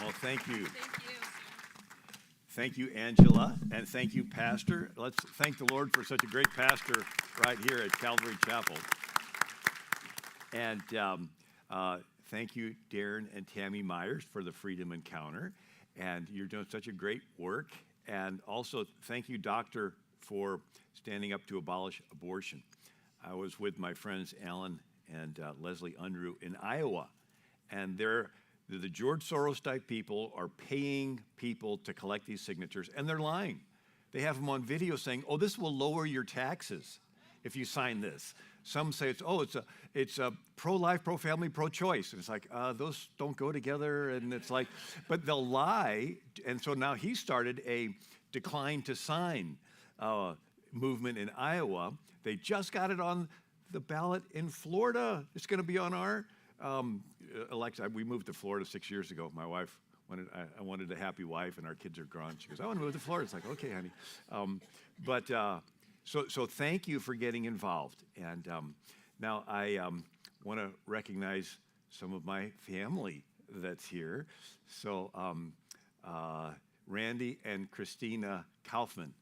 Well, thank you. Thank you. Thank you, Angela, and thank you, Pastor. Let's thank the Lord for such a great pastor right here at Calvary Chapel. And thank you, Darren and Tammy Myers, for the Freedom Encounter. And you're doing such a great work. And also, thank you, Doctor, for standing up to abolish abortion. I was with my friends Alan and Leslie Unruh in Iowa, and the George Soros type people are paying people to collect these signatures, and they're lying. They have them on video saying, "Oh, this will lower your taxes if you sign this." Some say it's a pro-life, pro-family, pro-choice, and it's like those don't go together, and it's like, but they'll lie, and so now he started a decline to sign movement in Iowa. They just got it on the ballot in Florida. It's going to be on our election. We moved to Florida 6 years ago. My wife I wanted a happy wife, and our kids are grown. She goes, "I want to move to Florida." It's like, okay, honey. So thank you for getting involved. And now I want to recognize some of my family that's here. So Randy and Christina Kaufman.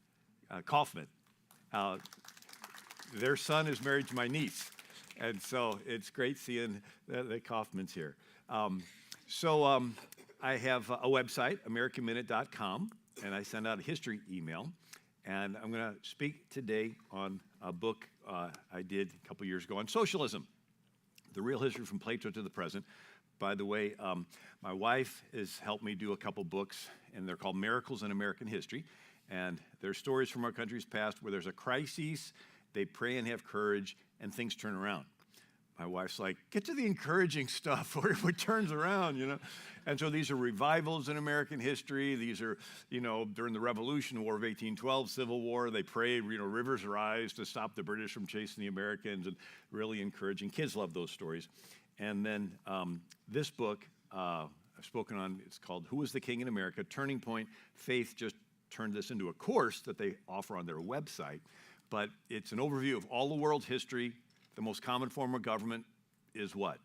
Their son is married to my niece. And so it's great seeing the Kaufmans here. I have a website, AmericanMinute.com, and I send out a history email. And I'm going to speak today on a book I did a couple years ago on socialism, the real history from Plato to the present. By the way, my wife has helped me do a couple books, and they're called Miracles in American History. And they're stories from our country's past where there's a crisis, they pray and have courage, and things turn around. My wife's like, "Get to the encouraging stuff where it turns around, you know." And so these are revivals in American history. These are, during the Revolution, War of 1812, Civil War, they prayed, rivers rise to stop the British from chasing the Americans, and really encouraging. Kids love those stories. And then this book I've spoken on, it's called Who is the King in America? Turning Point. Faith just turned this into a course that they offer on their website. But it's an overview of all the world's history. The most common form of government is what?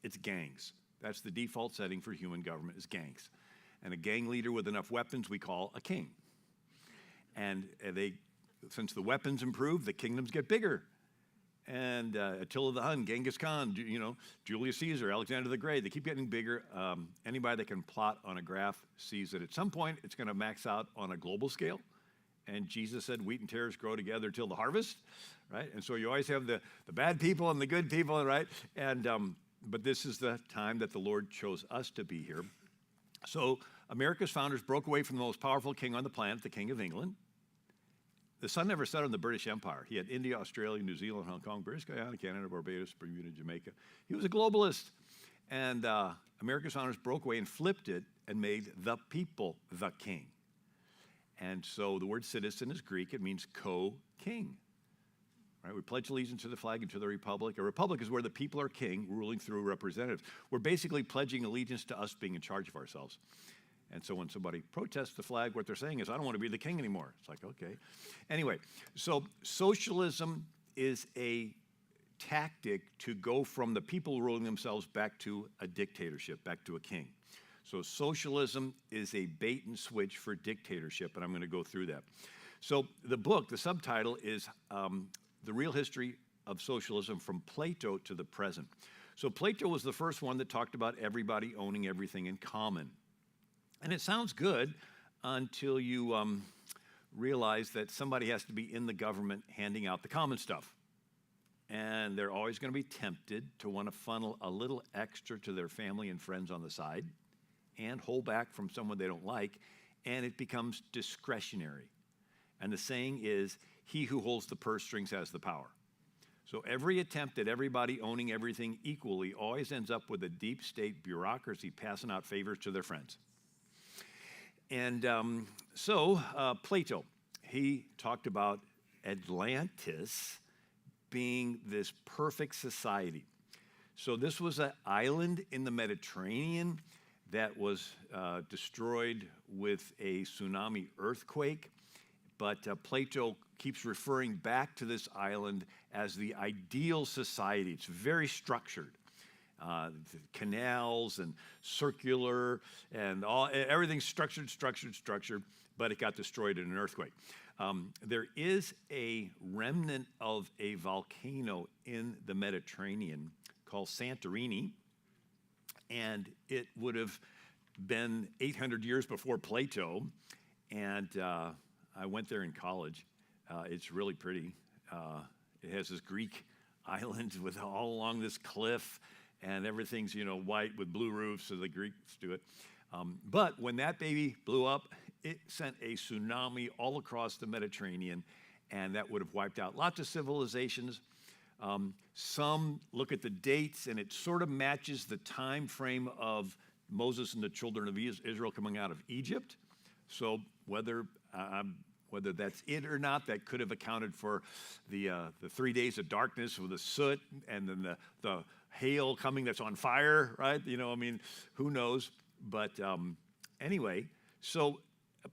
It's gangs. That's the default setting for human government, is gangs. And a gang leader with enough weapons we call a king. And since the weapons improve, the kingdoms get bigger. And Attila the Hun, Genghis Khan, Julius Caesar, Alexander the Great, they keep getting bigger. Anybody that can plot on a graph sees that at some point it's going to max out on a global scale. And Jesus said, "Wheat and tares grow together till the harvest," right? And so you always have the bad people and the good people, right? And but this is the time that the Lord chose us to be here. So America's founders broke away from the most powerful king on the planet, the King of England. The sun never set on the British Empire. He had India, Australia, New Zealand, Hong Kong, British Guyana, Canada, Barbados, Bermuda, Jamaica. He was a globalist. And America's founders broke away and flipped it and made the people the king. And so the word citizen is Greek. It means co-king. Right? We pledge allegiance to the flag and to the republic. A republic is where the people are king, ruling through representatives. We're basically pledging allegiance to us being in charge of ourselves. And so when somebody protests the flag, what they're saying is, "I don't want to be the king anymore." It's like, okay. Anyway, so socialism is a tactic to go from the people ruling themselves back to a dictatorship, back to a king. So socialism is a bait and switch for dictatorship, and I'm going to go through that. So the book, the subtitle is The Real History of Socialism from Plato to the Present. So Plato was the first one that talked about everybody owning everything in common. And it sounds good until you realize that somebody has to be in the government handing out the common stuff. And they're always going to be tempted to want to funnel a little extra to their family and friends on the side, and hold back from someone they don't like, and it becomes discretionary. And the saying is, "He who holds the purse strings has the power." So every attempt at everybody owning everything equally always ends up with a deep state bureaucracy passing out favors to their friends. And Plato, he talked about Atlantis being this perfect society. So this was an island in the Mediterranean that was destroyed with a tsunami earthquake. But Plato keeps referring back to this island as the ideal society. It's very structured. canals and circular and everything's structured, but it got destroyed in an earthquake. There is a remnant of a volcano in the Mediterranean called Santorini, and it would have been 800 years before Plato, and I went there in college. It's really pretty. It has this Greek island with all along this cliff, and everything's, white with blue roofs, so the Greeks do it. But when that baby blew up, it sent a tsunami all across the Mediterranean, and that would have wiped out lots of civilizations. Some look at the dates, and it sort of matches the time frame of Moses and the children of Israel coming out of Egypt. So whether that's it or not, that could have accounted for the 3 days of darkness with the soot and then the hail coming that's on fire, right? Who knows? But anyway, so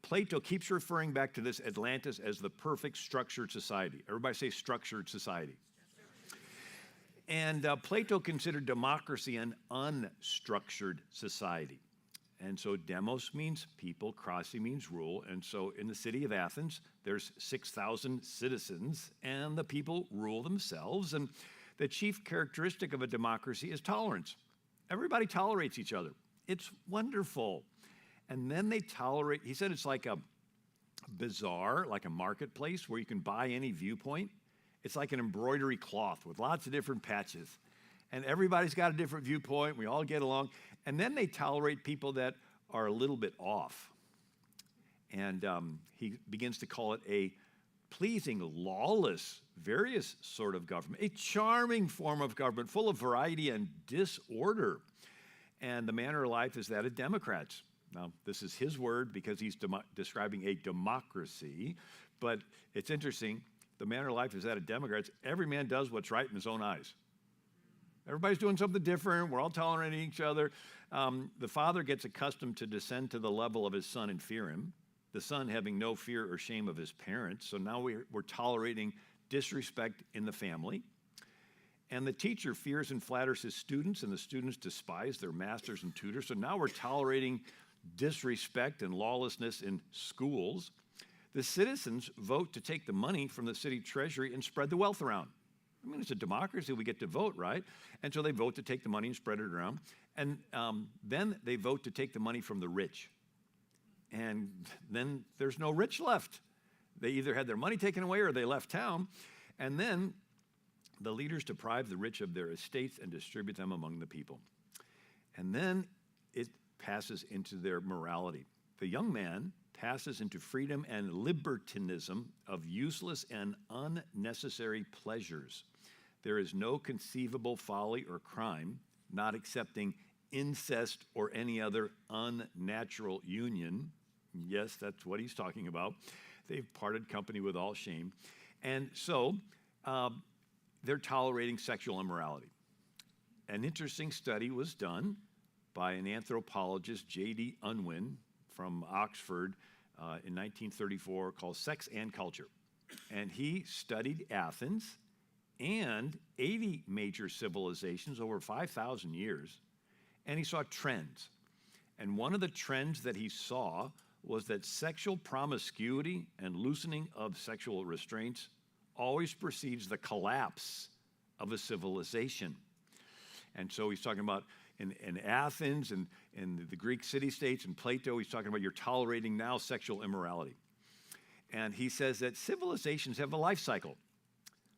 Plato keeps referring back to this Atlantis as the perfect structured society. Everybody say structured society. And Plato considered democracy an unstructured society. And so demos means people, krasi means rule. And so in the city of Athens, there's 6,000 citizens, and the people rule themselves. And the chief characteristic of a democracy is tolerance. Everybody tolerates each other. It's wonderful. And then they tolerate, he said it's like a bazaar, like a marketplace where you can buy any viewpoint. It's like an embroidery cloth with lots of different patches. And everybody's got a different viewpoint. We all get along. And then they tolerate people that are a little bit off. And he begins to call it a pleasing, lawless, various sort of government, a charming form of government full of variety and disorder. And the manner of life is that of Democrats. Now, this is his word because he's describing a democracy. But it's interesting. The manner of life is that of Democrats. Every man does what's right in his own eyes. Everybody's doing something different. We're all tolerating each other. The father gets accustomed to descend to the level of his son and fear him. The son having no fear or shame of his parents. So now we're tolerating disrespect in the family. And the teacher fears and flatters his students, and the students despise their masters and tutors. So now we're tolerating disrespect and lawlessness in schools. The citizens vote to take the money from the city treasury and spread the wealth around. It's a democracy. We get to vote, right? And so they vote to take the money and spread it around. And then they vote to take the money from the rich. And then there's no rich left. They either had their money taken away or they left town. And then the leaders deprive the rich of their estates and distribute them among the people. And then it passes into their morality. The young man passes into freedom and libertinism of useless and unnecessary pleasures. There is no conceivable folly or crime, not accepting incest or any other unnatural union. Yes, that's what he's talking about. They've parted company with all shame. And so they're tolerating sexual immorality. An interesting study was done by an anthropologist, J.D. Unwin, from Oxford in 1934 called Sex and Culture. And he studied Athens and 80 major civilizations over 5,000 years, and he saw trends. And one of the trends that he saw was that sexual promiscuity and loosening of sexual restraints always precedes the collapse of a civilization. And so he's talking about in Athens and in the Greek city-states and Plato, he's talking about you're tolerating now sexual immorality. And he says that civilizations have a life cycle.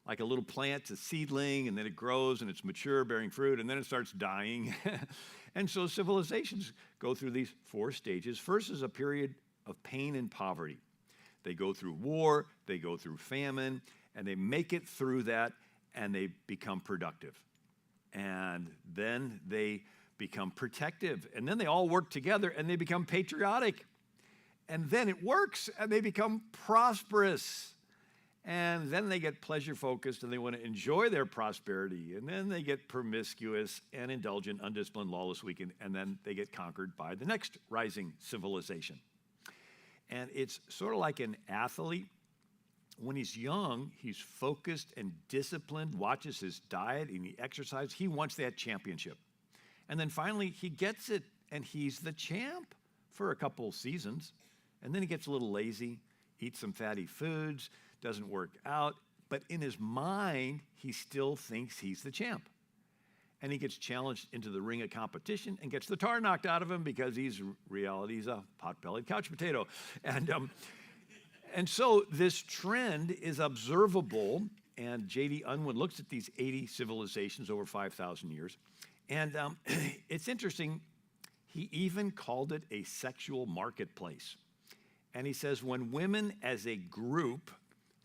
Like a little plant, it's a seedling, and then it grows, and it's mature, bearing fruit, and then it starts dying. And so civilizations go through these 4 stages. First is a period of pain and poverty. They go through war, they go through famine, and they make it through that, and they become productive. And then they become protective. And then they all work together, and they become patriotic. And then it works, and they become prosperous. And then they get pleasure-focused, and they want to enjoy their prosperity. And then they get promiscuous and indulgent, undisciplined, lawless, weak, and then they get conquered by the next rising civilization. And it's sort of like an athlete. When he's young, he's focused and disciplined, watches his diet, and he exercises. He wants that championship. And then finally, he gets it, and he's the champ for a couple seasons. And then he gets a little lazy, eats some fatty foods, doesn't work out. But in his mind, he still thinks he's the champ. And he gets challenged into the ring of competition and gets the tar knocked out of him because he's a pot-bellied couch potato. And so this trend is observable, and J.D. Unwin looks at these 80 civilizations over 5,000 years. And it's interesting, he even called it a sexual marketplace. And he says when women as a group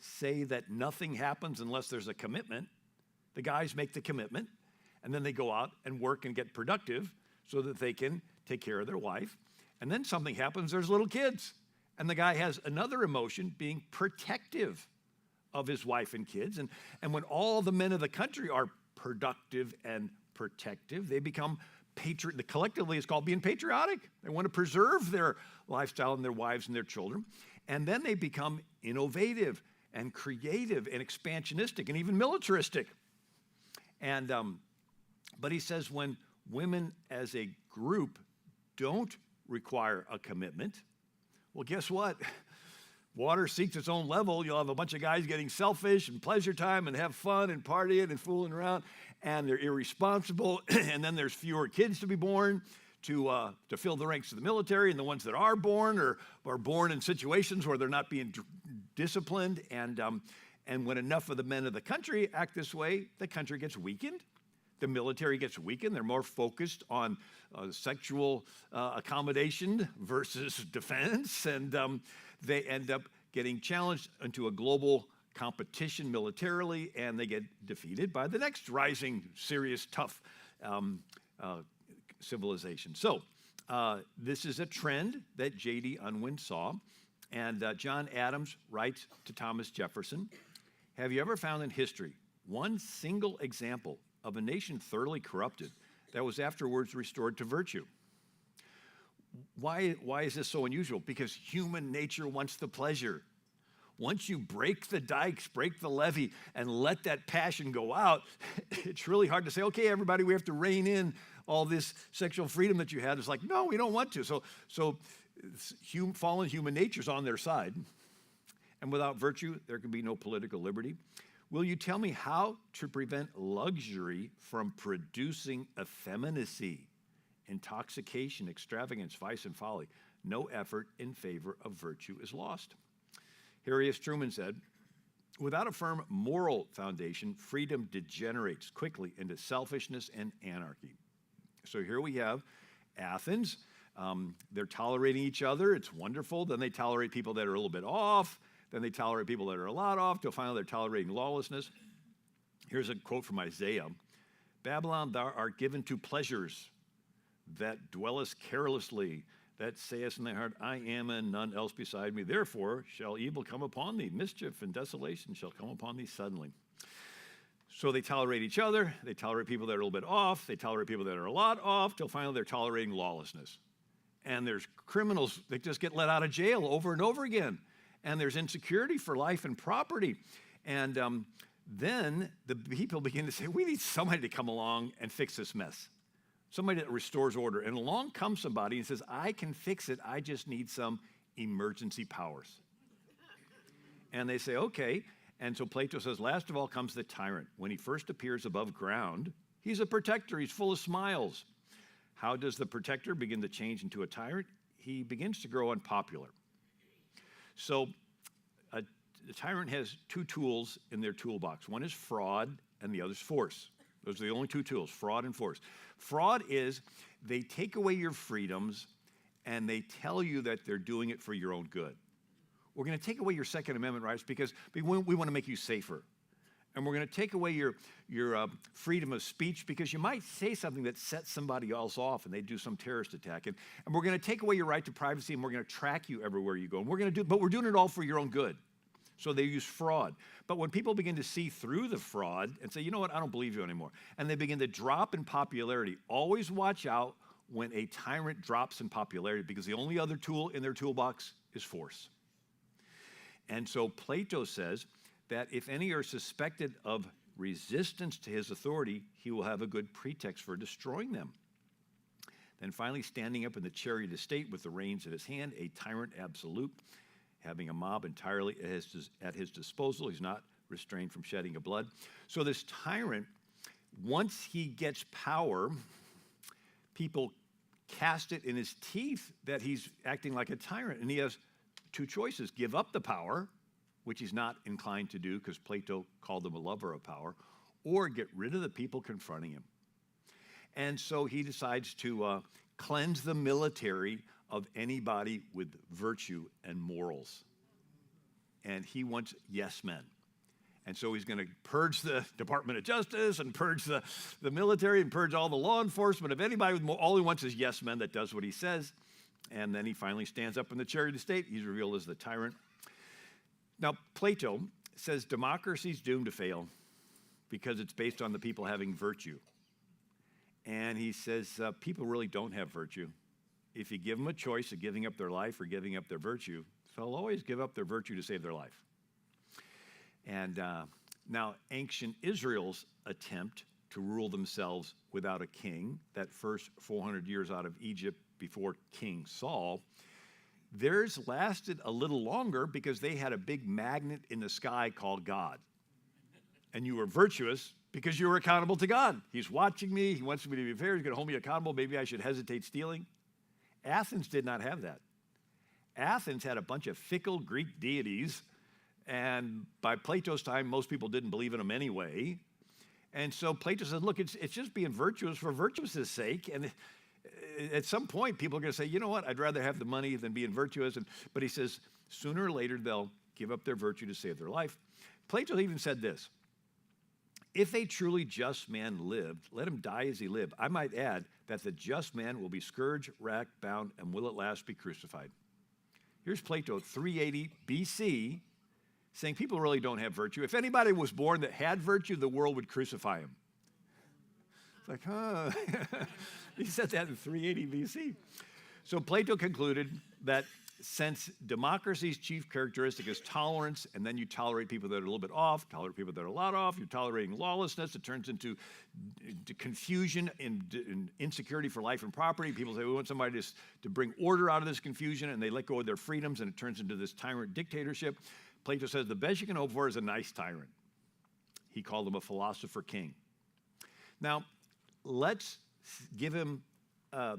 say that nothing happens unless there's a commitment, the guys make the commitment, and then they go out and work and get productive so that they can take care of their wife. And then something happens, there's little kids. And the guy has another emotion, being protective of his wife and kids. And when all the men of the country are productive and protective, they become collectively it's called being patriotic. They want to preserve their lifestyle and their wives and their children. And then they become innovative and creative and expansionistic and even militaristic. And but he says when women as a group don't require a commitment, well, guess what? Water seeks its own level. You'll have a bunch of guys getting selfish and pleasure time and have fun and partying and fooling around, and they're irresponsible. And then there's fewer kids to be born to fill the ranks of the military, and the ones that are born are born in situations where they're not being disciplined. And when enough of the men of the country act this way, the country gets weakened. The military gets weakened. They're more focused on sexual accommodation versus defense, and they end up getting challenged into a global competition militarily, and they get defeated by the next rising, serious, tough civilization. So this is a trend that J.D. Unwin saw, and John Adams writes to Thomas Jefferson, have you ever found in history one single example of a nation thoroughly corrupted that was afterwards restored to virtue? Why is this so unusual? Because human nature wants the pleasure. Once you break the dikes, break the levee, and let that passion go out, it's really hard to say, okay, everybody, we have to rein in all this sexual freedom that you had. It's like, no, we don't want to. So fallen human nature's on their side. And without virtue, there can be no political liberty. Will you tell me how to prevent luxury from producing effeminacy, intoxication, extravagance, vice, and folly? No effort in favor of virtue is lost. Harry S. Truman said, without a firm moral foundation, freedom degenerates quickly into selfishness and anarchy. So here we have Athens. They're tolerating each other. It's wonderful. Then they tolerate people that are a little bit off. Then they tolerate people that are a lot off, till finally they're tolerating lawlessness. Here's a quote from Isaiah. Babylon, thou art given to pleasures, that dwellest carelessly, that sayest in thy heart, I am and none else beside me. Therefore shall evil come upon thee, mischief and desolation shall come upon thee suddenly. So they tolerate each other, they tolerate people that are a little bit off, they tolerate people that are a lot off, till finally they're tolerating lawlessness. And there's criminals that just get let out of jail over and over again. And there's insecurity for life and property. And then the people begin to say, we need somebody to come along and fix this mess. Somebody that restores order. And along comes somebody and says, I can fix it. I just need some emergency powers. And they say, okay. And so Plato says, last of all comes the tyrant. When he first appears above ground, he's a protector. He's full of smiles. How does the protector begin to change into a tyrant? He begins to grow unpopular. So the tyrant has two tools in their toolbox. One is fraud, and the other is force. Those are the only two tools, fraud and force. Fraud is they take away your freedoms, and they tell you that they're doing it for your own good. We're going to take away your Second Amendment rights because we want to make you safer. And we're going to take away your freedom of speech because you might say something that sets somebody else off and they do some terrorist attack. And we're going to take away your right to privacy, and we're going to track you everywhere you go. And but we're doing it all for your own good. So they use fraud. But when people begin to see through the fraud and say, you know what, I don't believe you anymore, and they begin to drop in popularity, always watch out when a tyrant drops in popularity, because the only other tool in their toolbox is force. And so Plato says that if any are suspected of resistance to his authority, he will have a good pretext for destroying them. Then finally standing up in the chariot of state with the reins in his hand, a tyrant absolute, having a mob entirely at his disposal. He's not restrained from shedding of blood. So this tyrant, once he gets power, people cast it in his teeth that he's acting like a tyrant. And he has two choices: give up the power, which he's not inclined to do because Plato called him a lover of power, or get rid of the people confronting him. And so he decides to cleanse the military of anybody with virtue and morals. And he wants yes men. And so he's going to purge the Department of Justice and purge the military and purge all the law enforcement of anybody with all he wants is yes men that does what he says. And then he finally stands up in the chariot of state. He's revealed as the tyrant. Now, Plato says democracy's doomed to fail because it's based on the people having virtue. And he says people really don't have virtue. If you give them a choice of giving up their life or giving up their virtue, they'll always give up their virtue to save their life. And now ancient Israel's attempt to rule themselves without a king, that first 400 years out of Egypt before King Saul, theirs lasted a little longer because they had a big magnet in the sky called God. And you were virtuous because you were accountable to God. He's watching me. He wants me to be fair. He's going to hold me accountable. Maybe I should hesitate stealing. Athens did not have that. Athens had a bunch of fickle Greek deities, and by Plato's time, most people didn't believe in them anyway. And so Plato said, look, it's just being virtuous for virtuous' sake. And at some point, people are going to say, you know what, I'd rather have the money than being virtuous. But he says, sooner or later, they'll give up their virtue to save their life. Plato even said this: if a truly just man lived, let him die as he lived. I might add that the just man will be scourged, racked, bound, and will at last be crucified. Here's Plato, 380 BC, saying people really don't have virtue. If anybody was born that had virtue, the world would crucify him. It's like, huh? He said that in 380 BC. So Plato concluded that since democracy's chief characteristic is tolerance, and then you tolerate people that are a little bit off, tolerate people that are a lot off, you're tolerating lawlessness, it turns into confusion and insecurity for life and property. People say, we want somebody to bring order out of this confusion, and they let go of their freedoms, and it turns into this tyrant dictatorship. Plato says the best you can hope for is a nice tyrant. He called him a philosopher king. Now, let's give him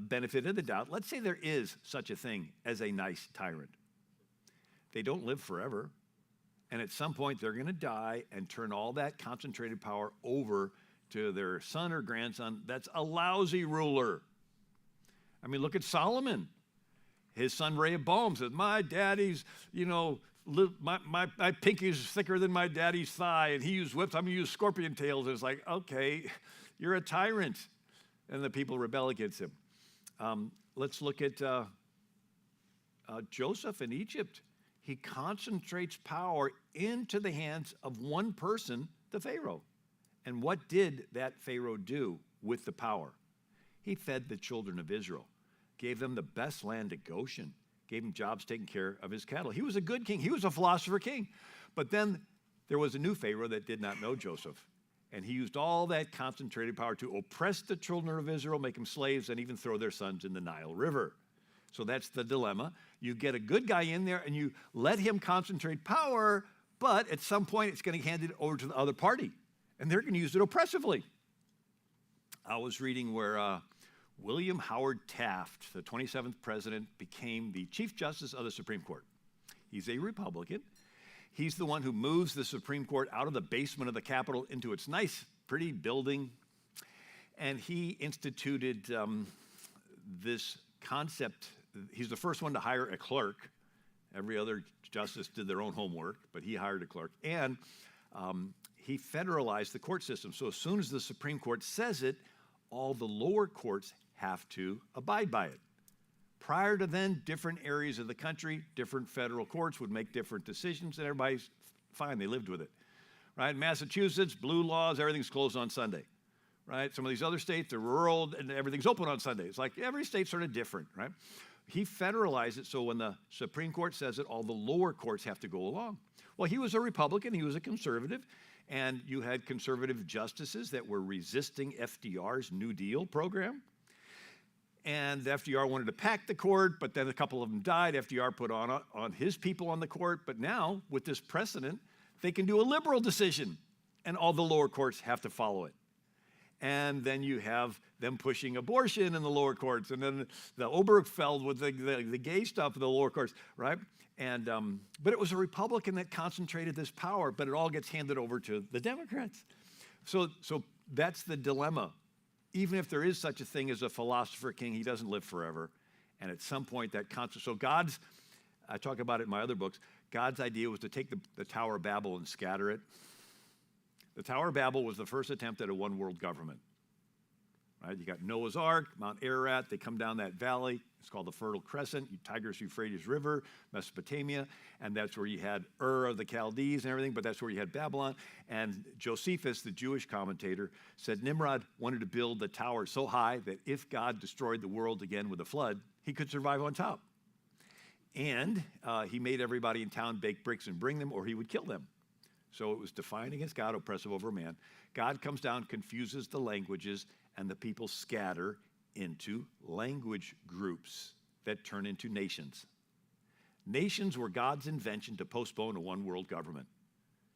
benefit of the doubt. Let's say there is such a thing as a nice tyrant. They don't live forever. And at some point, they're going to die and turn all that concentrated power over to their son or grandson. That's a lousy ruler. I mean, look at Solomon. His son Rehoboam says, my daddy's, my pinky is thicker than my daddy's thigh, and he used whips, I'm going to use scorpion tails. It's like, okay, you're a tyrant. And the people rebel against him. Let's look at Joseph in Egypt. He concentrates power into the hands of one person, the Pharaoh. And what did that Pharaoh do with the power? He fed the children of Israel, gave them the best land at Goshen, gave him jobs taking care of his cattle. He was a good king. He was a philosopher king. But then there was a new Pharaoh that did not know Joseph. And he used all that concentrated power to oppress the children of Israel, make them slaves, and even throw their sons in the Nile River. So that's the dilemma. You get a good guy in there, and you let him concentrate power, but at some point, it's going to hand it over to the other party, and they're going to use it oppressively. I was reading where William Howard Taft, the 27th president, became the Chief Justice of the Supreme Court. He's a Republican. He's the one who moves the Supreme Court out of the basement of the Capitol into its nice, pretty building. And he instituted this concept. He's the first one to hire a clerk. Every other justice did their own homework, but he hired a clerk. And he federalized the court system. So as soon as the Supreme Court says it, all the lower courts have to abide by it. Prior to then, different areas of the country, different federal courts would make different decisions, and everybody's fine. They lived with it, right? Massachusetts, blue laws, everything's closed on Sunday, right? Some of these other states, they're rural, and everything's open on Sunday. It's like every state's sort of different, right? He federalized it, so when the Supreme Court says it, all the lower courts have to go along. Well, he was a Republican. He was a conservative, and you had conservative justices that were resisting FDR's New Deal program. And FDR wanted to pack the court, but then a couple of them died. FDR put on his people on the court. But now, with this precedent, they can do a liberal decision, and all the lower courts have to follow it. And then you have them pushing abortion in the lower courts, and then the Obergefell with the gay stuff in the lower courts, right? And but it was a Republican that concentrated this power, but it all gets handed over to the Democrats. So that's the dilemma. Even if there is such a thing as a philosopher king, he doesn't live forever. And at some point that so God's, I talk about it in my other books, God's idea was to take the Tower of Babel and scatter it. The Tower of Babel was the first attempt at a one world government. Right? You got Noah's Ark, Mount Ararat, they come down that valley. It's called the Fertile Crescent, Tigris-Euphrates River, Mesopotamia, and that's where you had Ur of the Chaldees and everything, but that's where you had Babylon. And Josephus, the Jewish commentator, said Nimrod wanted to build the tower so high that if God destroyed the world again with a flood, he could survive on top. And he made everybody in town bake bricks and bring them, or he would kill them. So it was defiant against God, oppressive over man. God comes down, confuses the languages, and the people scatter into language groups that turn into nations. Nations were God's invention to postpone a one world government.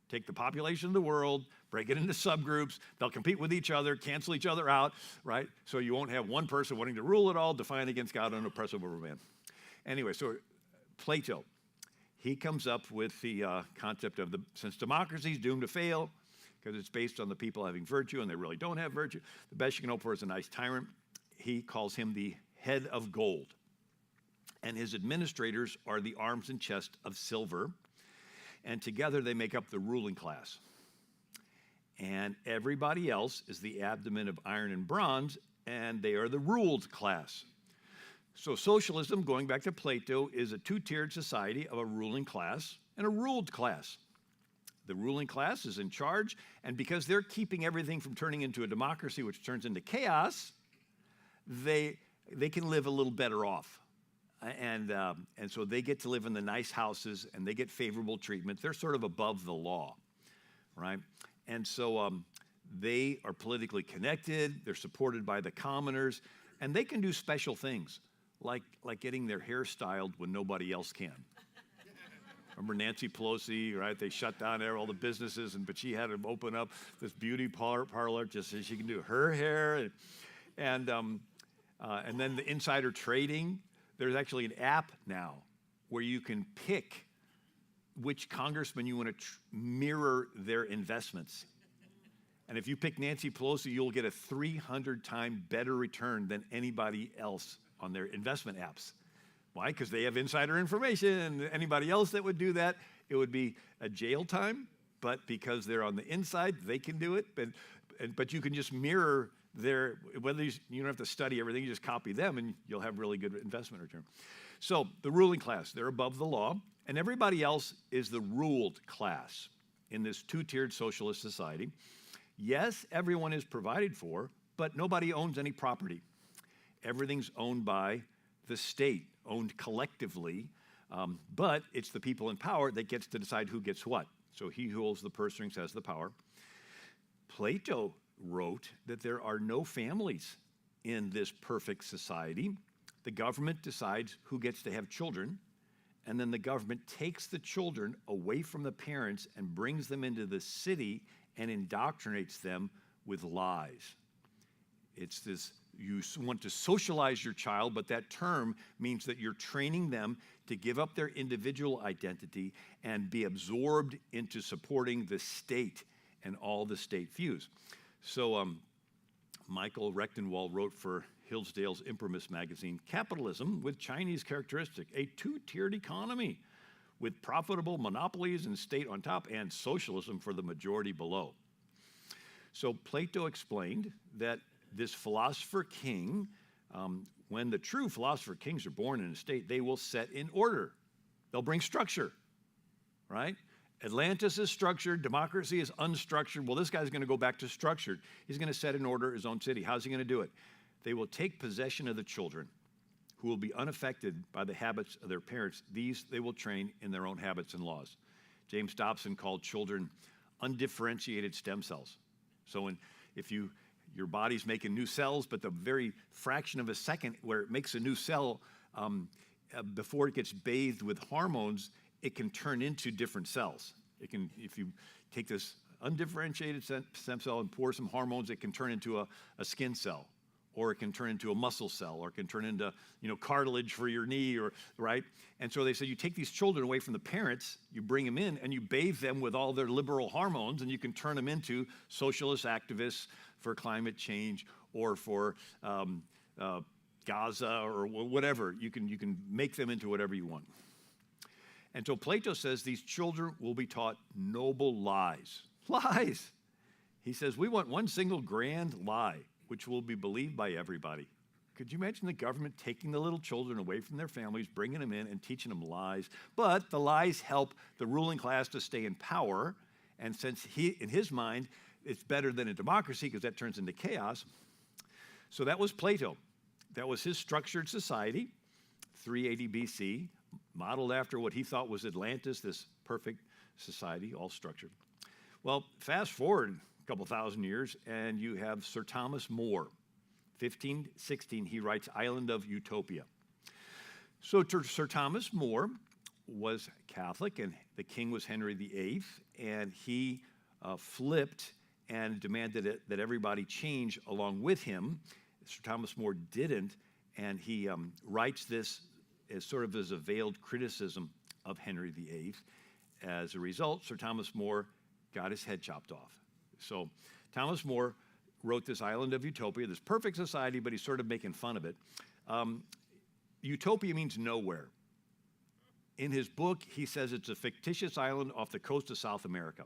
Take the population of the world, break it into subgroups, they'll compete with each other, cancel each other out, right? So you won't have one person wanting to rule it all, defiant against God and oppressive over man. Anyway, so Plato, he comes up with the concept of since democracy is doomed to fail, because it's based on the people having virtue, and they really don't have virtue, the best you can hope for is a nice tyrant. He calls him the head of gold. And his administrators are the arms and chest of silver. And together they make up the ruling class. And everybody else is the abdomen of iron and bronze, and they are the ruled class. So socialism, going back to Plato, is a two-tiered society of a ruling class and a ruled class. The ruling class is in charge, and because they're keeping everything from turning into a democracy, which turns into chaos, they can live a little better off. And so they get to live in the nice houses, and they get favorable treatment. They're sort of above the law, right? And so they are politically connected. They're supported by the commoners, and they can do special things, like getting their hair styled when nobody else can. Remember Nancy Pelosi, right? They shut down all the businesses, but she had to open up this beauty parlor just so she can do her hair. And then the insider trading. There's actually an app now where you can pick which congressman you want to mirror their investments. And if you pick Nancy Pelosi, you'll get a 300-time better return than anybody else on their investment apps. Why? Because they have insider information, and anybody else that would do that, it would be a jail time. But because they're on the inside, they can do it. But you can just mirror whether you don't have to study everything, you just copy them, and you'll have really good investment return. So the ruling class, they're above the law, and everybody else is the ruled class in this two-tiered socialist society. Yes, everyone is provided for, but nobody owns any property. Everything's owned by the state, owned collectively, but it's the people in power that gets to decide who gets what. So he who holds the purse strings has the power. Plato wrote that there are no families in this perfect society. The government decides who gets to have children, and then the government takes the children away from the parents and brings them into the city and indoctrinates them with lies. It's this, you want to socialize your child, but that term means that you're training them to give up their individual identity and be absorbed into supporting the state and all the state views. So Michael Rechtenwald wrote for Hillsdale's Imprimis magazine, "Capitalism with Chinese characteristic, a two-tiered economy with profitable monopolies and state on top and socialism for the majority below." So Plato explained that this philosopher king, when the true philosopher kings are born in a state, they will set in order. They'll bring structure, right? Atlantis is structured, democracy is unstructured. Well, this guy's going to go back to structured. He's going to set in order his own city. How's he going to do it? They will take possession of the children who will be unaffected by the habits of their parents. These they will train in their own habits and laws. James Dobson called children undifferentiated stem cells. So if you your body's making new cells, but the very fraction of a second where it makes a new cell, before it gets bathed with hormones, it can turn into different cells. It can, if you take this undifferentiated stem cell and pour some hormones, it can turn into a skin cell, or it can turn into a muscle cell, or it can turn into, cartilage for your knee, or right? And so they say you take these children away from the parents, you bring them in, and you bathe them with all their liberal hormones, and you can turn them into socialist activists for climate change, or for Gaza, or whatever. You can make them into whatever you want. And so Plato says these children will be taught noble lies. Lies! He says, we want one single grand lie, which will be believed by everybody. Could you imagine the government taking the little children away from their families, bringing them in and teaching them lies? But the lies help the ruling class to stay in power. And since in his mind, it's better than a democracy because that turns into chaos. So that was Plato. That was his structured society, 380 BC, modeled after what he thought was Atlantis, this perfect society, all structured. Well, fast forward a couple thousand years, and you have Sir Thomas More. 1516, he writes Island of Utopia. So Sir Thomas More was Catholic, and the king was Henry VIII, and he flipped and demanded that everybody change along with him. Sir Thomas More didn't, and he writes this as sort of as a veiled criticism of Henry VIII. As a result, Sir Thomas More got his head chopped off. So Thomas More wrote this Island of Utopia, this perfect society, but he's sort of making fun of it. Utopia means nowhere. In his book, he says it's a fictitious island off the coast of South America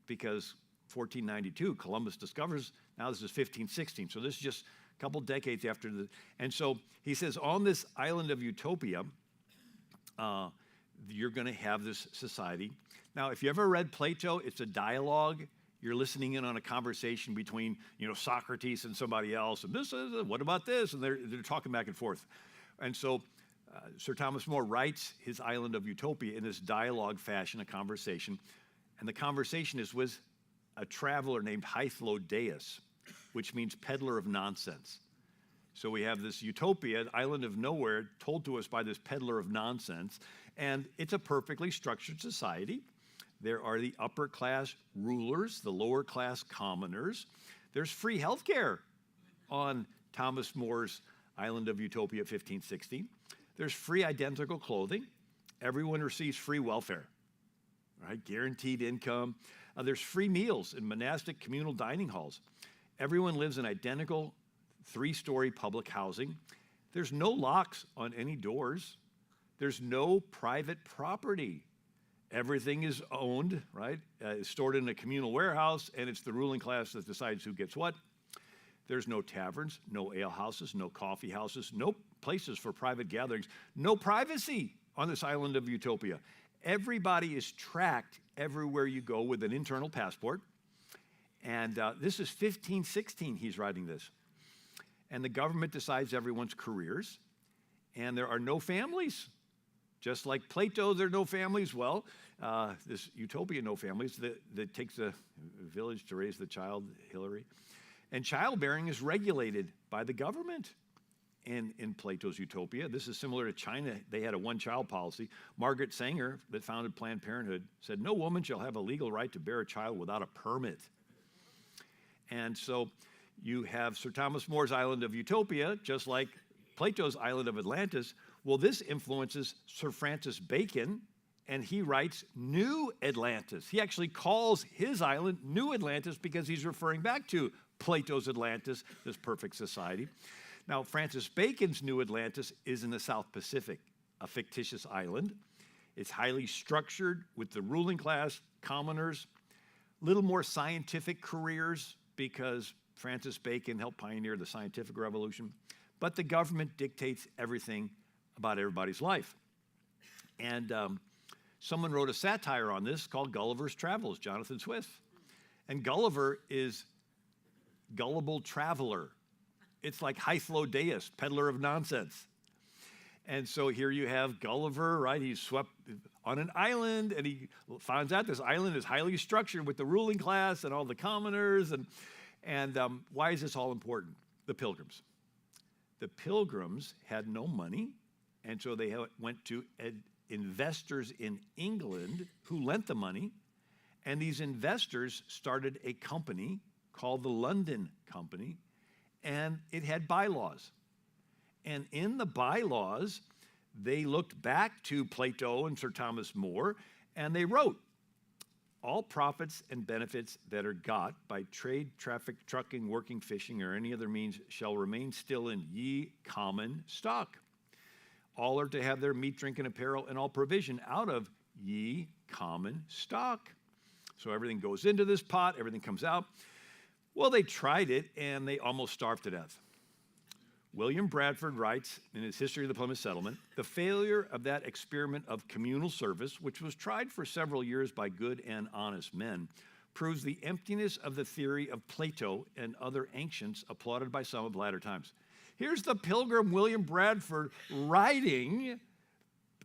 because 1492, Columbus discovers, now this is 1516, so this is just a couple decades after and so he says on this Island of Utopia, you're going to have this society. Now, if you ever read Plato, it's a dialogue. You're listening in on a conversation between, Socrates and somebody else, and this is, what about this? And they're talking back and forth. And so Sir Thomas More writes his Island of Utopia in this dialogue fashion, a conversation. And the conversation is with a traveler named Hythlodaeus, which means peddler of nonsense. So we have this utopia, an island of nowhere, told to us by this peddler of nonsense. And it's a perfectly structured society. There are the upper class rulers, the lower class commoners. There's free health care on Thomas More's Island of Utopia 1516. There's free identical clothing. Everyone receives free welfare, right? Guaranteed income. There's free meals in monastic communal dining halls. Everyone lives in identical 3-story public housing. There's no locks on any doors. There's no private property. Everything is owned, right? It's stored in a communal warehouse, and it's the ruling class that decides who gets what. There's no taverns, no ale houses, no coffee houses, no places for private gatherings, no privacy on this Island of Utopia. Everybody is tracked everywhere you go with an internal passport. And this is 1516, he's writing this. And the government decides everyone's careers, and there are no families. Just like Plato, there are no families. Well, this utopia, no families, that takes a village to raise the child, Hillary. And childbearing is regulated by the government in Plato's utopia. This is similar to China. They had a one-child policy. Margaret Sanger, that founded Planned Parenthood, said, no woman shall have a legal right to bear a child without a permit. And so you have Sir Thomas More's Island of Utopia, just like Plato's Island of Atlantis. Well, this influences Sir Francis Bacon, and he writes New Atlantis. He actually calls his island New Atlantis because he's referring back to Plato's Atlantis, this perfect society. Now, Francis Bacon's New Atlantis is in the South Pacific, a fictitious island. It's highly structured with the ruling class, commoners, little more scientific careers because Francis Bacon helped pioneer the scientific revolution. But the government dictates everything about everybody's life. And someone wrote a satire on this called Gulliver's Travels, Jonathan Swift. And Gulliver is gullible traveler. It's like Hythlodaeus, peddler of nonsense. And so here you have Gulliver, right? He's swept on an island, and he finds out this island is highly structured with the ruling class and all the commoners. And why is this all important? The Pilgrims. The Pilgrims had no money, and so they went to investors in England who lent the money, and these investors started a company called the London Company, and it had bylaws. And in the bylaws, they looked back to Plato and Sir Thomas More, and they wrote, all profits and benefits that are got by trade, traffic, trucking, working, fishing, or any other means shall remain still in ye common stock. All are to have their meat, drink, and apparel, and all provision out of ye common stock. So everything goes into this pot, everything comes out. Well, they tried it, and they almost starved to death. William Bradford writes in his History of the Plymouth Settlement, the failure of that experiment of communal service, which was tried for several years by good and honest men, proves the emptiness of the theory of Plato and other ancients applauded by some of latter times. Here's the Pilgrim William Bradford writing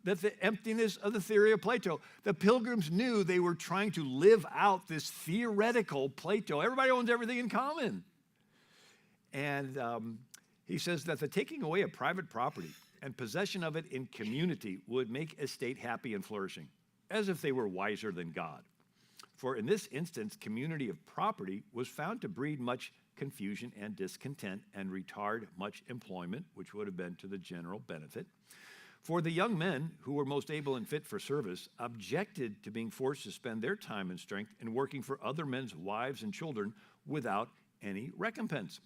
that the emptiness of the theory of Plato. The Pilgrims knew they were trying to live out this theoretical Plato. Everybody owns everything in common. And he says that the taking away of private property and possession of it in community would make a state happy and flourishing, as if they were wiser than God. For in this instance, community of property was found to breed much confusion and discontent and retard much employment, which would have been to the general benefit. For the young men who were most able and fit for service objected to being forced to spend their time and strength in working for other men's wives and children without any recompense.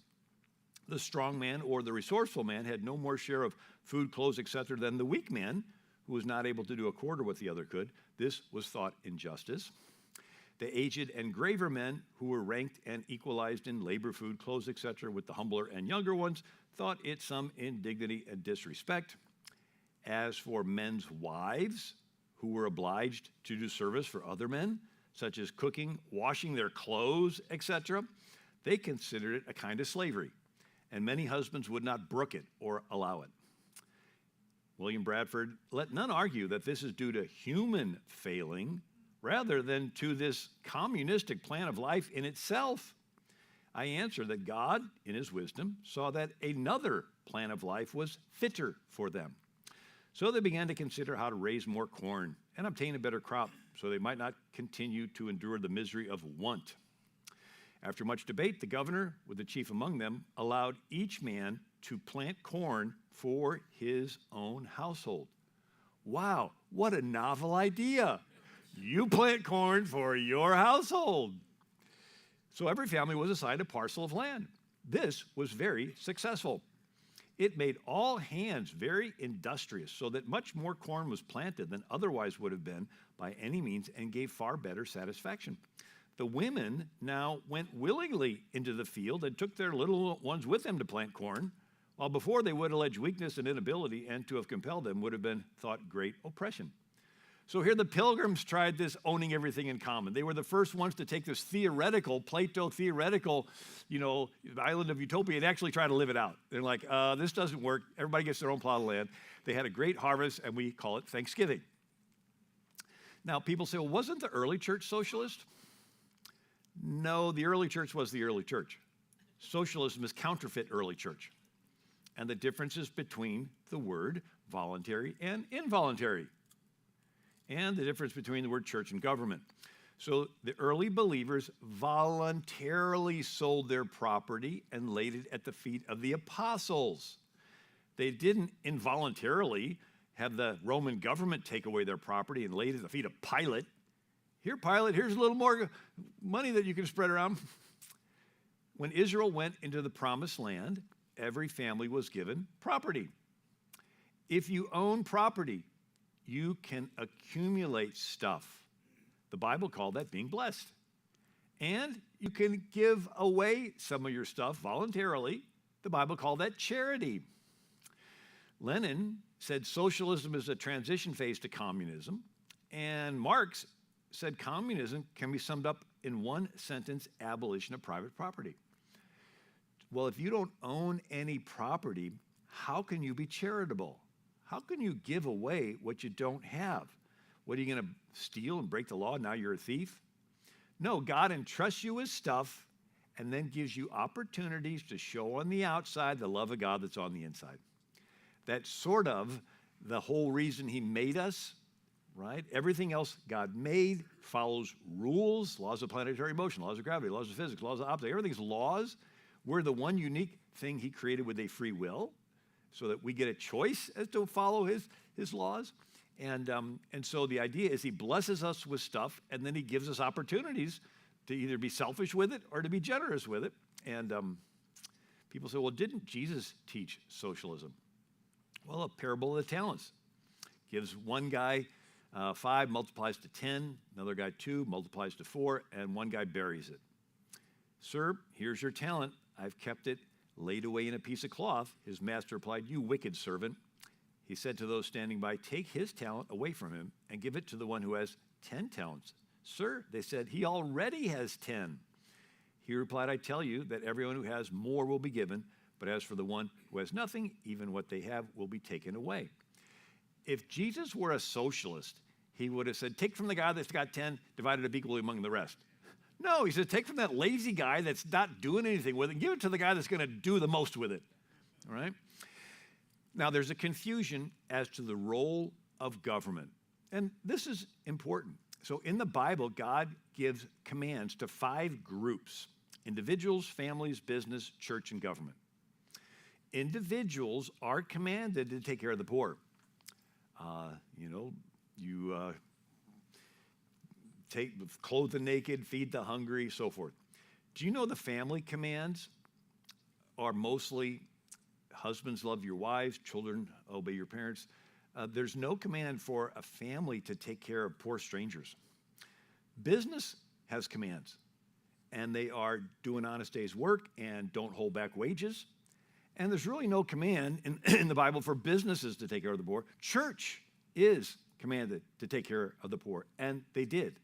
The strong man or the resourceful man had no more share of food, clothes, etc. than the weak man who was not able to do a quarter what the other could. This was thought injustice. The aged and graver men who were ranked and equalized in labor, food, clothes, etc. with the humbler and younger ones thought it some indignity and disrespect. As for men's wives who were obliged to do service for other men, such as cooking, washing their clothes, etc., they considered it a kind of slavery, and many husbands would not brook it or allow it. William Bradford, let none argue that this is due to human failing rather than to this communistic plan of life in itself. I answer that God, in his wisdom, saw that another plan of life was fitter for them. So they began to consider how to raise more corn and obtain a better crop so they might not continue to endure the misery of want. After much debate, the governor, with the chief among them, allowed each man to plant corn for his own household. Wow, what a novel idea. You plant corn for your household. So every family was assigned a parcel of land. This was very successful. It made all hands very industrious so that much more corn was planted than otherwise would have been by any means and gave far better satisfaction. The women now went willingly into the field and took their little ones with them to plant corn, while before they would allege weakness and inability, and to have compelled them would have been thought great oppression. So here the Pilgrims tried this owning everything in common. They were the first ones to take this theoretical, Plato theoretical, island of utopia and actually try to live it out. They're like, this doesn't work. Everybody gets their own plot of land. They had a great harvest, and we call it Thanksgiving. Now, people say, well, wasn't the early church socialist? No, the early church was the early church. Socialism is counterfeit early church. And the differences between the word voluntary and involuntary, and the difference between the word church and government. So the early believers voluntarily sold their property and laid it at the feet of the apostles. They didn't involuntarily have the Roman government take away their property and lay it at the feet of Pilate. Here, Pilate, here's a little more money that you can spread around. When Israel went into the promised land, every family was given property. If you own property, you can accumulate stuff. The Bible called that being blessed. And you can give away some of your stuff voluntarily. The Bible called that charity. Lenin said socialism is a transition phase to communism. And Marx said communism can be summed up in one sentence: abolition of private property. Well, if you don't own any property, how can you be charitable? How can you give away what you don't have? What, are you going to steal and break the law? Now you're a thief? No, God entrusts you with stuff, and then gives you opportunities to show on the outside the love of God that's on the inside. That's sort of the whole reason he made us, right? Everything else God made follows rules, laws of planetary motion, laws of gravity, laws of physics, laws of optics. Everything's laws. We're the one unique thing he created with a free will so that we get a choice as to follow his laws. And so the idea is he blesses us with stuff, and then he gives us opportunities to either be selfish with it or to be generous with it. And people say, well, didn't Jesus teach socialism? Well, a parable of the talents gives one guy 5, multiplies to 10, another guy 2, multiplies to 4, and one guy buries it. Sir, here's your talent. I've kept it laid away in a piece of cloth. His master replied, you wicked servant. He said to those standing by, take his talent away from him and give it to the one who has 10 talents. Sir, they said, he already has 10. He replied, I tell you that everyone who has more will be given, but as for the one who has nothing, even what they have will be taken away. If Jesus were a socialist, he would have said, take from the guy that's got 10, divide it up equally among the rest. No, he said, take from that lazy guy that's not doing anything with it, and give it to the guy that's going to do the most with it. All right? Now, there's a confusion as to the role of government, and this is important. So in the Bible, God gives commands to 5 groups: individuals, families, business, church, and government. Individuals are commanded to take care of the poor. Clothe the naked, feed the hungry, so forth. Do you know the family commands are mostly husbands, love your wives, children, obey your parents? There's no command for a family to take care of poor strangers. Business has commands, and they are do an honest day's work and don't hold back wages. And there's really no command in the Bible for businesses to take care of the poor. Church is commanded to take care of the poor, and they did.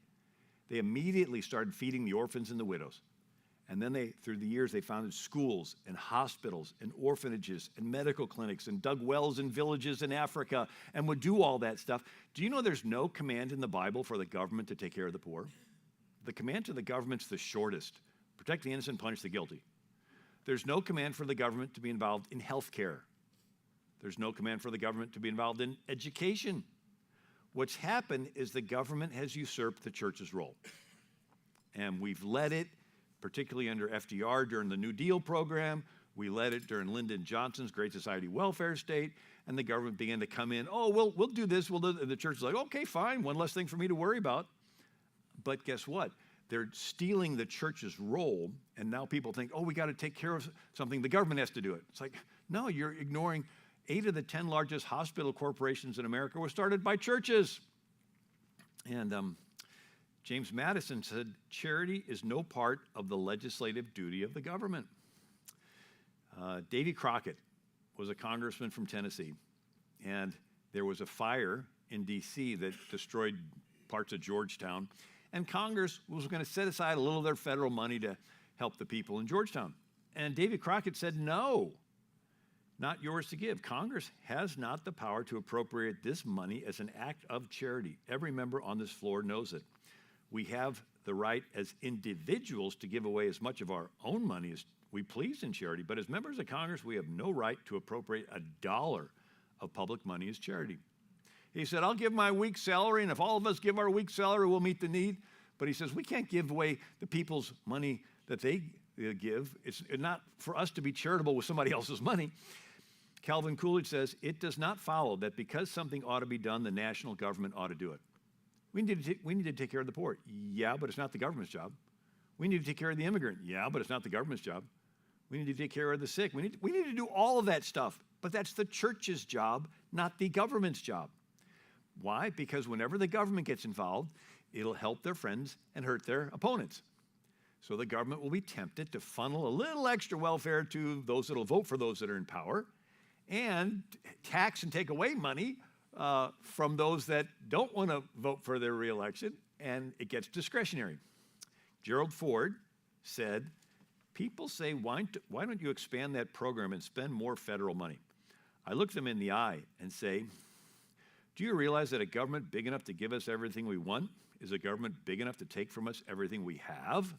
They immediately started feeding the orphans and the widows. And then through the years, they founded schools and hospitals and orphanages and medical clinics and dug wells in villages in Africa and would do all that stuff. Do you know there's no command in the Bible for the government to take care of the poor? The command to the government's the shortest: protect the innocent, punish the guilty. There's no command for the government to be involved in health care. There's no command for the government to be involved in education. What's happened is the government has usurped the church's role. And we've let it, particularly under FDR during the New Deal program. We let it during Lyndon Johnson's Great Society welfare state. And the government began to come in, oh, we'll do this. And the church is like, okay, fine, one less thing for me to worry about. But guess what? They're stealing the church's role, and now people think, oh, we got to take care of something. The government has to do it. It's like, no, you're ignoring 8 of the 10 largest hospital corporations in America were started by churches. And James Madison said, charity is no part of the legislative duty of the government. Davy Crockett was a congressman from Tennessee, and there was a fire in D.C. that destroyed parts of Georgetown. And Congress was going to set aside a little of their federal money to help the people in Georgetown. And Davy Crockett said, no, not yours to give. Congress has not the power to appropriate this money as an act of charity. Every member on this floor knows it. We have the right as individuals to give away as much of our own money as we please in charity, but as members of Congress, we have no right to appropriate $1 of public money as charity. He said, I'll give my week's salary, and if all of us give our week's salary, we'll meet the need. But he says, we can't give away the people's money that they give. It's not for us to be charitable with somebody else's money. Calvin Coolidge says, it does not follow that because something ought to be done, the national government ought to do it. We need to take care of the poor. Yeah, but it's not the government's job. We need to take care of the immigrant. Yeah, but it's not the government's job. We need to take care of the sick. We need to do all of that stuff. But that's the church's job, not the government's job. Why? Because whenever the government gets involved, it'll help their friends and hurt their opponents. So the government will be tempted to funnel a little extra welfare to those that will vote for those that are in power and tax and take away money from those that don't want to vote for their reelection, and it gets discretionary. Gerald Ford said, people say, why don't you expand that program and spend more federal money? I look them in the eye and say, do you realize that a government big enough to give us everything we want is a government big enough to take from us everything we have?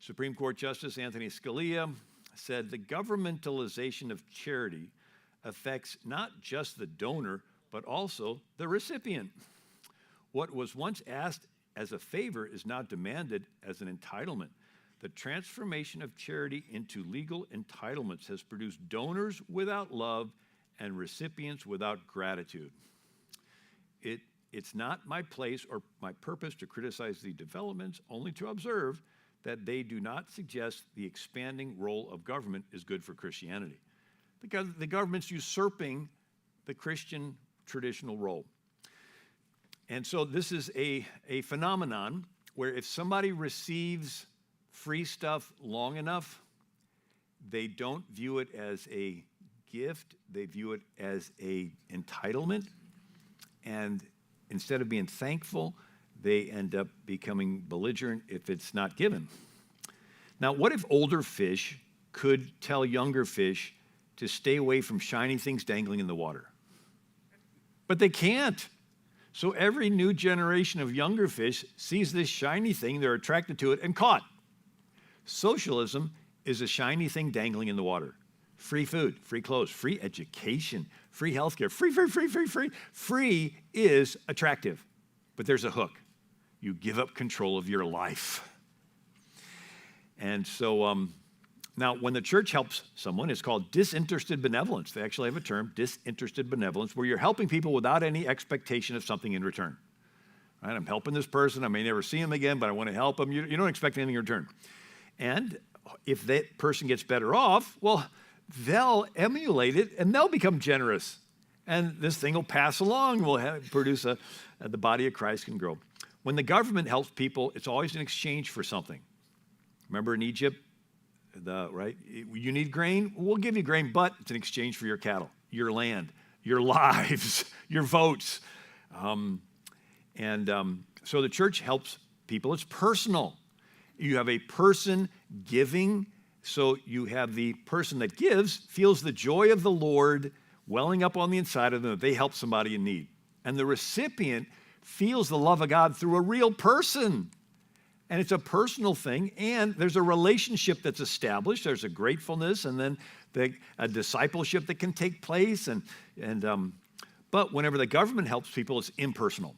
Supreme Court Justice Anthony Scalia said the governmentalization of charity affects not just the donor, but also the recipient. What was once asked as a favor is now demanded as an entitlement. The transformation of charity into legal entitlements has produced donors without love and recipients without gratitude. It's not my place or my purpose to criticize the developments, only to observe that they do not suggest the expanding role of government is good for Christianity. Because the government's usurping the Christian traditional role. And so this is a phenomenon where if somebody receives free stuff long enough, they don't view it as a gift, they view it as an entitlement. And instead of being thankful, they end up becoming belligerent if it's not given. Now, what if older fish could tell younger fish to stay away from shiny things dangling in the water? But they can't. So every new generation of younger fish sees this shiny thing, they're attracted to it, and caught. Socialism is a shiny thing dangling in the water. Free food, free clothes, free education, free healthcare, free. Free is attractive, but there's a hook. You give up control of your life. And so now when the church helps someone, it's called disinterested benevolence. They actually have a term, disinterested benevolence, where you're helping people without any expectation of something in return. Right? I'm helping this person. I may never see him again, but I want to help him. You don't expect anything in return. And if that person gets better off, well, they'll emulate it and they'll become generous. And this thing will pass along, produce the body of Christ can grow. When the government helps people, it's always in exchange for something. Remember in Egypt, right? You need grain? We'll give you grain, but it's in exchange for your cattle, your land, your lives, your votes. So the church helps people. It's personal. You have a person giving, so you have the person that gives feels the joy of the Lord welling up on the inside of them that they help somebody in need. And the recipient feels the love of God through a real person. And it's a personal thing, and there's a relationship that's established. There's a gratefulness, and then a discipleship that can take place. But whenever the government helps people, it's impersonal.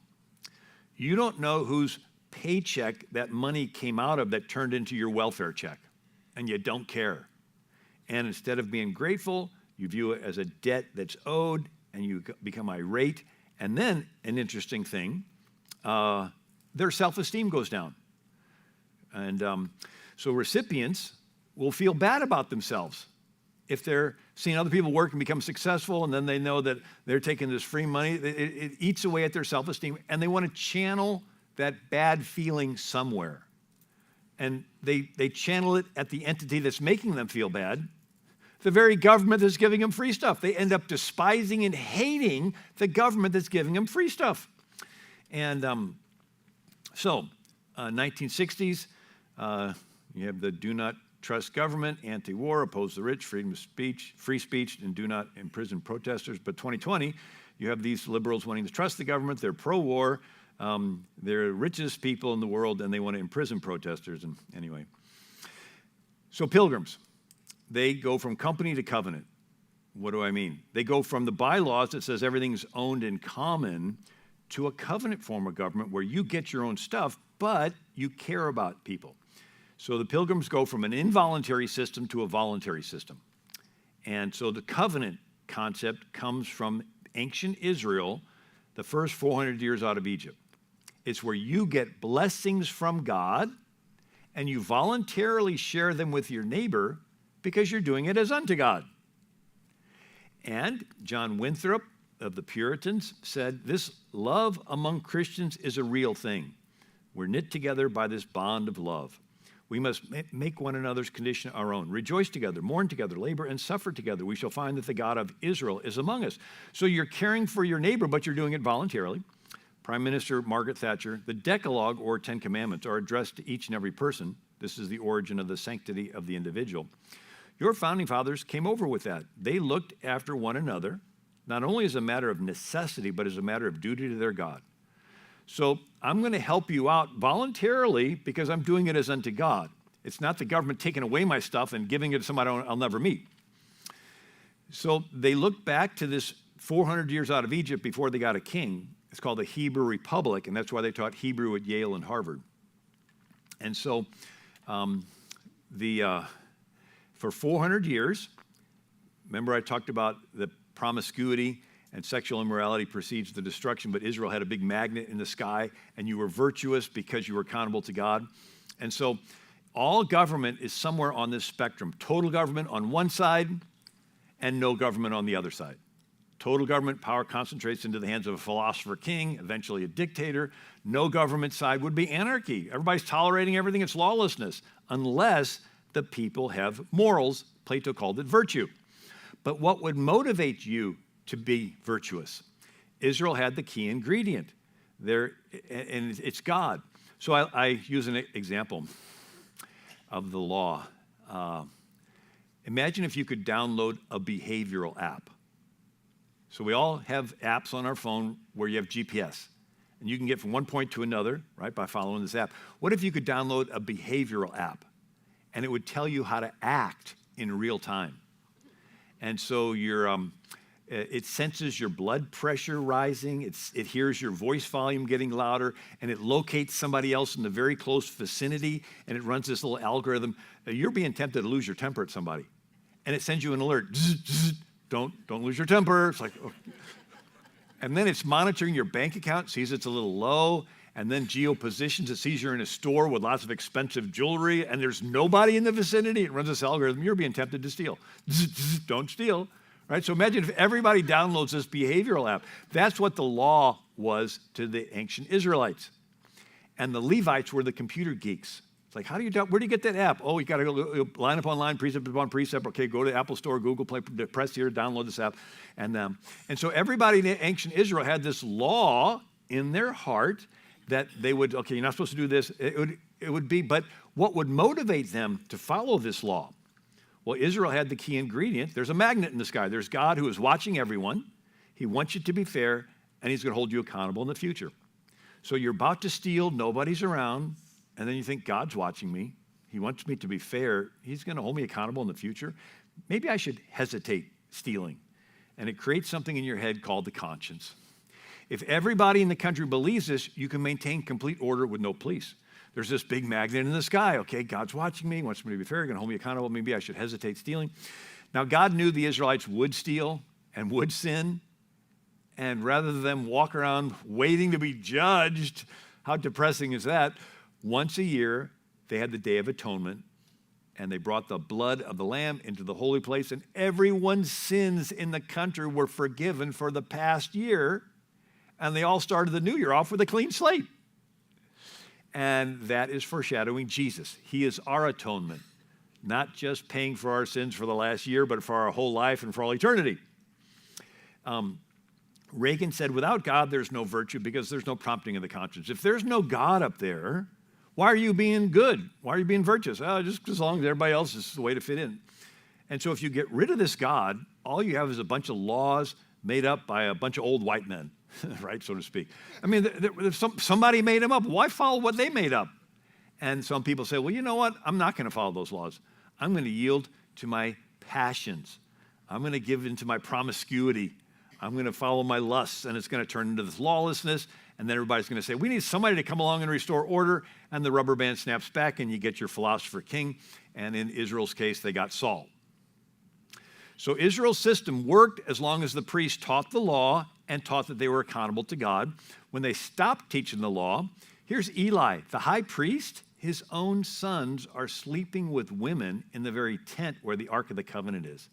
You don't know whose paycheck that money came out of that turned into your welfare check, and you don't care. And instead of being grateful, you view it as a debt that's owed, and you become irate. And then, an interesting thing, their self-esteem goes down. And so recipients will feel bad about themselves if they're seeing other people work and become successful, and then they know that they're taking this free money. It eats away at their self-esteem, and they want to channel that bad feeling somewhere. And they channel it at the entity that's making them feel bad, the very government that's giving them free stuff. They end up despising and hating the government that's giving them free stuff. And 1960s, you have the do not trust government, anti-war, oppose the rich, freedom of speech, free speech, and do not imprison protesters. But 2020, you have these liberals wanting to trust the government. They're pro-war. They're the richest people in the world, and they want to imprison protesters. And anyway, so pilgrims, they go from company to covenant. What do I mean? They go from the bylaws that says everything's owned in common to a covenant form of government where you get your own stuff, but you care about people. So the pilgrims go from an involuntary system to a voluntary system. And so the covenant concept comes from ancient Israel, the first 400 years out of Egypt. It's where you get blessings from God and you voluntarily share them with your neighbor because you're doing it as unto God. And John Winthrop of the Puritans said, this love among Christians is a real thing. We're knit together by this bond of love. We must make one another's condition our own. Rejoice together, mourn together, labor and suffer together. We shall find that the God of Israel is among us. So you're caring for your neighbor, but you're doing it voluntarily. Prime Minister Margaret Thatcher, the Decalogue or 10 Commandments are addressed to each and every person. This is the origin of the sanctity of the individual. Your founding fathers came over with that. They looked after one another, not only as a matter of necessity, but as a matter of duty to their God. So I'm going to help you out voluntarily because I'm doing it as unto God. It's not the government taking away my stuff and giving it to somebody I'll never meet. So they look back to this 400 years out of Egypt before they got a king. It's called the Hebrew Republic, and that's why they taught Hebrew at Yale and Harvard. And so for 400 years, remember I talked about the promiscuity and sexual immorality precedes the destruction, but Israel had a big magnet in the sky, and you were virtuous because you were accountable to God. And so all government is somewhere on this spectrum. Total government on one side and no government on the other side. Total government power concentrates into the hands of a philosopher king, eventually a dictator. No government side would be anarchy. Everybody's tolerating everything. It's lawlessness, unless the people have morals. Plato called it virtue. But what would motivate you to be virtuous? Israel had the key ingredient there, and it's God. So I use an example of the law. Imagine if you could download a behavioral app. So we all have apps on our phone where you have GPS, and you can get from one point to another, right, by following this app. What if you could download a behavioral app, and it would tell you how to act in real time? And so it senses your blood pressure rising, it hears your voice volume getting louder, and it locates somebody else in the very close vicinity, and it runs this little algorithm. You're being tempted to lose your temper at somebody, and it sends you an alert. Zzz, zzz, don't lose your temper. It's like, oh. And then it's monitoring your bank account, sees it's a little low, and then geopositions. It sees you're in a store with lots of expensive jewelry, and there's nobody in the vicinity. It runs this algorithm. You're being tempted to steal. Zzz, zzz, don't steal. Right? So imagine if everybody downloads this behavioral app. That's what the law was to the ancient Israelites. And the Levites were the computer geeks. It's like, where do you get that app? Oh, you got to go line upon line, precept upon precept. Okay, go to the Apple Store, Google Play, press here, download this app. And so everybody in ancient Israel had this law in their heart that they would, okay, you're not supposed to do this. It would be, but what would motivate them to follow this law? Well, Israel had the key ingredient. There's a magnet in the sky. There's God who is watching everyone. He wants you to be fair, and he's going to hold you accountable in the future. So you're about to steal, nobody's around, and then you think, God's watching me. He wants me to be fair. He's going to hold me accountable in the future. Maybe I should hesitate stealing. And it creates something in your head called the conscience. If everybody in the country believes this, you can maintain complete order with no police. There's this big magnet in the sky. Okay, God's watching me. He wants me to be fair. He's going to hold me accountable. Maybe I should hesitate stealing. Now, God knew the Israelites would steal and would sin. And rather than them walk around waiting to be judged, how depressing is that? Once a year, they had the Day of Atonement, and they brought the blood of the lamb into the holy place, and everyone's sins in the country were forgiven for the past year, and they all started the new year off with a clean slate. And that is foreshadowing Jesus. He is our atonement, not just paying for our sins for the last year, but for our whole life and for all eternity. Reagan said, without God, there's no virtue because there's no prompting of the conscience. If there's no God up there, why are you being good? Why are you being virtuous? Oh, just as long as everybody else is the way to fit in. And so if you get rid of this God, all you have is a bunch of laws made up by a bunch of old white men, right, so to speak. I mean, somebody made them up. Why follow what they made up? And some people say, well, you know what? I'm not going to follow those laws. I'm going to yield to my passions. I'm going to give into my promiscuity. I'm going to follow my lusts, and it's going to turn into this lawlessness. And then everybody's going to say, we need somebody to come along and restore order. And the rubber band snaps back, and you get your philosopher king. And in Israel's case, they got Saul. So Israel's system worked as long as the priests taught the law and taught that they were accountable to God. When they stopped teaching the law, here's Eli, the high priest. His own sons are sleeping with women in the very tent where the Ark of the Covenant is.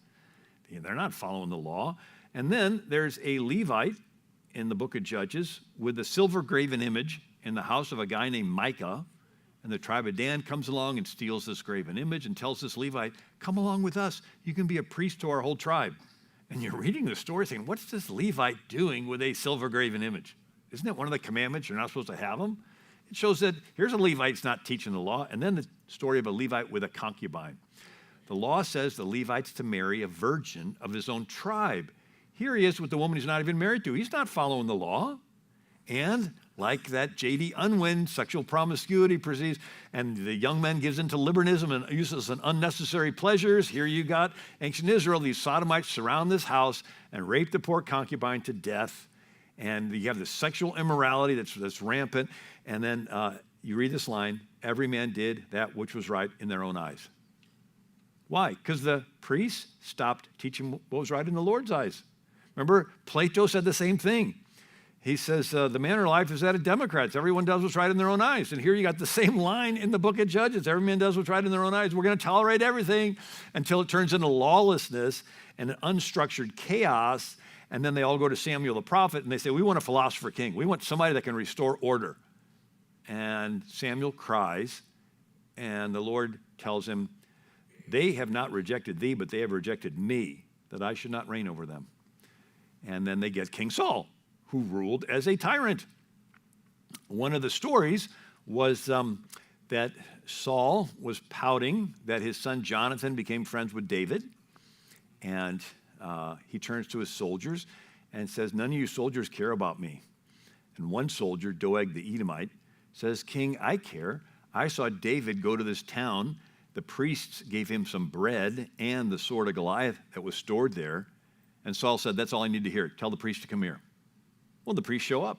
They're not following the law. And then there's a Levite in the book of Judges with a silver graven image in the house of a guy named Micah. And the tribe of Dan comes along and steals this graven image and tells this Levite, come along with us. You can be a priest to our whole tribe. And you're reading the story saying, what's this Levite doing with a silver graven image? Isn't it one of the commandments? You're not supposed to have them. It shows that here's a Levite's not teaching the law. And then the story of a Levite with a concubine. The law says the Levite's to marry a virgin of his own tribe. Here he is with the woman he's not even married to. He's not following the law. And like that J.D. Unwin, sexual promiscuity proceeds, and the young man gives into libertinism and uses an unnecessary pleasures. Here you got ancient Israel, these sodomites surround this house and rape the poor concubine to death. And you have this sexual immorality that's rampant. And then you read this line, every man did that which was right in their own eyes. Why? Because the priests stopped teaching what was right in the Lord's eyes. Remember, Plato said the same thing. He says, the manner of life is that of Democrats. Everyone does what's right in their own eyes. And here you got the same line in the book of Judges. Every man does what's right in their own eyes. We're going to tolerate everything until it turns into lawlessness and an unstructured chaos. And then they all go to Samuel the prophet and they say, we want a philosopher king. We want somebody that can restore order. And Samuel cries, and the Lord tells him, they have not rejected thee, but they have rejected me, that I should not reign over them. And then they get King Saul, who ruled as a tyrant. One of the stories was that Saul was pouting that his son Jonathan became friends with David. And he turns to his soldiers and says, none of you soldiers care about me. And one soldier, Doeg the Edomite, says, King, I care. I saw David go to this town. The priests gave him some bread and the sword of Goliath that was stored there. And Saul said, that's all I need to hear. Tell the priest to come here. Well, the priests show up.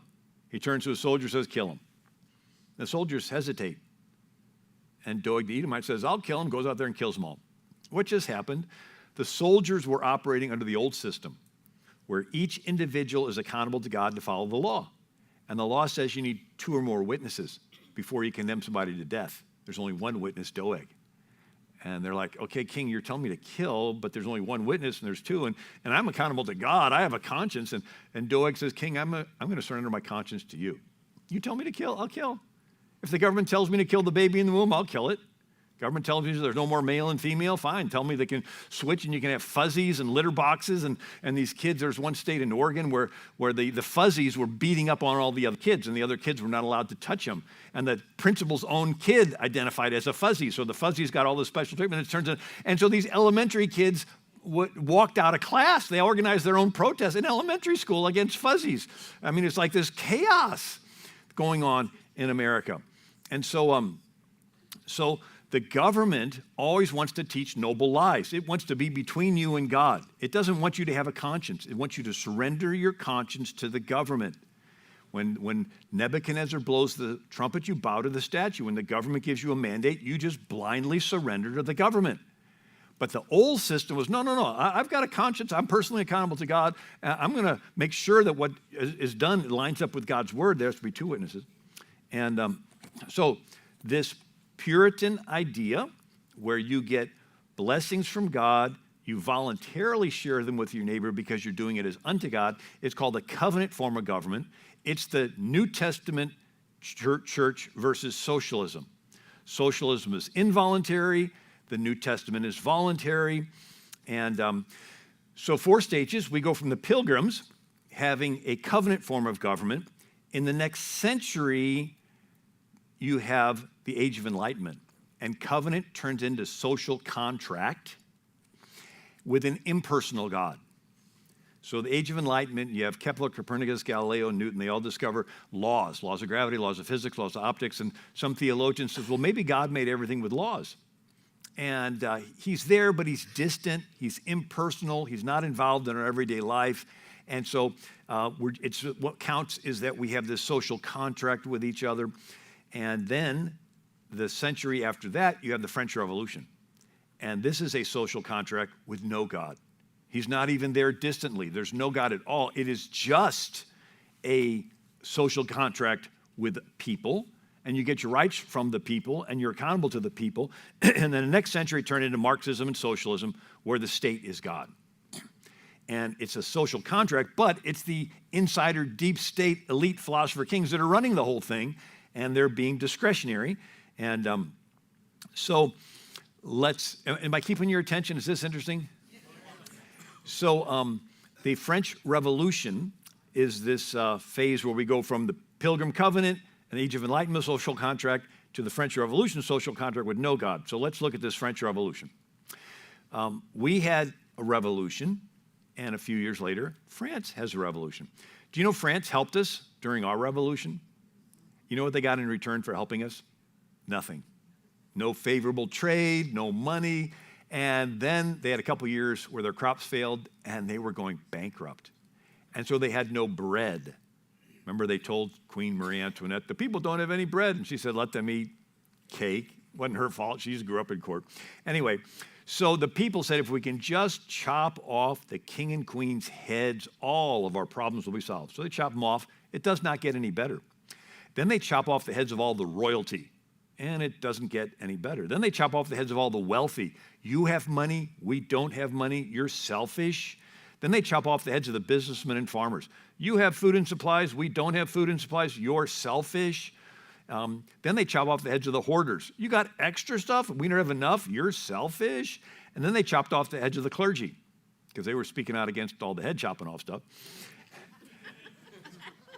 He turns to his soldiers and says, kill him. The soldiers hesitate. And Doeg the Edomite says, I'll kill him, goes out there and kills them all. What just happened? The soldiers were operating under the old system where each individual is accountable to God to follow the law. And the law says you need 2 or more witnesses before you condemn somebody to death. There's only one witness, Doeg. And they're like, okay, King, you're telling me to kill, but there's only one witness and there's 2. And I'm accountable to God. I have a conscience. And Doeg says, King, I'm going to surrender my conscience to you. You tell me to kill, I'll kill. If the government tells me to kill the baby in the womb, I'll kill it. Government tells me there's no more male and female, fine. Tell me they can switch and you can have fuzzies and litter boxes. And these kids, there's one state in Oregon where the fuzzies were beating up on all the other kids and the other kids were not allowed to touch them. And the principal's own kid identified as a fuzzy. So the fuzzies got all this special treatment. It turns out, and so these elementary kids walked out of class. They organized their own protest in elementary school against fuzzies. I mean, it's like this chaos going on in America. And so the government always wants to teach noble lies. It wants to be between you and God. It doesn't want you to have a conscience. It wants you to surrender your conscience to the government. When Nebuchadnezzar blows the trumpet, you bow to the statue. When the government gives you a mandate, you just blindly surrender to the government. But the old system was, no. I've got a conscience. I'm personally accountable to God. I'm going to make sure that what is done lines up with God's word. There has to be 2 witnesses. And so this Puritan idea where you get blessings from God, you voluntarily share them with your neighbor because you're doing it as unto God. It's called a covenant form of government. It's the New Testament church versus socialism. Socialism is involuntary. The New Testament is voluntary. And so 4 stages. We go from the Pilgrims having a covenant form of government. In the next century, you have the Age of Enlightenment, and covenant turns into social contract with an impersonal God. So the Age of Enlightenment, you have Kepler, Copernicus, Galileo, Newton. They all discover laws of gravity, laws of physics, laws of optics, and some theologians says, well, maybe God made everything with laws. And he's there, but he's distant, he's impersonal, he's not involved in our everyday life. And so what counts is that we have this social contract with each other. And then the century after that, you have the French Revolution. And this is a social contract with no God. He's not even there distantly. There's no God at all. It is just a social contract with people, and you get your rights from the people, and you're accountable to the people. And then the next century turned into Marxism and socialism, where the state is God. And it's a social contract, but it's the insider, deep state, elite philosopher kings that are running the whole thing, and they're being discretionary. And so am I keeping your attention? Is this interesting? So the French Revolution is this phase where we go from the Pilgrim Covenant and the Age of Enlightenment social contract to the French Revolution social contract with no God. So let's look at this French Revolution. We had a revolution, and a few years later, France has a revolution. Do you know France helped us during our revolution? You know what they got in return for helping us? Nothing. No favorable trade, no money. And then they had a couple years where their crops failed and they were going bankrupt. And so they had no bread. Remember they told Queen Marie Antoinette, the people don't have any bread. And she said, let them eat cake. Wasn't her fault. She just grew up in court. Anyway, so the people said, if we can just chop off the king and queen's heads, all of our problems will be solved. So they chop them off. It does not get any better. Then they chop off the heads of all the royalty, and it doesn't get any better. Then they chop off the heads of all the wealthy. You have money, we don't have money, you're selfish. Then they chop off the heads of the businessmen and farmers. You have food and supplies, we don't have food and supplies, you're selfish. Then they chop off the heads of the hoarders. You got extra stuff, we don't have enough, you're selfish. And then they chopped off the heads of the clergy because they were speaking out against all the head chopping off stuff.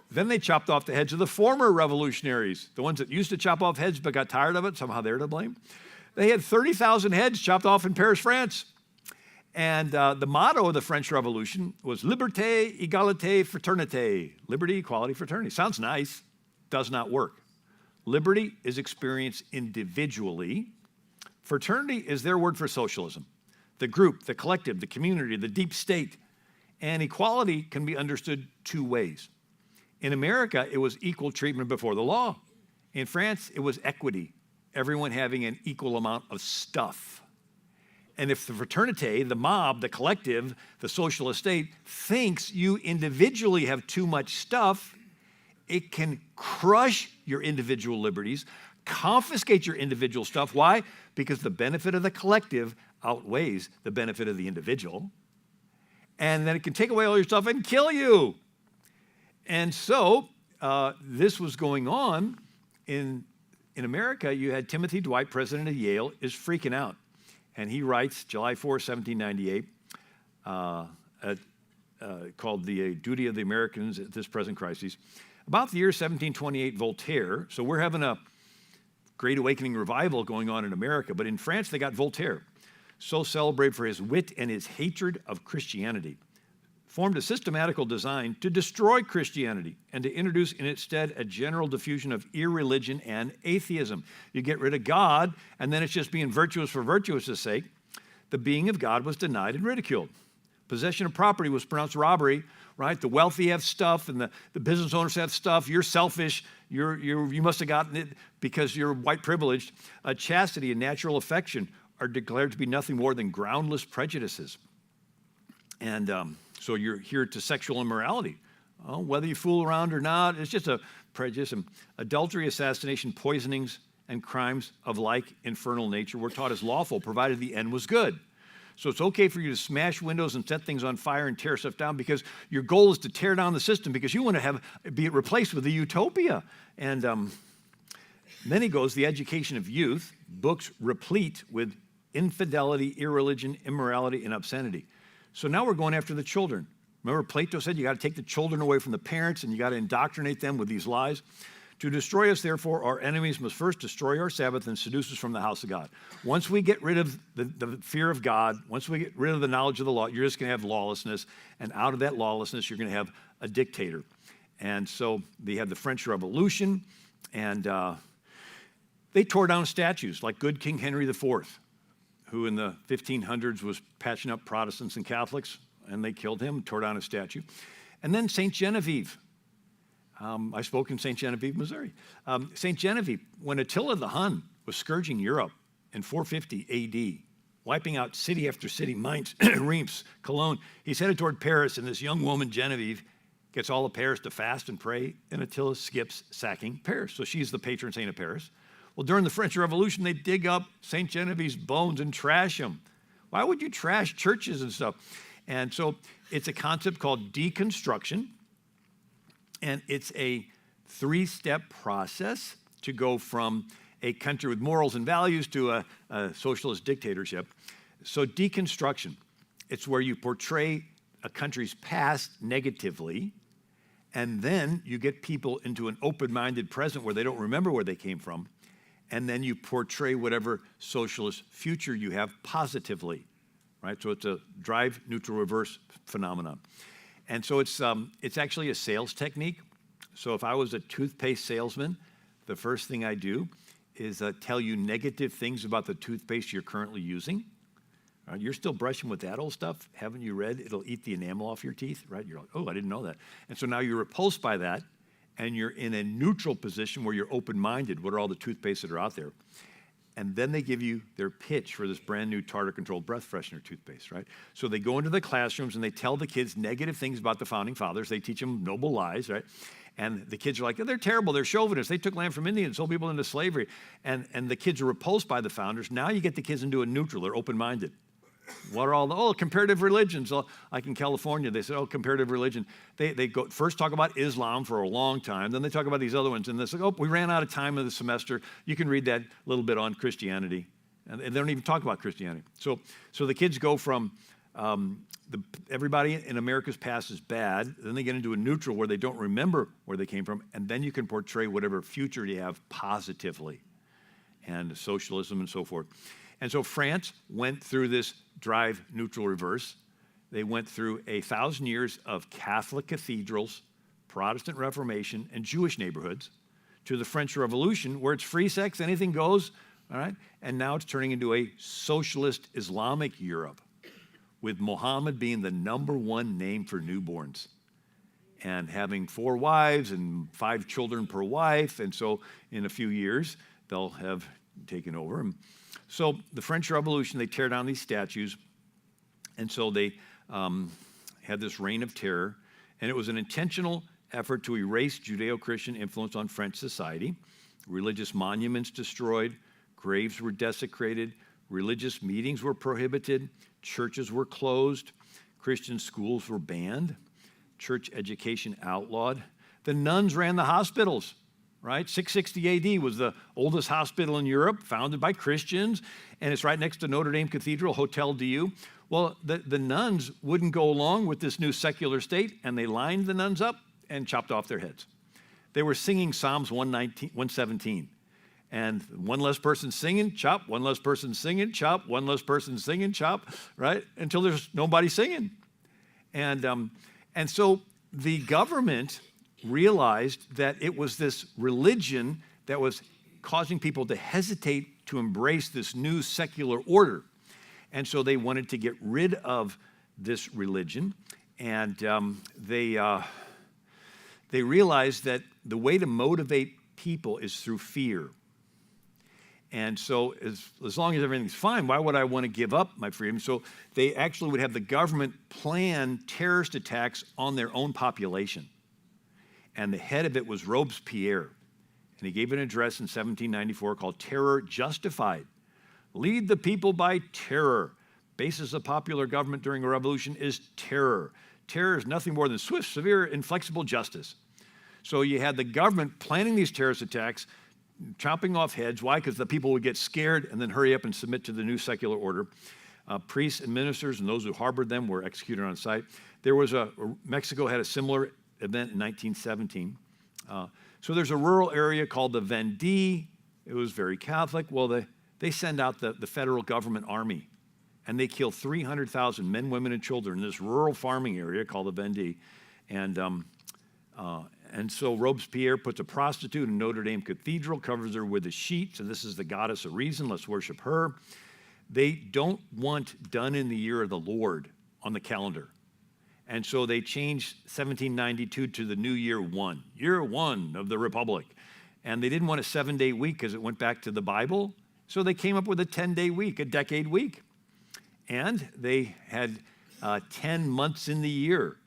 Then they chopped off the heads of the former revolutionaries, the ones that used to chop off heads but got tired of it. Somehow they're to blame. They had 30,000 heads chopped off in Paris, France. And the motto of the French Revolution was liberté, égalité, fraternité. Liberty, equality, fraternity. Sounds nice. Does not work. Liberty is experienced individually. Fraternity is their word for socialism. The group, the collective, the community, the deep state. And equality can be understood two ways. In America, it was equal treatment before the law. In France, it was equity, everyone having an equal amount of stuff. And if the fraternité, the mob, the collective, the social estate thinks you individually have too much stuff, it can crush your individual liberties, confiscate your individual stuff. Why? Because the benefit of the collective outweighs the benefit of the individual. And then it can take away all your stuff and kill you. And so this was going on in America. You had Timothy Dwight, president of Yale, is freaking out. And he writes, July 4, 1798, called The Duty of the Americans at This Present Crisis. About the year 1728, Voltaire, so we're having a Great Awakening revival going on in America, but in France they got Voltaire, so celebrated for his wit and his hatred of Christianity, formed a systematical design to destroy Christianity and to introduce in its stead a general diffusion of irreligion and atheism. You get rid of God, and then it's just being virtuous for virtuous' sake. The being of God was denied and ridiculed. Possession of property was pronounced robbery, right? The wealthy have stuff, and the business owners have stuff. You're selfish. You must have gotten it because you're white privileged. Chastity and natural affection are declared to be nothing more than groundless prejudices. And so you're here to sexual immorality. Whether you fool around or not, it's just a prejudice. And adultery, assassination, poisonings, and crimes of like infernal nature were taught as lawful, provided the end was good. So it's okay for you to smash windows and set things on fire and tear stuff down because your goal is to tear down the system because you want to be replaced with a utopia. And then he goes, the education of youth, books replete with infidelity, irreligion, immorality, and obscenity. So now we're going after the children. Remember Plato said you got to take the children away from the parents and you got to indoctrinate them with these lies. To destroy us, therefore, our enemies must first destroy our Sabbath and seduce us from the house of God. Once we get rid of the fear of God, once we get rid of the knowledge of the law, you're just going to have lawlessness. And out of that lawlessness, you're going to have a dictator. And so they had the French Revolution, and they tore down statues like good King Henry IV, who in the 1500s was patching up Protestants and Catholics, and they killed him, tore down a statue. And then St. Genevieve. I spoke in St. Genevieve, Missouri. St. Genevieve, when Attila the Hun was scourging Europe in 450 AD, wiping out city after city, Mainz, Reims, Cologne, he's headed toward Paris, and this young woman, Genevieve, gets all of Paris to fast and pray, and Attila skips sacking Paris. So she's the patron saint of Paris. Well, during the French Revolution, they dig up St. Genevieve's bones and trash them. Why would you trash churches and stuff? And so it's a concept called deconstruction, and it's a three-step process to go from a country with morals and values to a socialist dictatorship. So deconstruction, it's where you portray a country's past negatively, and then you get people into an open-minded present where they don't remember where they came from, and then you portray whatever socialist future you have positively, right? So it's a drive, neutral, reverse phenomenon. And so it's actually a sales technique. So if I was a toothpaste salesman, the first thing I do is tell you negative things about the toothpaste you're currently using. Right? You're still brushing with that old stuff. Haven't you read it'll eat the enamel off your teeth? Right? You're like, oh, I didn't know that. And so now you're repulsed by that, and you're in a neutral position where you're open-minded. What are all the toothpastes that are out there? And then they give you their pitch for this brand new tartar-controlled breath freshener toothpaste, right? So they go into the classrooms and they tell the kids negative things about the founding fathers. They teach them noble lies, right? And the kids are like, oh, they're terrible, they're chauvinists. They took land from Indians, sold people into slavery. And the kids are repulsed by the founders. Now you get the kids into a neutral, they're open-minded. What are all the, comparative religions. Like in California, they said, comparative religion. They go first talk about Islam for a long time, then they talk about these other ones, and they say, we ran out of time in the semester. You can read that little bit on Christianity. And they don't even talk about Christianity. So the kids go from everybody in America's past is bad, then they get into a neutral where they don't remember where they came from, and then you can portray whatever future you have positively, and socialism and so forth. And so France went through this drive neutral reverse. They went through 1,000 years of Catholic cathedrals, Protestant Reformation, and Jewish neighborhoods to the French Revolution, where it's free sex, anything goes, all right? And now it's turning into a socialist Islamic Europe, with Muhammad being the #1 name for newborns and having 4 wives and 5 children per wife. And so in a few years, they'll have taken over. And so the French Revolution, they tear down these statues. And so they had this reign of terror. And it was an intentional effort to erase Judeo-Christian influence on French society. Religious monuments destroyed, graves were desecrated, religious meetings were prohibited, churches were closed, Christian schools were banned, church education outlawed. The nuns ran the hospitals, right? 660 AD was the oldest hospital in Europe, founded by Christians, and it's right next to Notre Dame Cathedral, Hotel Dieu. Well, the nuns wouldn't go along with this new secular state, and they lined the nuns up and chopped off their heads. They were singing Psalms 117. And one less person singing, chop, one less person singing, chop, one less person singing, chop, right? Until there's nobody singing. And so the government realized that it was this religion that was causing people to hesitate to embrace this new secular order. And so they wanted to get rid of this religion. And they realized that the way to motivate people is through fear. And so as long as everything's fine, why would I want to give up my freedom? So they actually would have the government plan terrorist attacks on their own population. And the head of it was Robespierre. And he gave an address in 1794 called Terror Justified. Lead the people by terror. Basis of popular government during a revolution is terror. Terror is nothing more than swift, severe, inflexible justice. So you had the government planning these terrorist attacks, chopping off heads. Why? Because the people would get scared and then hurry up and submit to the new secular order. Priests and ministers and those who harbored them were executed on sight. There was Mexico had a similar event in 1917. So there's a rural area called the Vendee. It was very Catholic. Well, they send out the federal government army, and they kill 300,000 men, women, and children in this rural farming area called the Vendee. And so Robespierre puts a prostitute in Notre Dame Cathedral, covers her with a sheet. So this is the goddess of reason. Let's worship her. They don't want done in the year of the Lord on the calendar. And so they changed 1792 to the new year 1, year 1 of the Republic. And they didn't want a 7-day week because it went back to the Bible. So they came up with a 10-day week, a decade week. And they had 10 months in the year.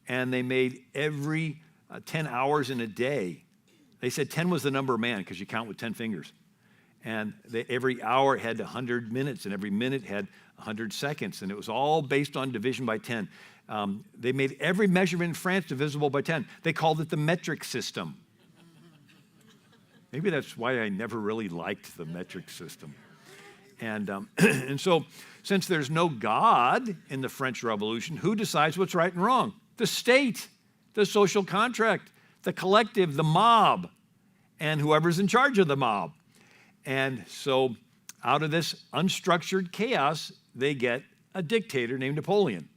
And they made every 10 hours in a day. They said 10 was the number of man because you count with 10 fingers. And every hour had 100 minutes, and every minute had 100 seconds. And it was all based on division by 10. They made every measurement in France divisible by 10. They called it the metric system. Maybe that's why I never really liked the metric system. And so since there's no God in the French Revolution, who decides what's right and wrong? The state, the social contract, the collective, the mob, and whoever's in charge of the mob. And so out of this unstructured chaos, they get a dictator named Napoleon,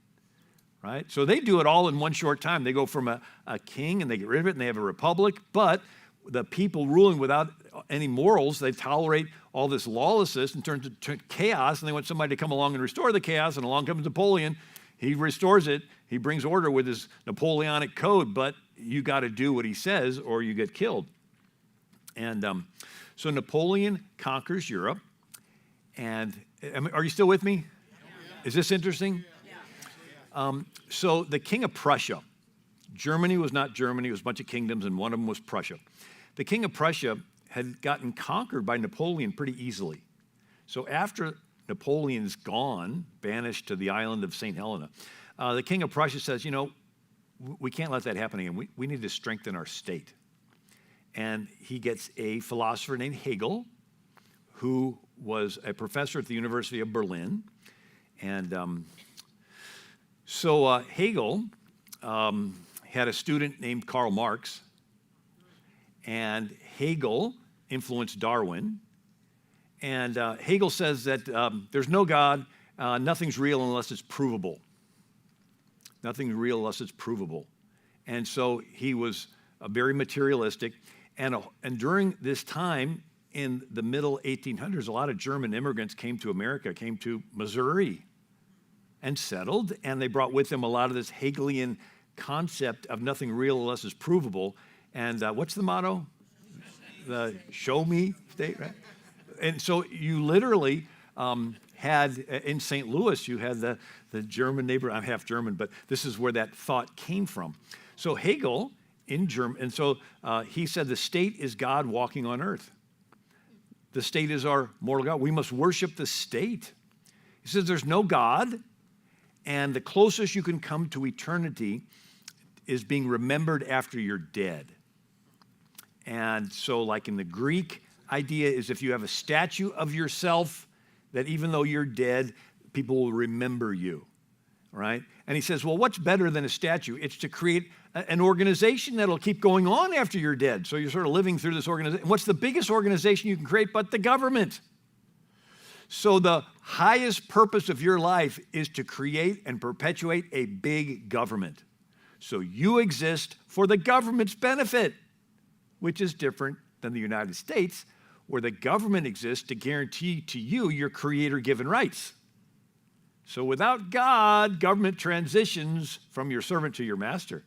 right? So they do it all in one short time. They go from a king and they get rid of it and they have a republic, but the people ruling without any morals. They tolerate all this lawlessness and turns to chaos, and they want somebody to come along and restore the chaos, and along comes Napoleon. He restores it. He brings order with his Napoleonic code, but you got to do what he says or you get killed. And so Napoleon conquers Europe. And are you still with me? Is this interesting? So the king of Prussia, Germany was not Germany, it was a bunch of kingdoms, and one of them was Prussia. The king of Prussia had gotten conquered by Napoleon pretty easily. So after Napoleon's gone, banished to the island of St. Helena, the king of Prussia says, we can't let that happen again. We need to strengthen our state. And he gets a philosopher named Hegel, who was a professor at the University of Berlin. And so Hegel had a student named Karl Marx, and Hegel influenced Darwin. And Hegel says that there's no God, nothing's real unless it's provable. Nothing's real unless it's provable. And so he was very materialistic. And during this time, in the middle 1800s, a lot of German immigrants came to America, came to Missouri, and settled. And they brought with them a lot of this Hegelian concept of nothing real unless it's provable. And what's the motto? The show me state, right? And so you literally had, in St. Louis, you had the German neighbor. I'm half German, but this is where that thought came from. So Hegel in German, and so he said the state is God walking on earth. The state is our mortal God. We must worship the state. He says there's no God, and the closest you can come to eternity is being remembered after you're dead. And so like in the Greek idea is if you have a statue of yourself, that even though you're dead, people will remember you, right? And he says, well, what's better than a statue? It's to create an organization that'll keep going on after you're dead. So you're sort of living through this organization. What's the biggest organization you can create but the government? So the highest purpose of your life is to create and perpetuate a big government. So you exist for the government's benefit, which is different than the United States, where the government exists to guarantee to you your creator-given rights. So without God, government transitions from your servant to your master.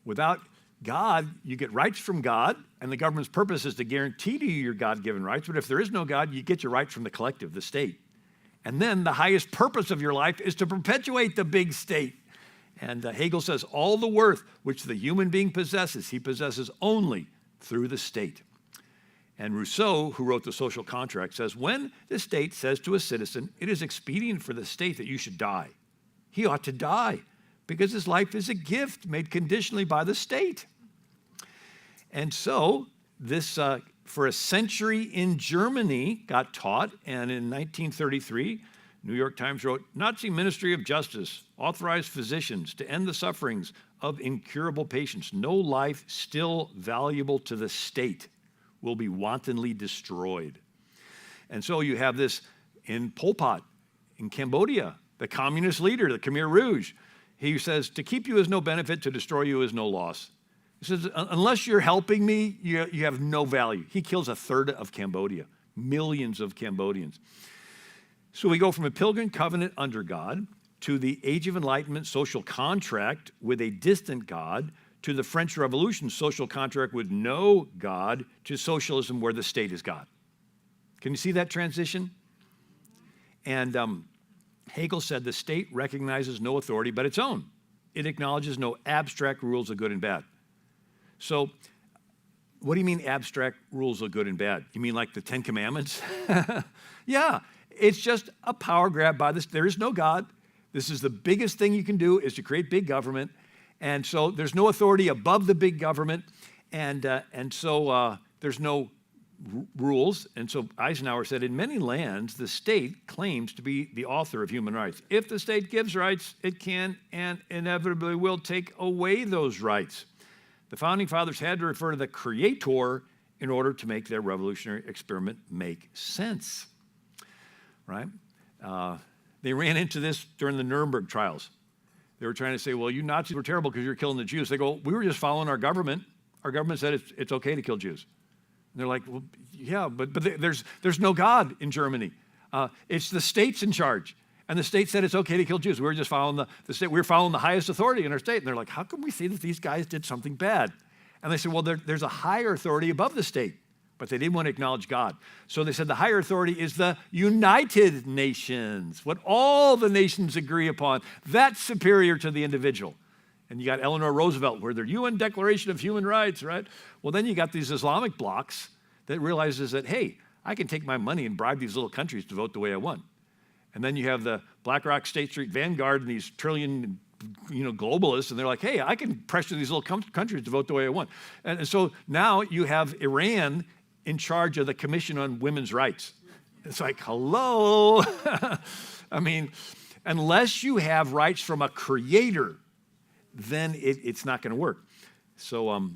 Without God, you get rights from God, and the government's purpose is to guarantee to you your God-given rights. But if there is no God, you get your rights from the collective, the state. And then the highest purpose of your life is to perpetuate the big state. And Hegel says all the worth which the human being possesses, he possesses only through the state. And Rousseau, who wrote The Social Contract, says, when the state says to a citizen, it is expedient for the state that you should die, he ought to die, because his life is a gift made conditionally by the state. And so this, for a century in Germany, got taught, and in 1933, New York Times wrote, Nazi Ministry of Justice authorized physicians to end the sufferings of incurable patients. No life still valuable to the state will be wantonly destroyed. And so you have this in Pol Pot, in Cambodia, the communist leader, the Khmer Rouge. He says, to keep you is no benefit, to destroy you is no loss. He says, unless you're helping me, you have no value. He kills a third of Cambodia, millions of Cambodians. So we go from a pilgrim covenant under God to the Age of Enlightenment social contract with a distant God, to the French Revolution social contract with no God, to socialism where the state is God. Can you see that transition? And Hegel said the state recognizes no authority but its own. It acknowledges no abstract rules of good and bad. So what do you mean abstract rules of good and bad? You mean like the Ten Commandments? Yeah, it's just a power grab by this. There is no God. This is the biggest thing you can do is to create big government. And so there's no authority above the big government. And so there's no rules. And so Eisenhower said, in many lands, the state claims to be the author of human rights. If the state gives rights, it can and inevitably will take away those rights. The Founding Fathers had to refer to the Creator in order to make their revolutionary experiment make sense, right? They ran into this during the Nuremberg trials. They were trying to say, well, you Nazis were terrible because you're killing the Jews. They go, we were just following our government. Our government said it's okay to kill Jews. And they're like, well, yeah, but there's no God in Germany. It's the state's in charge. And the state said it's okay to kill Jews. We were just following the state. We were following the highest authority in our state. And they're like, how can we see that these guys did something bad? And they said, well, there's a higher authority above the state. But they didn't want to acknowledge God. So they said the higher authority is the United Nations, what all the nations agree upon. That's superior to the individual. And you got Eleanor Roosevelt, where their UN Declaration of Human Rights, right? Well, then you got these Islamic blocs that realizes that, hey, I can take my money and bribe these little countries to vote the way I want. And then you have the BlackRock, State Street, Vanguard, and these trillion, globalists, and they're like, hey, I can pressure these little countries to vote the way I want. And so now you have Iran in charge of the Commission on Women's Rights. It's like, hello? I mean, unless you have rights from a creator, then it's not going to work. So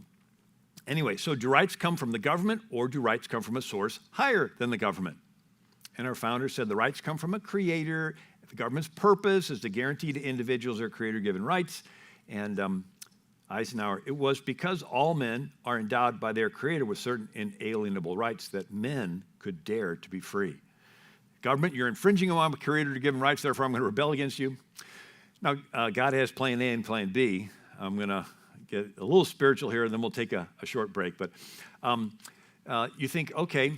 anyway, so do rights come from the government, or do rights come from a source higher than the government? And our founder said the rights come from a creator. The government's purpose is to guarantee to individuals their creator-given rights. And Eisenhower, it was because all men are endowed by their creator with certain inalienable rights that men could dare to be free. Government, you're infringing on my creator-given rights, therefore I'm going to rebel against you. Now, God has plan A and plan B. I'm going to get a little spiritual here, and then we'll take a short break. But you think, okay,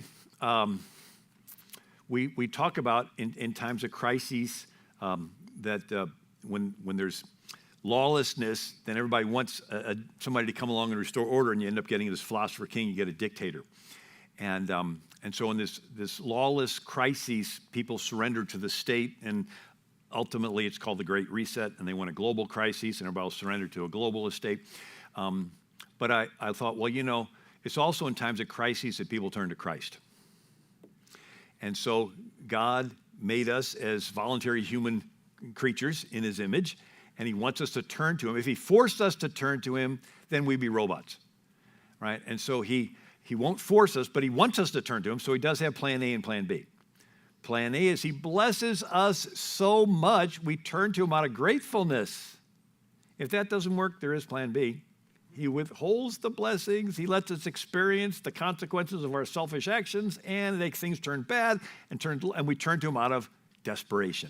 we talk about in times of crises that when there's lawlessness, then everybody wants somebody to come along and restore order, and you end up getting this philosopher king, you get a dictator. And so in this lawless crises, people surrender to the state, and ultimately it's called the Great Reset, and they want a global crisis, and everybody will surrender to a globalist state. But I thought, well, it's also in times of crises that people turn to Christ. And so God made us as voluntary human creatures in his image, and he wants us to turn to him. If he forced us to turn to him, then we'd be robots, right? And so he won't force us, but he wants us to turn to him, so he does have plan A and plan B. Plan A is he blesses us so much, we turn to him out of gratefulness. If that doesn't work, there is plan B. He withholds the blessings. He lets us experience the consequences of our selfish actions, and makes things turn bad, and we turn to him out of desperation.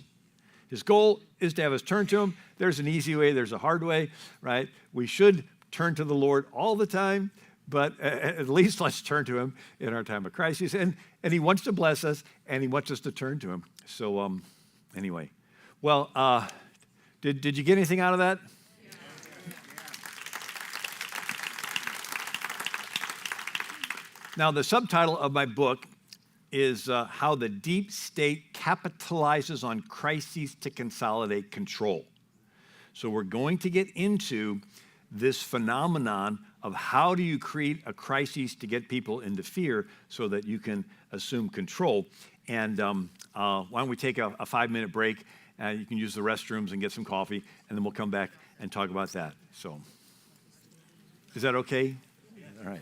His goal is to have us turn to him. There's an easy way, there's a hard way, right? We should turn to the Lord all the time, but at least let's turn to him in our time of crisis. And he wants to bless us, and he wants us to turn to him. So anyway, well, did you get anything out of that? Now, the subtitle of my book is How the Deep State Capitalizes on Crises to Consolidate Control. So we're going to get into this phenomenon of how do you create a crisis to get people into fear so that you can assume control. And why don't we take a 5-minute break? You can use the restrooms and get some coffee, and then we'll come back and talk about that. So is that okay? All right.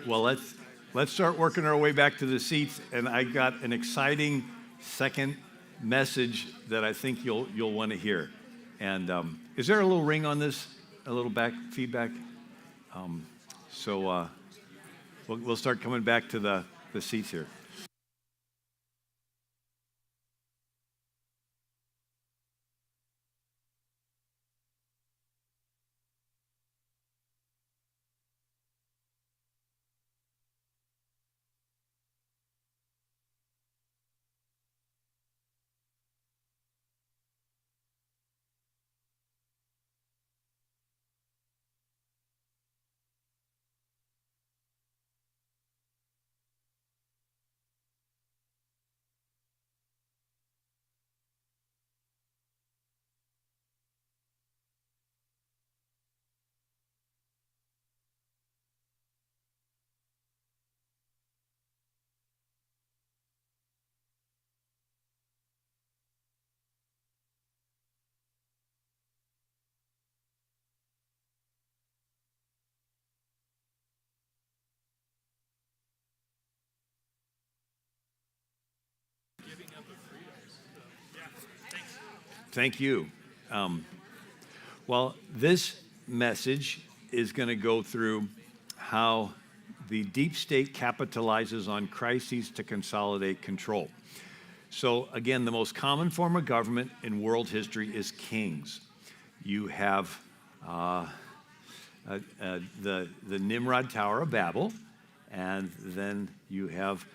Well, let's start working our way back to the seats. And I got an exciting second message that I think you'll want to hear. And is there a little ring on this? A little back feedback? So we'll start coming back to the seats here. Thank you. Well, this message is going to go through how the deep state capitalizes on crises to consolidate control. So again, the most common form of government in world history is kings. You have the Nimrod Tower of Babel, and then you have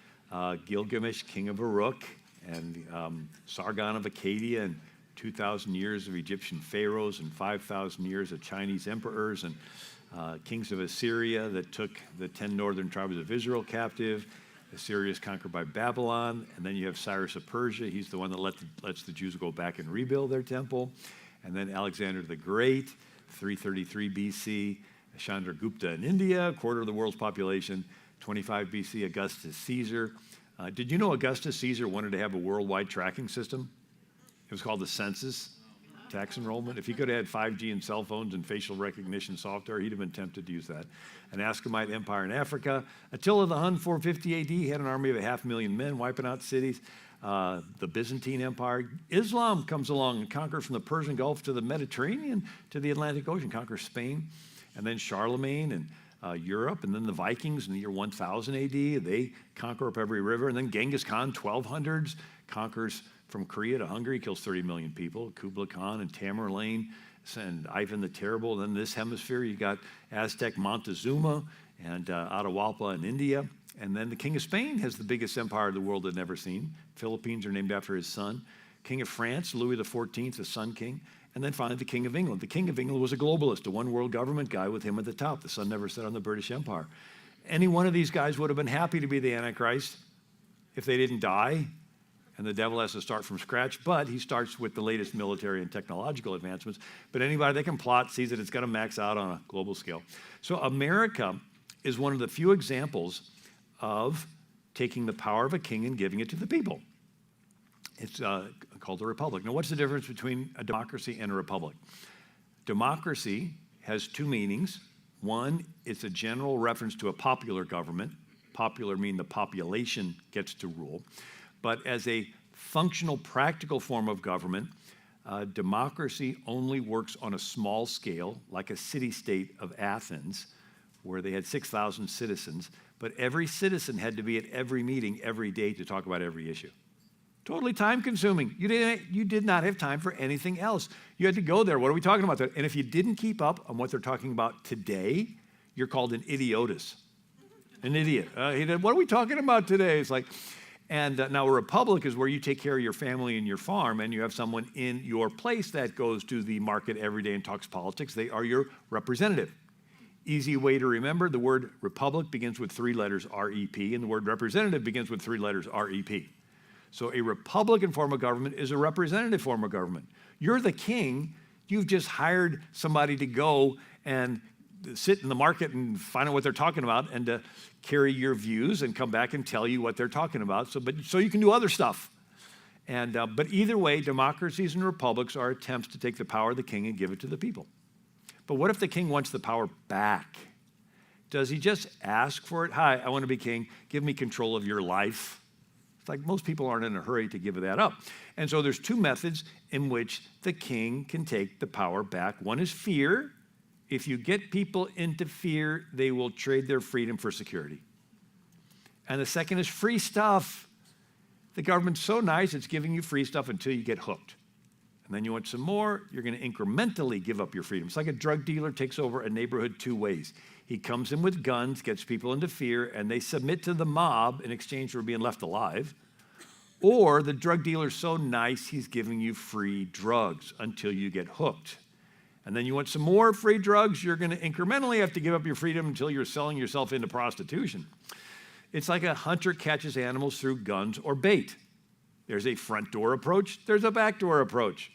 Gilgamesh, king of Uruk, and Sargon of Akkadian, and 2,000 years of Egyptian pharaohs, and 5,000 years of Chinese emperors, and kings of Assyria that took the 10 northern tribes of Israel captive. Assyria is conquered by Babylon, and then you have Cyrus of Persia. He's the one that lets the Jews go back and rebuild their temple. And then Alexander the Great, 333 BC, Chandragupta in India, a quarter of the world's population, 25 BC, Augustus Caesar. Did you know Augustus Caesar wanted to have a worldwide tracking system? It was called the census, tax enrollment. If he could have had 5G and cell phones and facial recognition software, he'd have been tempted to use that. An Ascomite empire in Africa. Attila the Hun, 450 AD, had an army of 500,000 men wiping out cities. The Byzantine Empire. Islam comes along and conquers from the Persian Gulf to the Mediterranean to the Atlantic Ocean, conquers Spain. And then Charlemagne and Europe, and then the Vikings in the year 1000 AD. They conquer up every river. And then Genghis Khan, 1200s, conquers from Korea to Hungary, kills 30 million people. Kublai Khan and Tamerlane and Ivan the Terrible. And then this hemisphere, you got Aztec Montezuma and Atahualpa in India. And then the King of Spain has the biggest empire the world had never seen. Philippines are named after his son. King of France, Louis XIV, the Sun King. And then finally, the King of England. The King of England was a globalist, a one-world government guy with him at the top. The sun never set on the British Empire. Any one of these guys would have been happy to be the Antichrist if they didn't die, and the devil has to start from scratch, but he starts with the latest military and technological advancements. But anybody that can plot sees that it's going to max out on a global scale. So America is one of the few examples of taking the power of a king and giving it to the people. It's called a republic. Now, what's the difference between a democracy and a republic? Democracy has two meanings. One, it's a general reference to a popular government. Popular meaning the population gets to rule. But as a functional, practical form of government, democracy only works on a small scale, like a city-state of Athens, where they had 6,000 citizens, but every citizen had to be at every meeting every day to talk about every issue. Totally time-consuming. You did not have time for anything else. You had to go there. What are we talking about? And if you didn't keep up on what they're talking about today, you're called an idiotus, an idiot. What are we talking about today? It's like, and now a republic is where you take care of your family and your farm, and you have someone in your place that goes to the market every day and talks politics. They are your representative. Easy way to remember, the word republic begins with three letters, R-E-P, and the word representative begins with three letters, R-E-P. So a Republican form of government is a representative form of government. You're the king. You've just hired somebody to go and sit in the market and find out what they're talking about and to carry your views and come back and tell you what they're talking about so you can do other stuff. And but either way, democracies and republics are attempts to take the power of the king and give it to the people. But what if the king wants the power back? Does he just ask for it? Hi, I want to be king. Give me control of your life. It's like most people aren't in a hurry to give that up. And so there's two methods in which the king can take the power back. One is fear. If you get people into fear, they will trade their freedom for security. And the second is free stuff. The government's so nice, it's giving you free stuff until you get hooked. And then you want some more, you're going to incrementally give up your freedom. It's like a drug dealer takes over a neighborhood two ways. He comes in with guns, gets people into fear, and they submit to the mob in exchange for being left alive. Or the drug dealer's so nice, he's giving you free drugs until you get hooked. And then you want some more free drugs, you're going to incrementally have to give up your freedom until you're selling yourself into prostitution. It's like a hunter catches animals through guns or bait. There's a front door approach, there's a back door approach.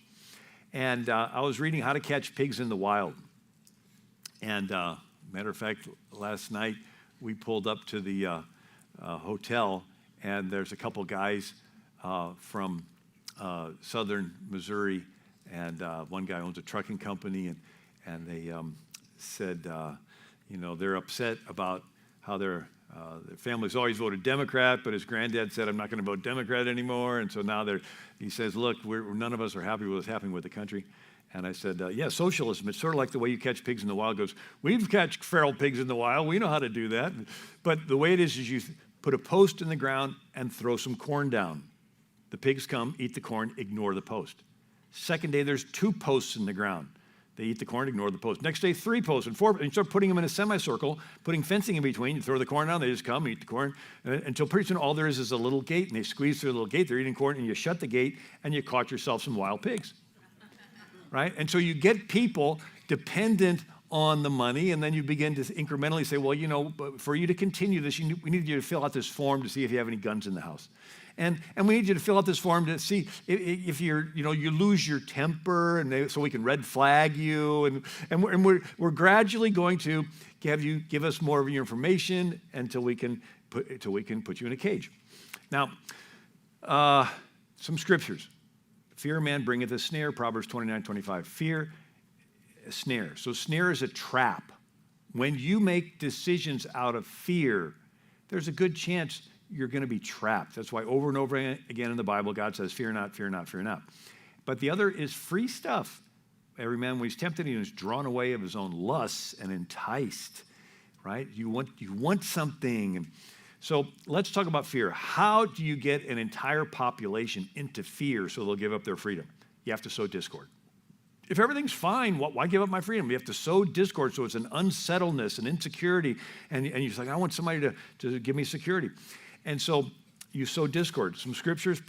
And I was reading How to Catch Pigs in the Wild. And matter of fact, last night we pulled up to the hotel, and there's a couple guys from southern Missouri, and one guy owns a trucking company, and they said, they're upset about how their family's always voted Democrat, but his granddad said, I'm not going to vote Democrat anymore. And so now he says, look, none of us are happy with what's happening with the country. And I said, yeah, socialism, it's sort of like the way you catch pigs in the wild. Goes, we've catch feral pigs in the wild. We know how to do that. But the way it is you put a post in the ground and throw some corn down. The pigs come, eat the corn, ignore the post. Second day, there's 2 posts in the ground. They eat the corn, ignore the post. Next day, 3 posts and 4, and you start putting them in a semicircle, putting fencing in between. You throw the corn down, they just come, eat the corn, until pretty soon all there is a little gate, and they squeeze through the little gate, they're eating corn, and you shut the gate, and you caught yourself some wild pigs, right? And so you get people dependent on the money, and then you begin to incrementally say, well, for you to continue this, we need you to fill out this form to see if you have any guns in the house. And we need you to fill out this form to see if you lose your temper, and so we can red flag you. And we're gradually going to have you give us more of your information until we can put you in a cage. Now, some scriptures. Fear of man bringeth a snare, Proverbs 29:25. Fear, a snare. So snare is a trap. When you make decisions out of fear, there's a good chance you're going to be trapped. That's why over and over again in the Bible, God says, fear not, fear not, fear not. But the other is free stuff. Every man, when he's tempted, he is drawn away of his own lusts and enticed, right? You want something. So let's talk about fear. How do you get an entire population into fear so they'll give up their freedom? You have to sow discord. If everything's fine, why give up my freedom? You have to sow discord, so it's an unsettledness, an insecurity, and you're just like, I want somebody to give me security. And so you sow discord. Some scriptures,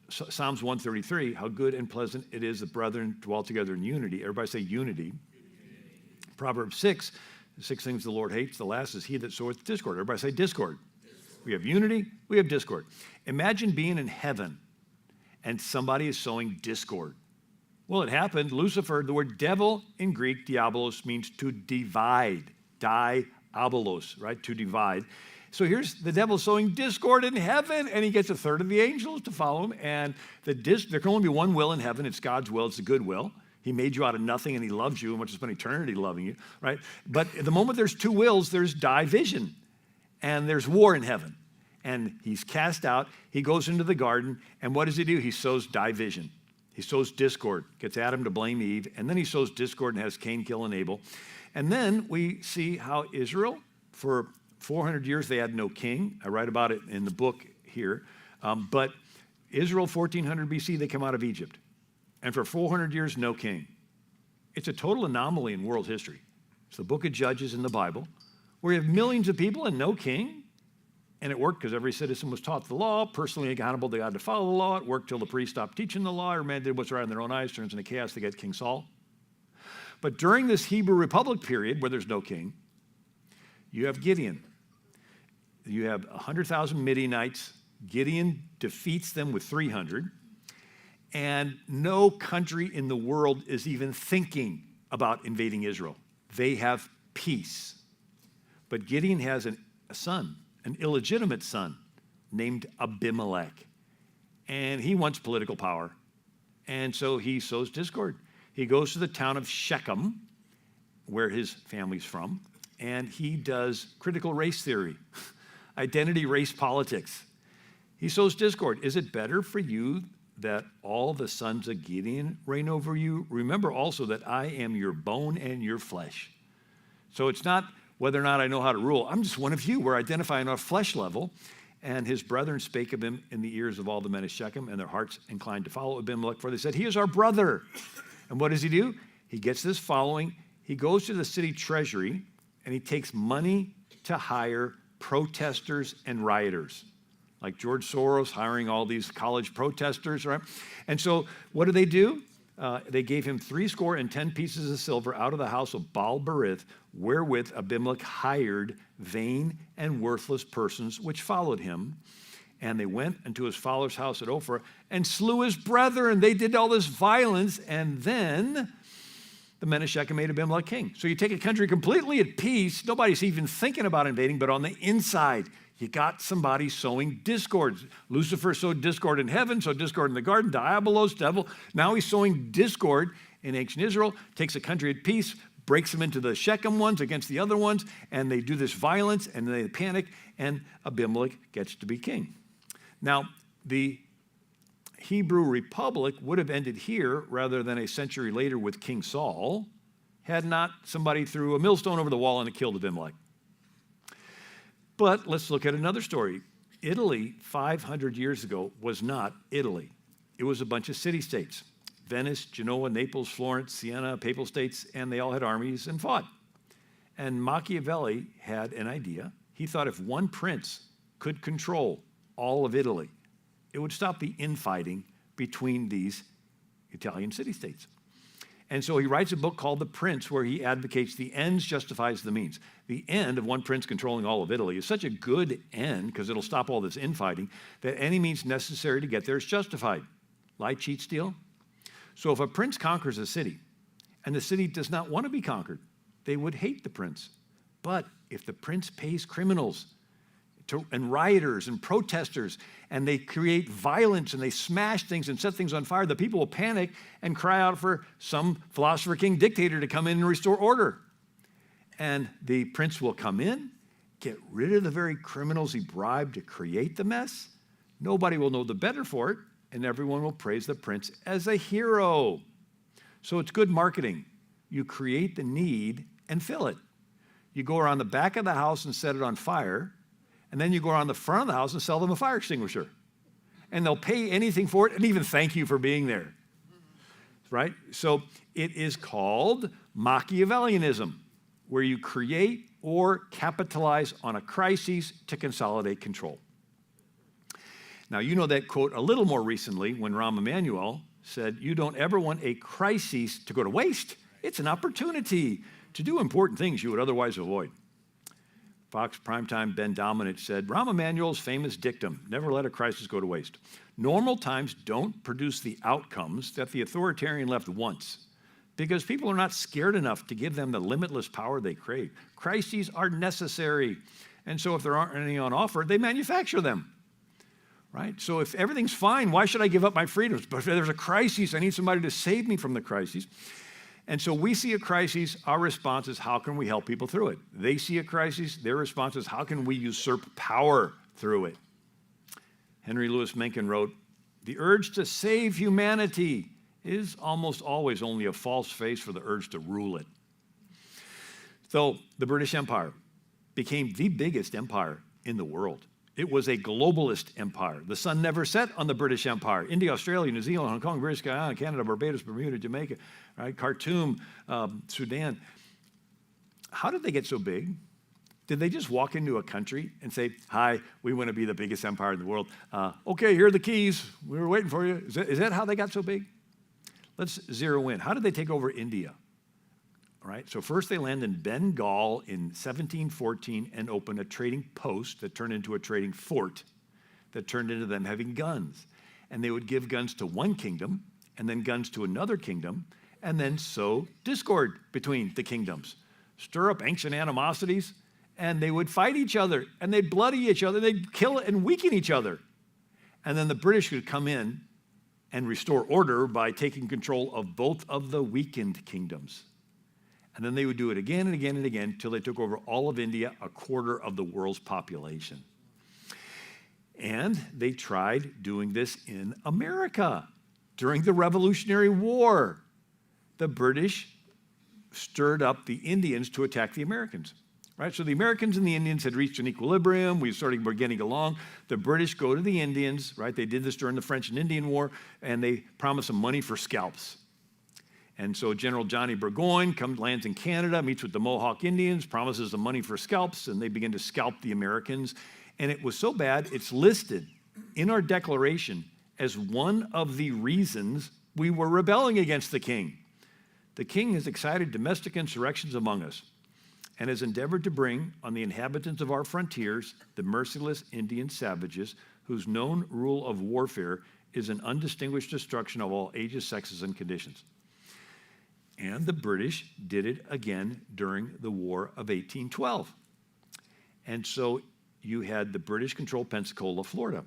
Psalms 133, how good and pleasant it is that brethren dwell together in unity. Everybody say unity. Proverbs 6, the 6 things the Lord hates. The last is he that soweth discord. Everybody say discord. We have unity, we have discord. Imagine being in heaven and somebody is sowing discord. Well, it happened. Lucifer, the word devil in Greek, diabolos, means to divide. Diabolos, right? To divide. So here's the devil sowing discord in heaven, and he gets 1/3 of the angels to follow him. And there can only be one will in heaven. It's God's will. It's the good will. He made you out of nothing, and he loves you and wants to spend eternity loving you, right? But at the moment there's 2 wills, there's division, and there's war in heaven. And he's cast out. He goes into the garden, and what does he do? He sows division. He sows discord, gets Adam to blame Eve, and then he sows discord and has Cain kill and Abel. And then we see how Israel, for 400 years, they had no king. I write about it in the book here. But Israel, 1400 BC, they come out of Egypt. And for 400 years, no king. It's a total anomaly in world history. It's the book of Judges in the Bible, where you have millions of people and no king. And it worked because every citizen was taught the law, personally accountable. They had to follow the law. It worked till the priest stopped teaching the law. Every man did what's right in their own eyes, turns into chaos. They get King Saul. But during this Hebrew Republic period, where there's no king, you have Gideon. You have 100,000 Midianites. Gideon defeats them with 300. And no country in the world is even thinking about invading Israel. They have peace. But Gideon has a son, an illegitimate son named Abimelech. And he wants political power. And so he sows discord. He goes to the town of Shechem, where his family's from, and he does critical race theory, identity race politics. He sows discord. Is it better for you that all the sons of Gideon reign over you? Remember also that I am your bone and your flesh. So it's not whether or not I know how to rule. I'm just one of you. We're identifying on a flesh level. And his brethren spake of him in the ears of all the men of Shechem, and their hearts inclined to follow Abimelech, for they said, he is our brother. And what does he do? He gets this following. He goes to the city treasury, and he takes money to hire protesters and rioters, like George Soros hiring all these college protesters, right? And so what do? They gave him 70 pieces of silver out of the house of Baal-berith, wherewith Abimelech hired vain and worthless persons which followed him. And they went unto his father's house at Ophrah and slew his brethren. They did all this violence, and then the men of Shechem made Abimelech king. So you take a country completely at peace, nobody's even thinking about invading, but on the inside, you got somebody sowing discord. Lucifer sowed discord in heaven, sowed discord in the garden, Diabolos, devil. Now he's sowing discord in ancient Israel, takes a country at peace, breaks them into the Shechem ones against the other ones, and they do this violence, and they panic, and Abimelech gets to be king. Now, the Hebrew Republic would have ended here rather than a century later with King Saul, had not somebody threw a millstone over the wall and it killed Abimelech. But let's look at another story. Italy, 500 years ago, was not Italy. It was a bunch of city-states. Venice, Genoa, Naples, Florence, Siena, Papal States, and they all had armies and fought. And Machiavelli had an idea. He thought if one prince could control all of Italy, it would stop the infighting between these Italian city-states. And so he writes a book called The Prince, where he advocates the ends justifies the means. The end of one prince controlling all of Italy is such a good end, because it'll stop all this infighting, that any means necessary to get there is justified. Lie, cheat, steal. So if a prince conquers a city, and the city does not want to be conquered, they would hate the prince. But if the prince pays criminals and rioters and protesters, and they create violence and they smash things and set things on fire, the people will panic and cry out for some philosopher, king, dictator to come in and restore order. And the prince will come in, get rid of the very criminals he bribed to create the mess. Nobody will know the better for it, and everyone will praise the prince as a hero. So it's good marketing. You create the need and fill it. You go around the back of the house and set it on fire, and then you go around the front of the house and sell them a fire extinguisher. And they'll pay anything for it and even thank you for being there. Right? So it is called Machiavellianism, where you create or capitalize on a crisis to consolidate control. Now, you know that quote a little more recently when Rahm Emanuel said, you don't ever want a crisis to go to waste. It's an opportunity to do important things you would otherwise avoid. Fox primetime Ben Domenech said, Rahm Emanuel's famous dictum, never let a crisis go to waste. Normal times don't produce the outcomes that the authoritarian left wants, because people are not scared enough to give them the limitless power they crave. Crises are necessary, and so if there aren't any on offer, they manufacture them. Right? So if everything's fine, why should I give up my freedoms? But if there's a crisis, I need somebody to save me from the crisis. And so we see a crisis, our response is, how can we help people through it? They see a crisis, their response is, how can we usurp power through it? Henry Louis Mencken wrote, the urge to save humanity is almost always only a false face for the urge to rule it. So the British Empire became the biggest empire in the world. It was a globalist empire. The sun never set on the British Empire. India, Australia, New Zealand, Hong Kong, British Guyana, Canada, Barbados, Bermuda, Jamaica, right? Khartoum, Sudan. How did they get so big? Did they just walk into a country and say, hi, we want to be the biggest empire in the world. Okay, here are the keys. We were waiting for you. Is that how they got so big? Let's zero in. How did they take over India? All right, so first they land in Bengal in 1714 and open a trading post that turned into a trading fort that turned into them having guns. And they would give guns to one kingdom and then guns to another kingdom and then sow discord between the kingdoms, stir up ancient animosities, and they would fight each other and they'd bloody each other, they'd kill and weaken each other. And then the British would come in and restore order by taking control of both of the weakened kingdoms. And then they would do it again and again and again until they took over all of India, a quarter of the world's population. And they tried doing this in America during the Revolutionary War. The British stirred up the Indians to attack the Americans. Right? So the Americans and the Indians had reached an equilibrium. We're getting along. The British go to the Indians, right? They did this during the French and Indian War, and they promise them money for scalps. And so General Johnny Burgoyne lands in Canada, meets with the Mohawk Indians, promises them money for scalps, and they begin to scalp the Americans. And it was so bad, it's listed in our Declaration as one of the reasons we were rebelling against the king. The king has excited domestic insurrections among us and has endeavored to bring on the inhabitants of our frontiers the merciless Indian savages whose known rule of warfare is an undistinguished destruction of all ages, sexes, and conditions. And the British did it again during the War of 1812. And so you had the British control Pensacola, Florida.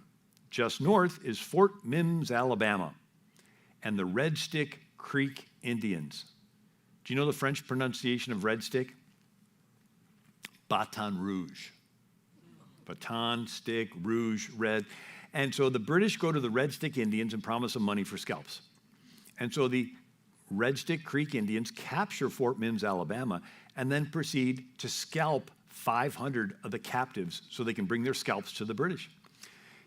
Just north is Fort Mims, Alabama, and the Red Stick Creek Indians. Do you know the French pronunciation of Red Stick? Baton Rouge. Baton, stick, rouge, red. And so the British go to the Red Stick Indians and promise them money for scalps. And so the Red Stick Creek Indians capture Fort Mims, Alabama, and then proceed to scalp 500 of the captives so they can bring their scalps to the British.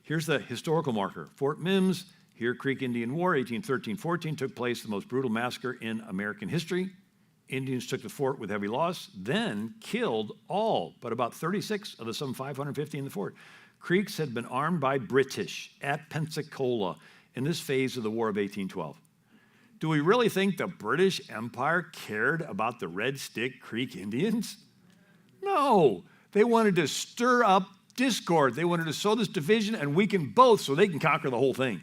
Here's the historical marker. Fort Mims, here Creek Indian War, 1813-14, took place, the most brutal massacre in American history. Indians took the fort with heavy loss, then killed all but about 36 of the some 550 in the fort. Creeks had been armed by British at Pensacola in this phase of the War of 1812. Do we really think the British Empire cared about the Red Stick Creek Indians? No. They wanted to stir up discord. They wanted to sow this division and weaken both so they can conquer the whole thing.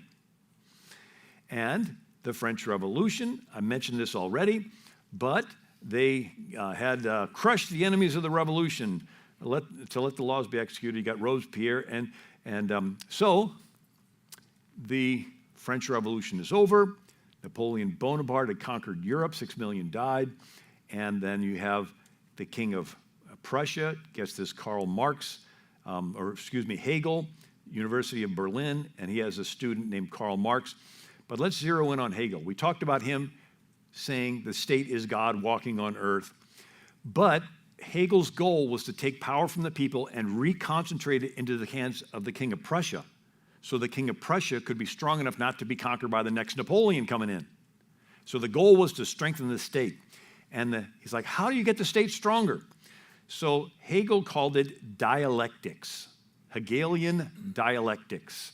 And the French Revolution, I mentioned this already, but they had crushed the enemies of the revolution to let the laws be executed. You got Robespierre, and so the French Revolution is over. Napoleon Bonaparte had conquered Europe. 6 million died. And then you have the King of Prussia, gets this Hegel, University of Berlin, and he has a student named Karl Marx. But let's zero in on Hegel. We talked about him saying the state is God walking on earth. But Hegel's goal was to take power from the people and reconcentrate it into the hands of the King of Prussia, so the King of Prussia could be strong enough not to be conquered by the next Napoleon coming in. So the goal was to strengthen the state. And he's like, how do you get the state stronger? So Hegel called it dialectics, Hegelian dialectics.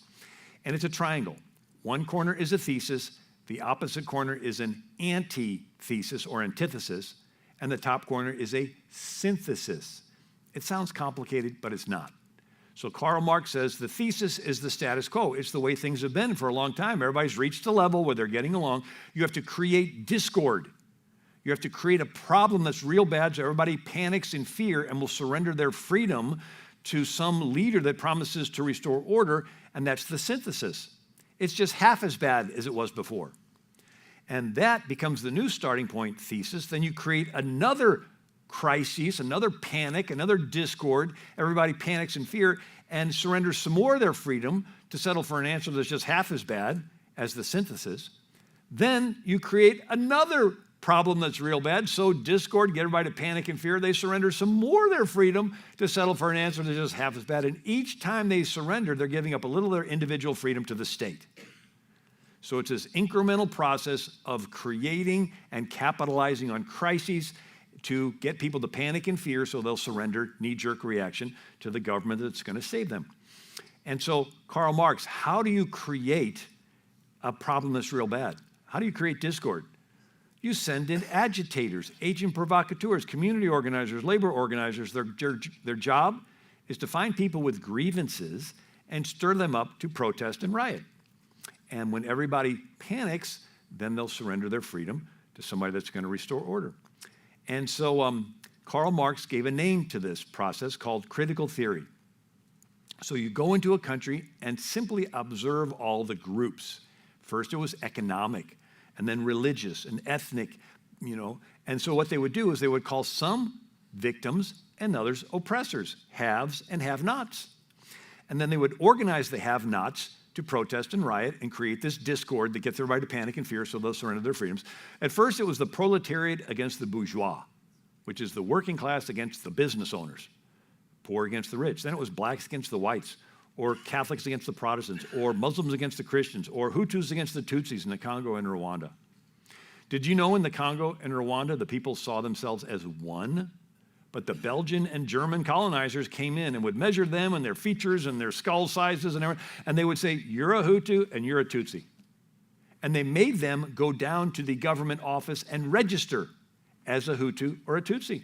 And it's a triangle. One corner is a thesis, the opposite corner is an antithesis or antithesis, and the top corner is a synthesis. It sounds complicated, but it's not. So Karl Marx says the thesis is the status quo. It's the way things have been for a long time. Everybody's reached a level where they're getting along. You have to create discord. You have to create a problem that's real bad so everybody panics in fear and will surrender their freedom to some leader that promises to restore order, and that's the synthesis. It's just half as bad as it was before. And that becomes the new starting point thesis. Then you create another crisis, another panic, another discord. Everybody panics in fear and surrenders some more of their freedom to settle for an answer that's just half as bad as the synthesis. Then you create another problem that's real bad. So discord, get everybody to panic and fear. They surrender some more of their freedom to settle for an answer that's just half as bad. And each time they surrender, they're giving up a little of their individual freedom to the state. So it's this incremental process of creating and capitalizing on crises to get people to panic and fear so they'll surrender, knee-jerk reaction to the government that's going to save them. And so Karl Marx, how do you create a problem that's real bad? How do you create discord? You send in agitators, agent provocateurs, community organizers, labor organizers. Their job is to find people with grievances and stir them up to protest and riot. And when everybody panics, then they'll surrender their freedom to somebody that's going to restore order. And so Karl Marx gave a name to this process called critical theory. So you go into a country and simply observe all the groups. First it was economic, and then religious and ethnic, And so what they would do is they would call some victims and others oppressors, haves and have-nots. And then they would organize the have-nots to protest and riot and create this discord that gets everybody to panic and fear so they'll surrender their freedoms. At first, it was the proletariat against the bourgeois, which is the working class against the business owners, poor against the rich. Then it was blacks against the whites, or Catholics against the Protestants, or Muslims against the Christians, or Hutus against the Tutsis in the Congo and Rwanda. Did you know in the Congo and Rwanda, the people saw themselves as one? But the Belgian and German colonizers came in and would measure them and their features and their skull sizes and everything, and they would say, you're a Hutu and you're a Tutsi. And they made them go down to the government office and register as a Hutu or a Tutsi.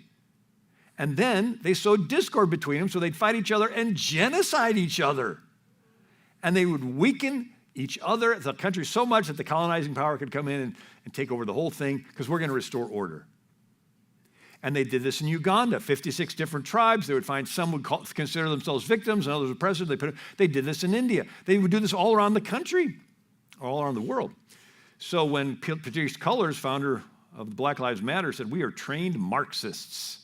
And then they sowed discord between them so they'd fight each other and genocide each other. And they would weaken each other, the country, so much that the colonizing power could come in and take over the whole thing because we're going to restore order. And they did this in Uganda, 56 different tribes. They would find some would consider themselves victims and others oppressors. They did this in India. They would do this all around the country, all around the world. So when Patrice Cullors, founder of the Black Lives Matter, said, we are trained Marxists.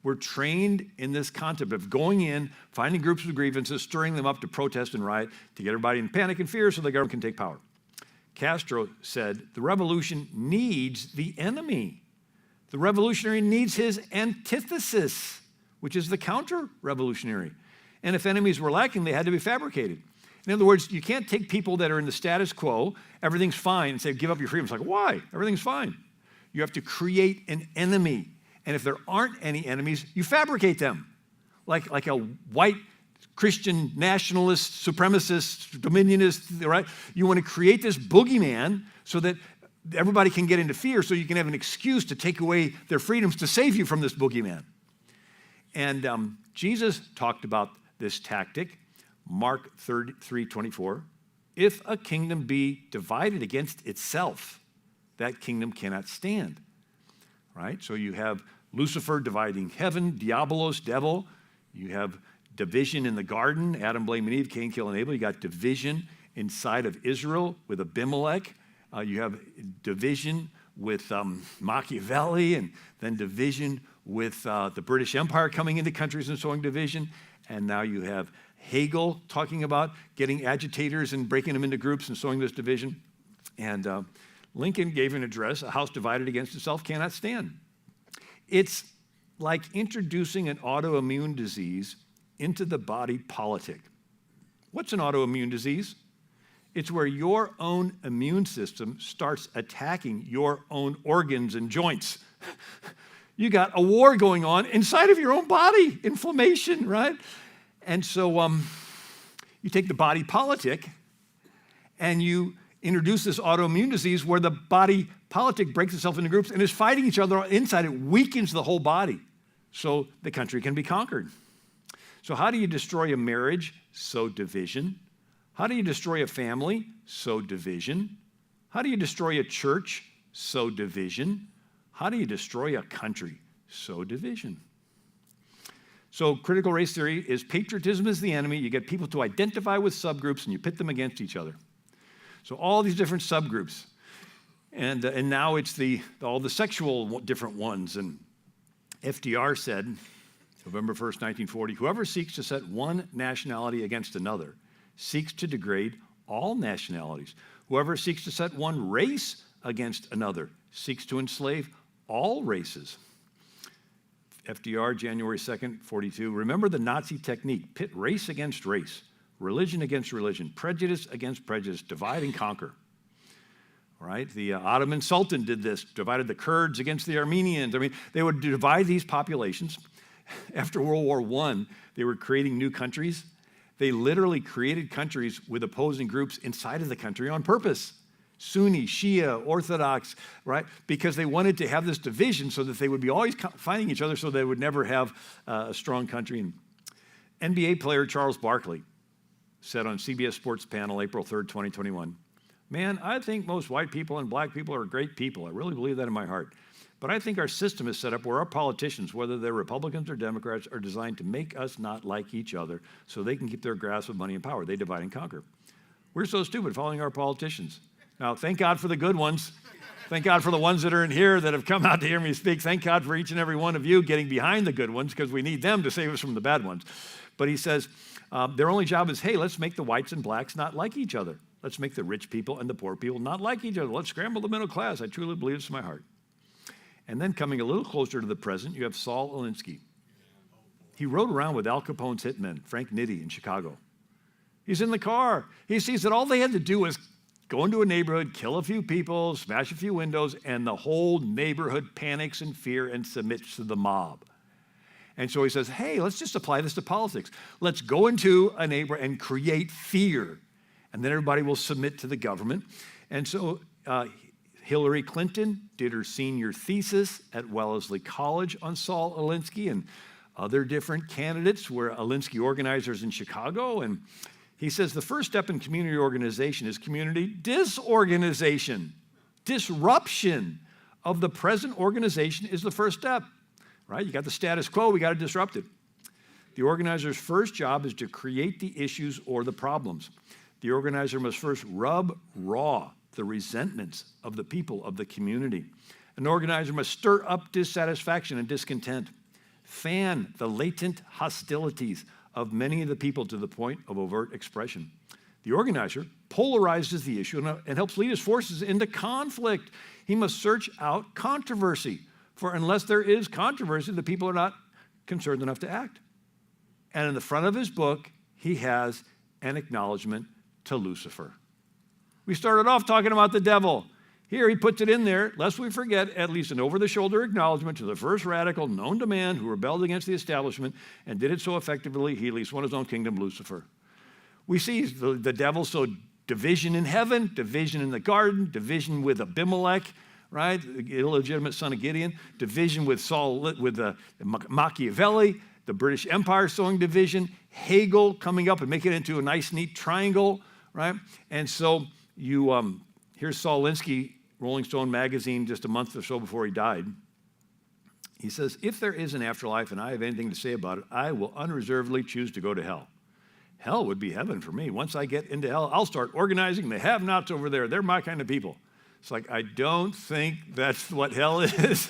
We're trained in this concept of going in, finding groups with grievances, stirring them up to protest and riot, to get everybody in panic and fear so the government can take power. Castro said, the revolution needs the enemy. The revolutionary needs his antithesis, which is the counter-revolutionary. And if enemies were lacking, they had to be fabricated. In other words, you can't take people that are in the status quo, everything's fine, and say, give up your freedom. It's like, why? Everything's fine. You have to create an enemy. And if there aren't any enemies, you fabricate them. Like a white Christian nationalist, supremacist, dominionist, right? You want to create this boogeyman so that everybody can get into fear so you can have an excuse to take away their freedoms to save you from this boogeyman. And Jesus talked about this tactic, Mark 3:24. If a kingdom be divided against itself, that kingdom cannot stand. Right? So you have Lucifer dividing heaven, diabolos, devil. You have division in the garden, Adam blaming Eve, Cain killing Abel. You got division inside of Israel with Abimelech. You have division with Machiavelli, and then division with the British Empire coming into countries and sowing division. And now you have Hegel talking about getting agitators and breaking them into groups and sowing this division. And Lincoln gave an address, a house divided against itself cannot stand. It's like introducing an autoimmune disease into the body politic. What's an autoimmune disease? It's where your own immune system starts attacking your own organs and joints. You got a war going on inside of your own body, inflammation, right? And so you take the body politic and you introduce this autoimmune disease where the body politic breaks itself into groups and is fighting each other inside. It weakens the whole body so the country can be conquered. So how do you destroy a marriage? Sow division. How do you destroy a family? Sow division. How do you destroy a church? Sow division. How do you destroy a country? Sow division. So critical race theory is patriotism is the enemy. You get people to identify with subgroups and you pit them against each other. So all these different subgroups. And now it's all the sexual different ones. And FDR said, November 1st, 1940, whoever seeks to set one nationality against another seeks to degrade all nationalities. Whoever seeks to set one race against another seeks to enslave all races. FDR, January 2nd, 42. Remember the Nazi technique, pit race against race, religion against religion, prejudice against prejudice, divide and conquer. Right? The Ottoman Sultan did this, divided the Kurds against the Armenians. I mean, they would divide these populations. After World War I, they were creating new countries. They literally created countries with opposing groups inside of the country on purpose. Sunni, Shia, Orthodox, right? Because they wanted to have this division so that they would be always fighting each other so they would never have a strong country. And NBA player Charles Barkley said on CBS Sports panel, April 3rd, 2021, man, I think most white people and black people are great people. I really believe that in my heart. But I think our system is set up where our politicians, whether they're Republicans or Democrats, are designed to make us not like each other so they can keep their grasp of money and power. They divide and conquer. We're so stupid following our politicians. Now, thank God for the good ones. Thank God for the ones that are in here that have come out to hear me speak. Thank God for each and every one of you getting behind the good ones because we need them to save us from the bad ones. But he says their only job is, hey, let's make the whites and blacks not like each other. Let's make the rich people and the poor people not like each other. Let's scramble the middle class. I truly believe this in my heart. And then coming a little closer to the present, you have Saul Alinsky. He rode around with Al Capone's hitmen, Frank Nitti in Chicago. He's in the car. He sees that all they had to do was go into a neighborhood, kill a few people, smash a few windows, and the whole neighborhood panics in fear and submits to the mob. And so he says, hey, let's just apply this to politics. Let's go into a neighborhood and create fear, and then everybody will submit to the government. And so Hillary Clinton did her senior thesis at Wellesley College on Saul Alinsky, and other different candidates were Alinsky organizers in Chicago. And he says the first step in community organization is community disorganization. Disruption of the present organization is the first step, right? You got the status quo, we got to disrupt it. The organizer's first job is to create the issues or the problems. The organizer must first rub raw the resentments of the people of the community. An organizer must stir up dissatisfaction and discontent, fan the latent hostilities of many of the people to the point of overt expression. The organizer polarizes the issue and helps lead his forces into conflict. He must search out controversy, for unless there is controversy, the people are not concerned enough to act. And in the front of his book, he has an acknowledgement to Lucifer. We started off talking about the devil. Here he puts it in there, lest we forget, at least an over-the-shoulder acknowledgement to the first radical known to man who rebelled against the establishment and did it so effectively, he at least won his own kingdom, Lucifer. We see the devil so division in heaven, division in the garden, division with Abimelech, right, the illegitimate son of Gideon, division with Saul, with Machiavelli, the British Empire sowing division, Hegel coming up and making it into a nice, neat triangle, right? And so here's Saul Alinsky, Rolling Stone magazine, just a month or so before he died. He says, if there is an afterlife and I have anything to say about it, I will unreservedly choose to go to hell. Hell would be heaven for me. Once I get into hell, I'll start organizing the have-nots over there. They're my kind of people. It's like, I don't think that's what hell is.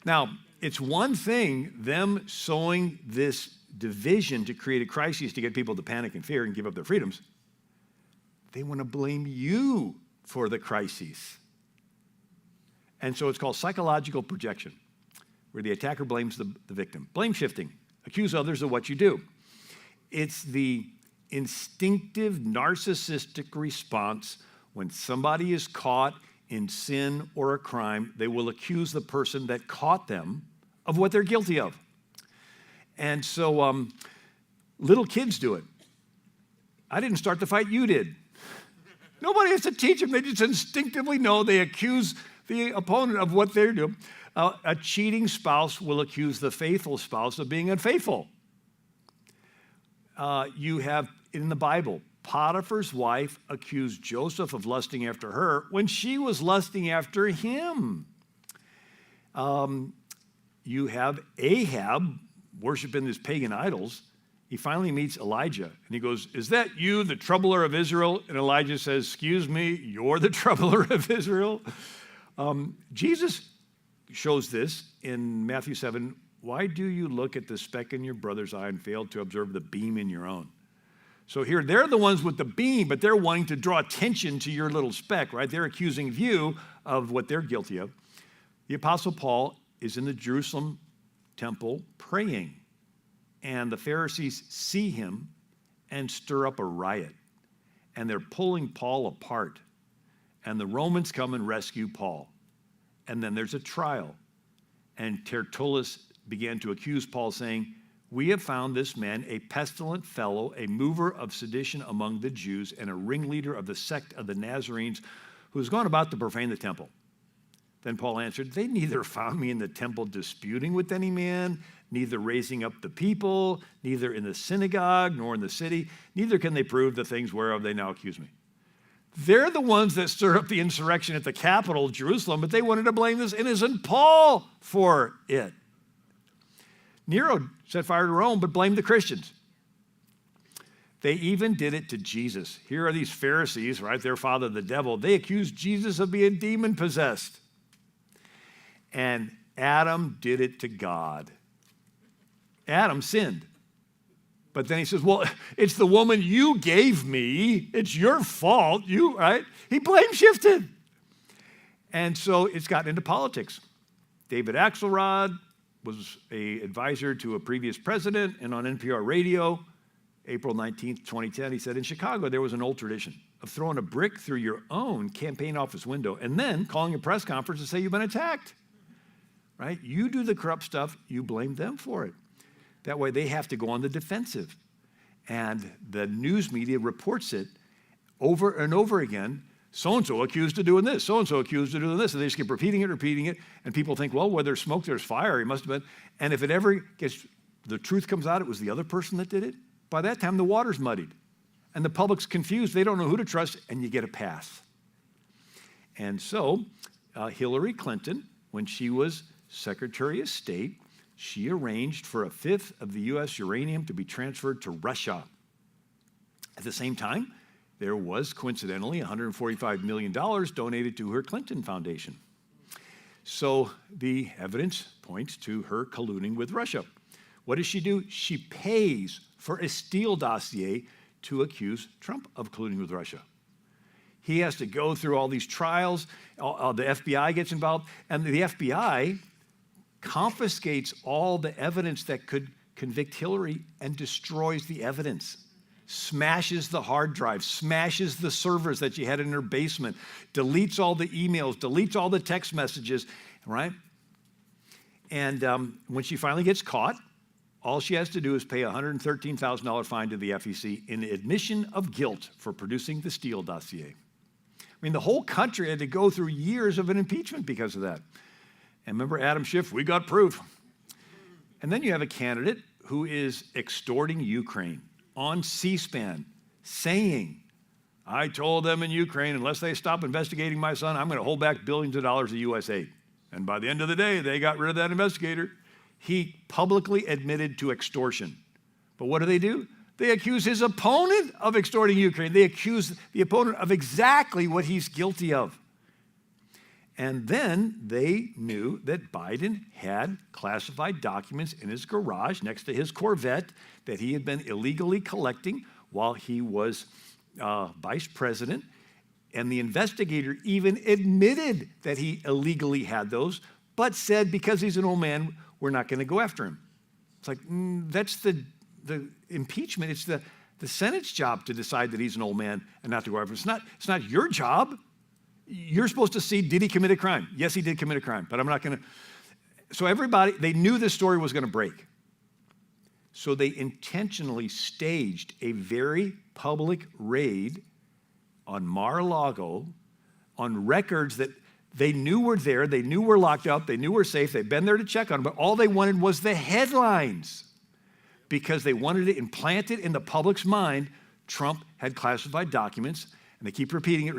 Now, it's one thing, them sowing this division to create a crisis to get people to panic and fear and give up their freedoms. They want to blame you for the crises. And so it's called psychological projection, where the attacker blames the victim. Blame shifting. Accuse others of what you do. It's the instinctive narcissistic response when somebody is caught in sin or a crime, they will accuse the person that caught them of what they're guilty of. And so little kids do it. I didn't start the fight, you did. Nobody has to teach them. They just instinctively know. They accuse the opponent of what they're doing. A cheating spouse will accuse the faithful spouse of being unfaithful. You have, in the Bible, Potiphar's wife accused Joseph of lusting after her when she was lusting after him. You have Ahab worshiping his pagan idols. He finally meets Elijah, and he goes, is that you, the troubler of Israel? And Elijah says, excuse me, you're the troubler of Israel? Jesus shows this in Matthew 7. Why do you look at the speck in your brother's eye and fail to observe the beam in your own? So here, they're the ones with the beam, but they're wanting to draw attention to your little speck, right? They're accusing you of what they're guilty of. The Apostle Paul is in the Jerusalem temple praying. And the Pharisees see him and stir up a riot. And they're pulling Paul apart. And the Romans come and rescue Paul. And then there's a trial. And Tertullus began to accuse Paul, saying, we have found this man a pestilent fellow, a mover of sedition among the Jews, and a ringleader of the sect of the Nazarenes, who has gone about to profane the temple. Then Paul answered, they neither found me in the temple disputing with any man, neither raising up the people, neither in the synagogue, nor in the city. Neither can they prove the things whereof they now accuse me. They're the ones that stirred up the insurrection at the capital, Jerusalem, but they wanted to blame this innocent Paul for it. Nero set fire to Rome, but blamed the Christians. They even did it to Jesus. Here are these Pharisees, right? Their father, the devil. They accused Jesus of being demon-possessed. And Adam did it to God. Adam sinned. But then he says, well, it's the woman you gave me. It's your fault. Right? He blame shifted. And so it's gotten into politics. David Axelrod was an advisor to a previous president, and on NPR radio, April 19th, 2010, he said, in Chicago, there was an old tradition of throwing a brick through your own campaign office window and then calling a press conference to say you've been attacked, right? You do the corrupt stuff, you blame them for it. That way they have to go on the defensive. And the news media reports it over and over again. So-and-so accused of doing this, so-and-so accused of doing this, and they just keep repeating it, and people think, well, where there's smoke, there's fire, he must have been. And if it ever gets, the truth comes out, it was the other person that did it, by that time the water's muddied, and the public's confused, they don't know who to trust, and you get a pass. And so Hillary Clinton, when she was Secretary of State, she arranged for a fifth of the U.S. uranium to be transferred to Russia. At the same time, there was, coincidentally, $145 million donated to her Clinton Foundation. So the evidence points to her colluding with Russia. What does she do? She pays for a Steele dossier to accuse Trump of colluding with Russia. He has to go through all these trials. The FBI gets involved, and the FBI confiscates all the evidence that could convict Hillary and destroys the evidence. Smashes the hard drive, smashes the servers that she had in her basement, deletes all the emails, deletes all the text messages, right? And when she finally gets caught, all she has to do is pay a $113,000 fine to the FEC in admission of guilt for producing the Steele dossier. I mean, the whole country had to go through years of an impeachment because of that. And remember Adam Schiff, we got proof. And then you have a candidate who is extorting Ukraine on C-SPAN, saying, I told them in Ukraine, unless they stop investigating my son, I'm going to hold back billions of dollars of U.S. aid. And by the end of the day, they got rid of that investigator. He publicly admitted to extortion. But what do? They accuse his opponent of extorting Ukraine. They accuse the opponent of exactly what he's guilty of. And then they knew that Biden had classified documents in his garage next to his Corvette that he had been illegally collecting while he was vice president. And the investigator even admitted that he illegally had those, but said because he's an old man, we're not going to go after him. It's like, that's the impeachment. It's the Senate's job to decide that he's an old man and not to go after him. It's not your job. You're supposed to see, did he commit a crime? Yes, he did commit a crime, but I'm not going to. So everybody, they knew this story was going to break. So they intentionally staged a very public raid on Mar-a-Lago on records that they knew were there, they knew were locked up, they knew were safe, they'd been there to check on them, but all they wanted was the headlines because they wanted to implant it in the public's mind. Trump had classified documents, and they keep repeating it,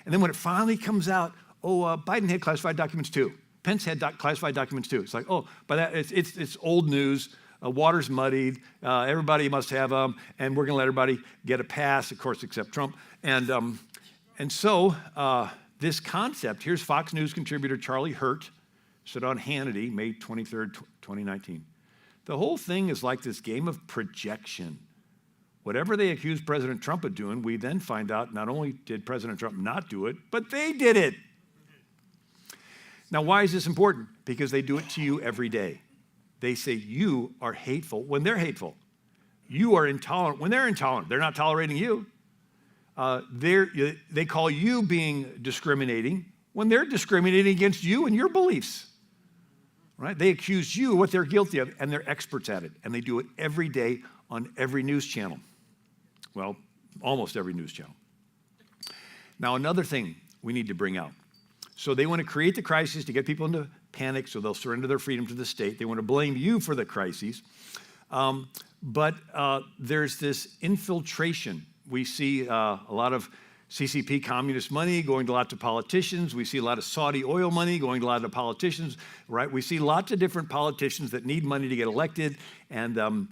and then when it finally comes out, Biden had classified documents too. Pence had classified documents too. It's like, but that, it's old news. Water's muddied. Everybody must have them, and we're going to let everybody get a pass, of course, except Trump. And so this concept, here's Fox News contributor Charlie Hurt, said on Hannity, May 23rd, 2019. The whole thing is like this game of projection. Whatever they accuse President Trump of doing, we then find out not only did President Trump not do it, but they did it. Now, why is this important? Because they do it to you every day. They say you are hateful when they're hateful. You are intolerant when they're intolerant. They're not tolerating you. They call you being discriminating when they're discriminating against you and your beliefs. Right? They accuse you of what they're guilty of, and they're experts at it. And they do it every day on every news channel. Well, almost every news channel. Now, another thing we need to bring out. So they want to create the crisis to get people into panic so they'll surrender their freedom to the state. They want to blame you for the crises. But there's this infiltration. We see a lot of CCP communist money going to lots of politicians. We see a lot of Saudi oil money going to a lot of politicians, right? We see lots of different politicians that need money to get elected. And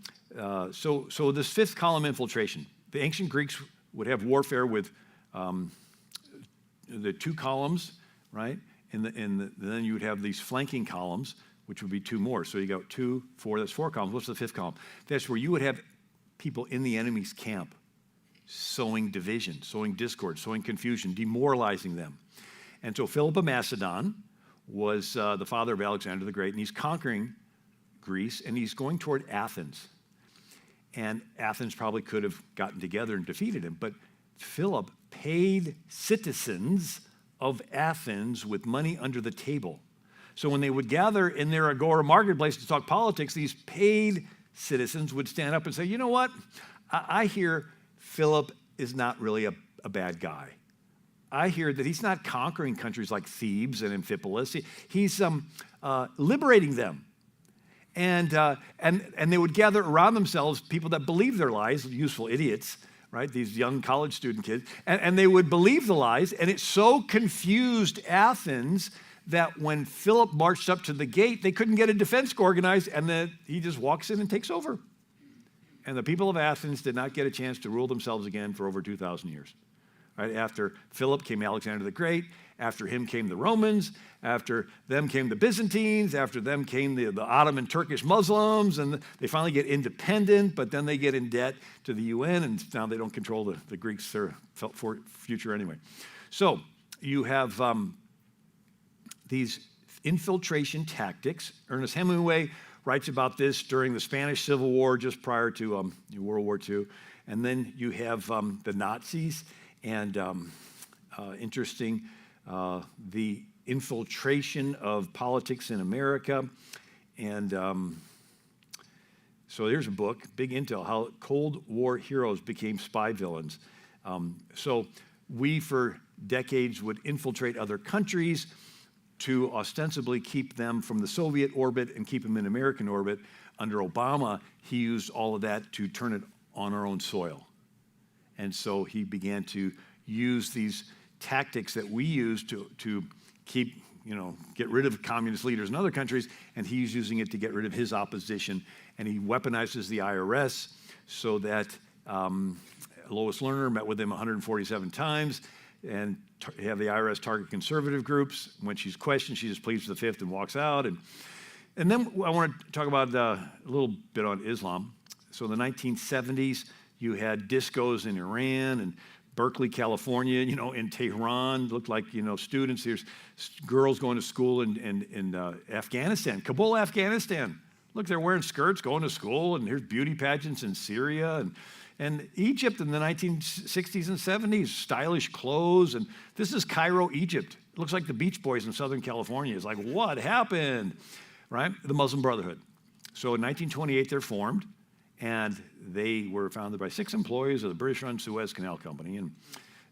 so this fifth column infiltration, the ancient Greeks would have warfare with the two columns, right? Then you would have these flanking columns, which would be two more. So you got 2, 4, that's 4 columns. What's the fifth column? That's where you would have people in the enemy's camp sowing division, sowing discord, sowing confusion, demoralizing them. And so Philip of Macedon was the father of Alexander the Great, and he's conquering Greece, and he's going toward Athens. And Athens probably could have gotten together and defeated him, but Philip paid citizens of Athens with money under the table. So when they would gather in their agora marketplace to talk politics, these paid citizens would stand up and say, you know what? I hear Philip is not really a bad guy. I hear that he's not conquering countries like Thebes and Amphipolis. He's liberating them. And they would gather around themselves people that believe their lies, useful idiots, right? These young college student kids. And they would believe the lies, and it so confused Athens that when Philip marched up to the gate, they couldn't get a defense organized, and then he just walks in and takes over. And the people of Athens did not get a chance to rule themselves again for over 2,000 years. Right? After Philip came Alexander the Great. After him came the Romans. After them came the Byzantines. After them came the Ottoman Turkish Muslims. And they finally get independent, but then they get in debt to the UN, and now they don't control the Greeks' future anyway. So you have these infiltration tactics. Ernest Hemingway writes about this during the Spanish Civil War, just prior to World War II. And then you have the Nazis, and interesting, the infiltration of politics in America. And so here's a book, Big Intel, How Cold War Heroes Became Spy Villains. So we, for decades, would infiltrate other countries to ostensibly keep them from the Soviet orbit and keep them in American orbit. Under Obama, he used all of that to turn it on our own soil. And so he began to use these tactics that we use to keep, get rid of communist leaders in other countries, and he's using it to get rid of his opposition. And he weaponizes the IRS so that Lois Lerner met with him 147 times, and have the IRS target conservative groups. When she's questioned, she just pleads the fifth and walks out. And then I want to talk about a little bit on Islam. So in the 1970s, you had discos in Iran and Berkeley, California, in Tehran. Looked like, students. There's girls going to school in Afghanistan, Kabul, Afghanistan. Look, they're wearing skirts, going to school, and here's beauty pageants in Syria. And Egypt in the 1960s and 70s, stylish clothes. And this is Cairo, Egypt. It looks like the Beach Boys in Southern California. It's like, what happened, right? The Muslim Brotherhood. So in 1928, they're formed, and they were founded by 6 employees of the British-run Suez Canal Company. And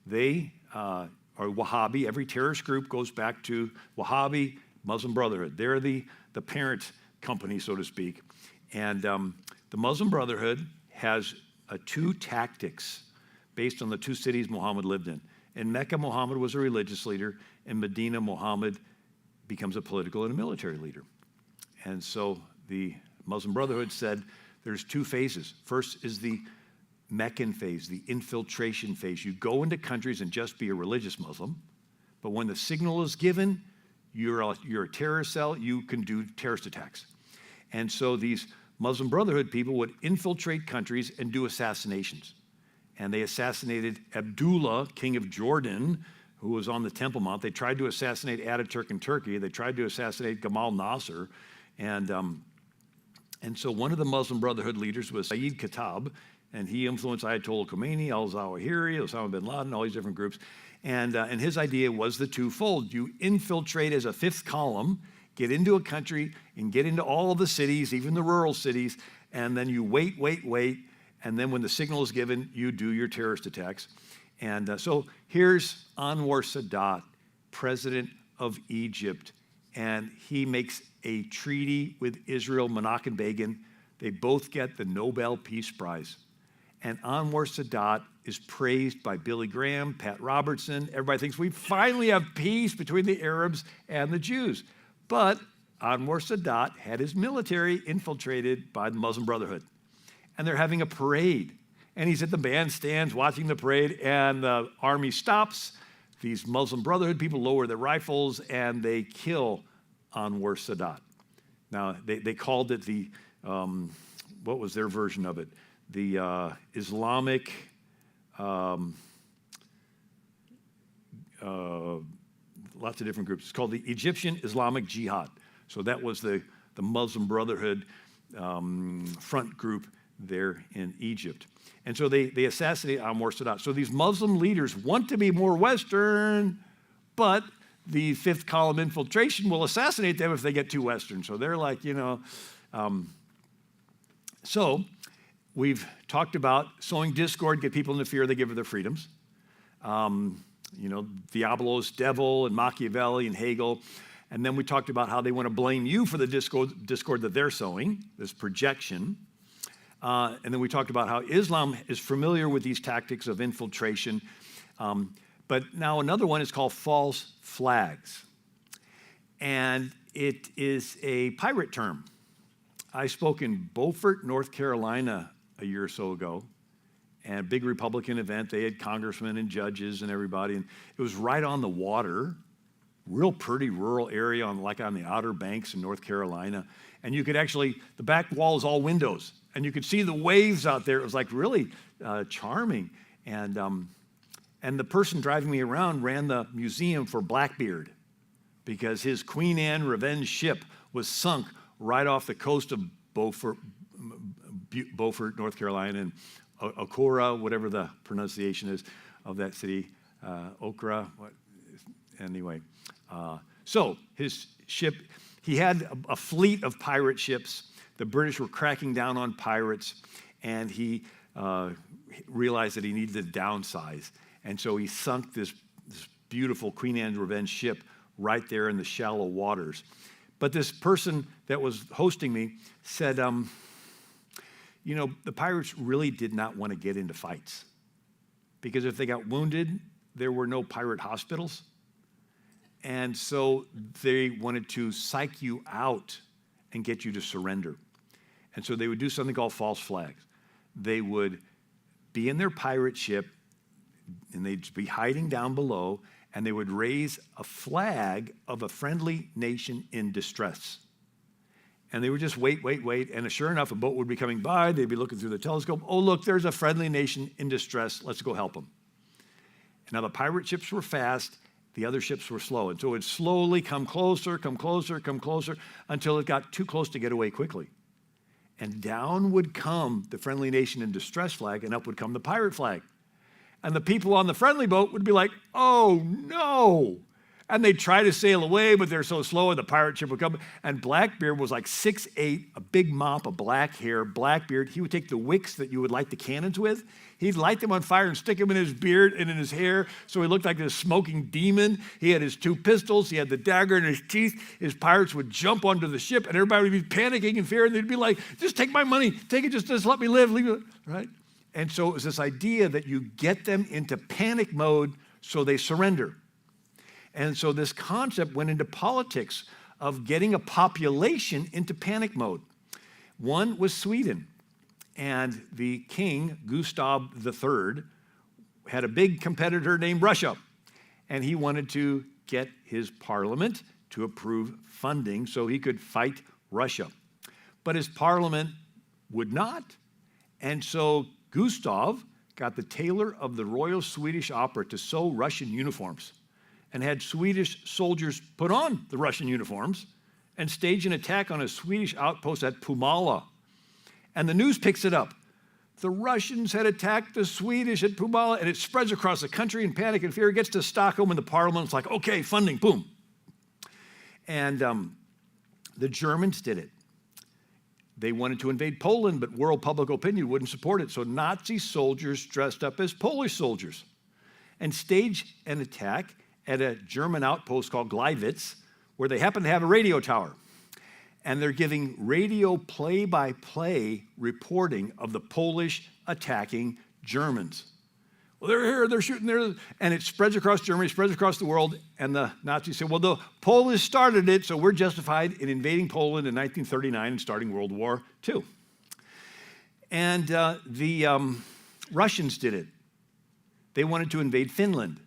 they are Wahhabi. Every terrorist group goes back to Wahhabi, Muslim Brotherhood. They're the parent company, so to speak. And the Muslim Brotherhood has 2 tactics based on the 2 cities Muhammad lived in. In Mecca, Muhammad was a religious leader. In Medina, Muhammad becomes a political and a military leader. And so the Muslim Brotherhood said there's 2 phases. First is the Meccan phase, the infiltration phase. You go into countries and just be a religious Muslim, but when the signal is given, you're a terrorist cell, you can do terrorist attacks. And so these Muslim Brotherhood people would infiltrate countries and do assassinations. And they assassinated Abdullah, king of Jordan, who was on the Temple Mount. They tried to assassinate Ataturk in Turkey. They tried to assassinate Gamal Nasser. And so one of the Muslim Brotherhood leaders was Sayyid Qutb, and he influenced Ayatollah Khomeini, al-Zawahiri, Osama bin Laden, all these different groups. And his idea was the twofold. You infiltrate as a 5th column, get into a country and get into all of the cities, even the rural cities, and then you wait, and then when the signal is given, you do your terrorist attacks. And so here's Anwar Sadat, president of Egypt, and he makes a treaty with Israel, Menachem Begin. They both get the Nobel Peace Prize. And Anwar Sadat is praised by Billy Graham, Pat Robertson. Everybody thinks we finally have peace between the Arabs and the Jews. But Anwar Sadat had his military infiltrated by the Muslim Brotherhood. And they're having a parade. And he's at the bandstands watching the parade, and the army stops. These Muslim Brotherhood people lower their rifles, and they kill Anwar Sadat. Now, they called it the, what was their version of it? The Islamic, lots of different groups. It's called the Egyptian Islamic Jihad. So that was the Muslim Brotherhood front group there in Egypt. And so they assassinate Anwar Sadat. So these Muslim leaders want to be more Western, but the fifth column infiltration will assassinate them if they get too Western. So they're like, so we've talked about sowing discord, get people into fear, they give her their freedoms. Diabolos, devil, and Machiavelli and Hegel. And then we talked about how they want to blame you for the discord that they're sowing, this projection. And then we talked about how Islam is familiar with these tactics of infiltration. But now another one is called false flags. And it is a pirate term. I spoke in Beaufort, North Carolina a year or so ago, and a big Republican event. They had congressmen and judges and everybody, and it was right on the water, real pretty rural area on the Outer Banks in North Carolina. And you could actually, the back wall is all windows, and you could see the waves out there. It was like really charming. And the person driving me around ran the museum for Blackbeard because his Queen Anne revenge ship was sunk right off the coast of Beaufort, North Carolina, and Okora, whatever the pronunciation is of that city, Okra. Anyway, so his ship, he had a fleet of pirate ships. The British were cracking down on pirates, and he realized that he needed to downsize. And so he sunk this beautiful Queen Anne's Revenge ship right there in the shallow waters. But this person that was hosting me said, the pirates really did not want to get into fights because if they got wounded, there were no pirate hospitals. And so they wanted to psych you out and get you to surrender. And so they would do something called false flags. They would be in their pirate ship, and they'd be hiding down below, and they would raise a flag of a friendly nation in distress. And they would just wait, and sure enough, a boat would be coming by, they'd be looking through the telescope, oh, look, there's a friendly nation in distress, let's go help them. And now the pirate ships were fast, the other ships were slow, and so it would slowly come closer, until it got too close to get away quickly. And down would come the friendly nation in distress flag, and up would come the pirate flag. And the people on the friendly boat would be like, oh no. And they'd try to sail away, but they're so slow, and the pirate ship would come. And Blackbeard was like 6'8", a big mop of black hair, Blackbeard. He would take the wicks that you would light the cannons with. He'd light them on fire and stick them in his beard and in his hair, so he looked like this smoking demon. He had his 2 pistols. He had the dagger in his teeth. His pirates would jump onto the ship, and everybody would be panicking in fear, and they'd be like, just take my money. Take it, just let me live. Leave it, right? And so it was this idea that you get them into panic mode so they surrender. And so this concept went into politics of getting a population into panic mode. One was Sweden, and the king, Gustav III, had a big competitor named Russia, and he wanted to get his parliament to approve funding so he could fight Russia. But his parliament would not, and so Gustav got the tailor of the Royal Swedish Opera to sew Russian uniforms and had Swedish soldiers put on the Russian uniforms and stage an attack on a Swedish outpost at Pumala. And the news picks it up. The Russians had attacked the Swedish at Pumala, and it spreads across the country in panic and fear. It gets to Stockholm, and the parliament's like, okay, funding, boom. And the Germans did it. They wanted to invade Poland, but world public opinion wouldn't support it. So Nazi soldiers dressed up as Polish soldiers and staged an attack at a German outpost called Gleiwitz, where they happen to have a radio tower. And they're giving radio play-by-play reporting of the Polish attacking Germans. Well, they're here, they're shooting there, and it spreads across Germany, spreads across the world, and the Nazis say, well, the Polish started it, so we're justified in invading Poland in 1939 and starting World War II. And Russians did it. They wanted to invade Finland,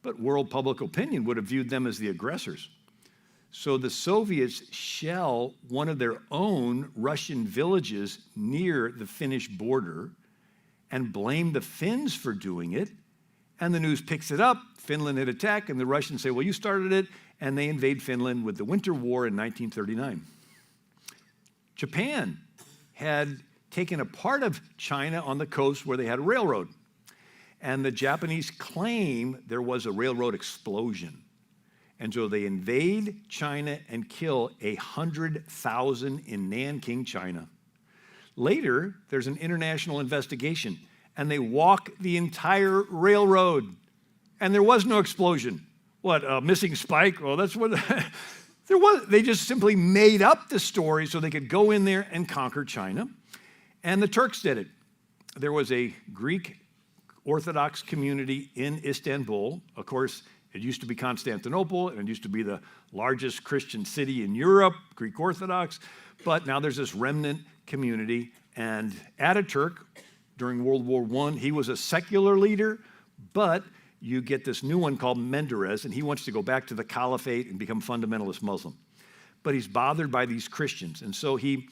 but world public opinion would have viewed them as the aggressors. So the Soviets shell one of their own Russian villages near the Finnish border and blame the Finns for doing it. And the news picks it up. Finland had attacked, and the Russians say, well, you started it, and they invade Finland with the Winter War in 1939. Japan had taken a part of China on the coast where they had a railroad. And the Japanese claim there was a railroad explosion. And so they invade China and kill 100,000 in Nanking, China. Later, there's an international investigation, and they walk the entire railroad, and there was no explosion. What, a missing spike? Well, that's what there was. They just simply made up the story so they could go in there and conquer China. And the Turks did it. There was a Greek Orthodox community in Istanbul. Of course, it used to be Constantinople, and it used to be the largest Christian city in Europe, Greek Orthodox. But now there's this remnant community. And Ataturk, during World War I, he was a secular leader, but you get this new one called Menderes, and he wants to go back to the caliphate and become fundamentalist Muslim. But he's bothered by these Christians, and so he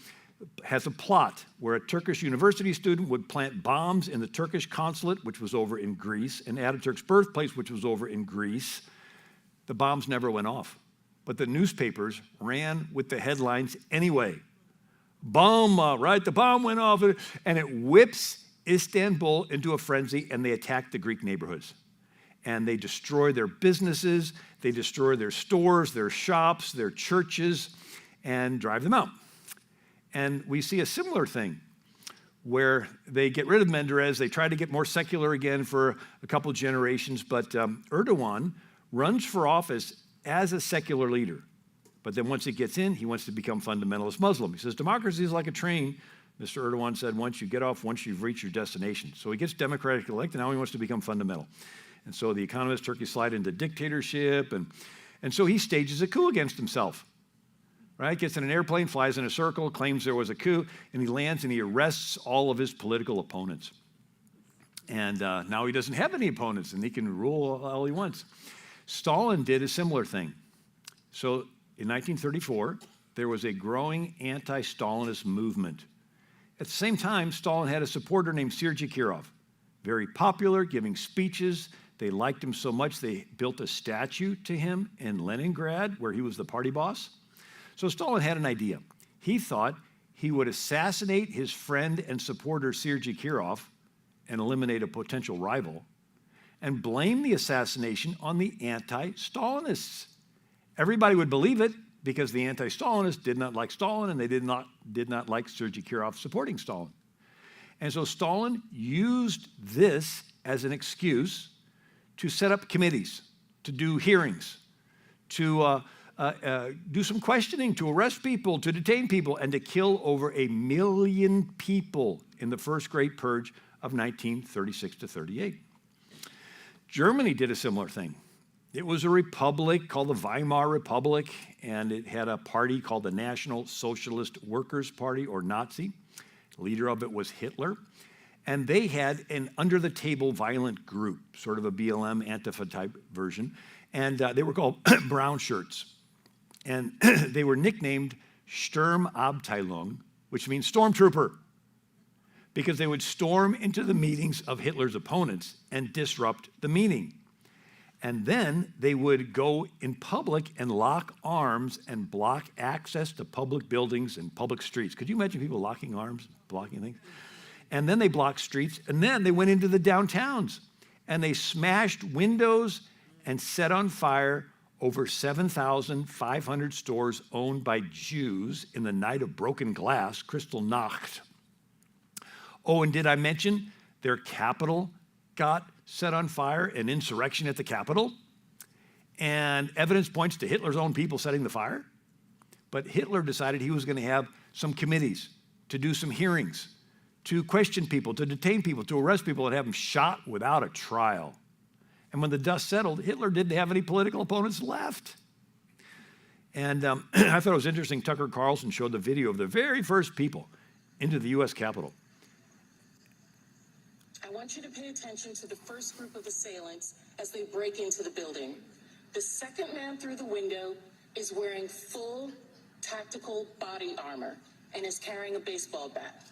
has a plot where a Turkish university student would plant bombs in the Turkish consulate, which was over in Greece, and Ataturk's birthplace, which was over in Greece. The bombs never went off, but the newspapers ran with the headlines anyway. Bomb, right? The bomb went off, and it whips Istanbul into a frenzy, and they attack the Greek neighborhoods. And they destroy their businesses, they destroy their stores, their shops, their churches, and drive them out. And we see a similar thing where they get rid of Menderes, they try to get more secular again for a couple generations, but Erdogan runs for office as a secular leader. But then once he gets in, he wants to become fundamentalist Muslim. He says, democracy is like a train. Mr. Erdogan said, once you get off, once you've reached your destination. So he gets democratically elected, now he wants to become fundamental. And so the economist Turkey slide into dictatorship, and so he stages a coup against himself, right? Gets in an airplane, flies in a circle, claims there was a coup, and he lands and he arrests all of his political opponents. And now he doesn't have any opponents, and he can rule all he wants. Stalin did a similar thing. So in 1934, there was a growing anti-Stalinist movement. At the same time, Stalin had a supporter named Sergei Kirov, very popular, giving speeches. They liked him so much they built a statue to him in Leningrad, where he was the party boss. So Stalin had an idea. He thought he would assassinate his friend and supporter Sergei Kirov and eliminate a potential rival, and blame the assassination on the anti-Stalinists. Everybody would believe it because the anti-Stalinists did not like Stalin, and they did not like Sergei Kirov supporting Stalin. And so Stalin used this as an excuse to set up committees, to do hearings, to do some questioning, to arrest people, to detain people, and to kill over 1 million people in the first Great Purge of 1936 to 38. Germany did a similar thing. It was a republic called the Weimar Republic, and it had a party called the National Socialist Workers' Party, or Nazi. The leader of it was Hitler. And they had an under-the-table violent group, sort of a BLM, Antifa-type version, and they were called Brown Shirts. And they were nicknamed Sturmabteilung, which means stormtrooper, because they would storm into the meetings of Hitler's opponents and disrupt the meeting. And then they would go in public and lock arms and block access to public buildings and public streets. Could you imagine people locking arms, blocking things? And then they blocked streets, and then they went into the downtowns, and they smashed windows and set on fire over 7,500 stores owned by Jews in the night of broken glass, Kristallnacht. Oh, and did I mention their capital got set on fire, an insurrection at the Capitol? And evidence points to Hitler's own people setting the fire. But Hitler decided he was going to have some committees to do some hearings, to question people, to detain people, to arrest people, and have them shot without a trial. And when the dust settled, Hitler didn't have any political opponents left. And I thought it was interesting, Tucker Carlson showed the video of the very first people into the U.S. Capitol. I want you to pay attention to the first group of assailants as they break into the building. The second man through the window is wearing full tactical body armor and is carrying a baseball bat.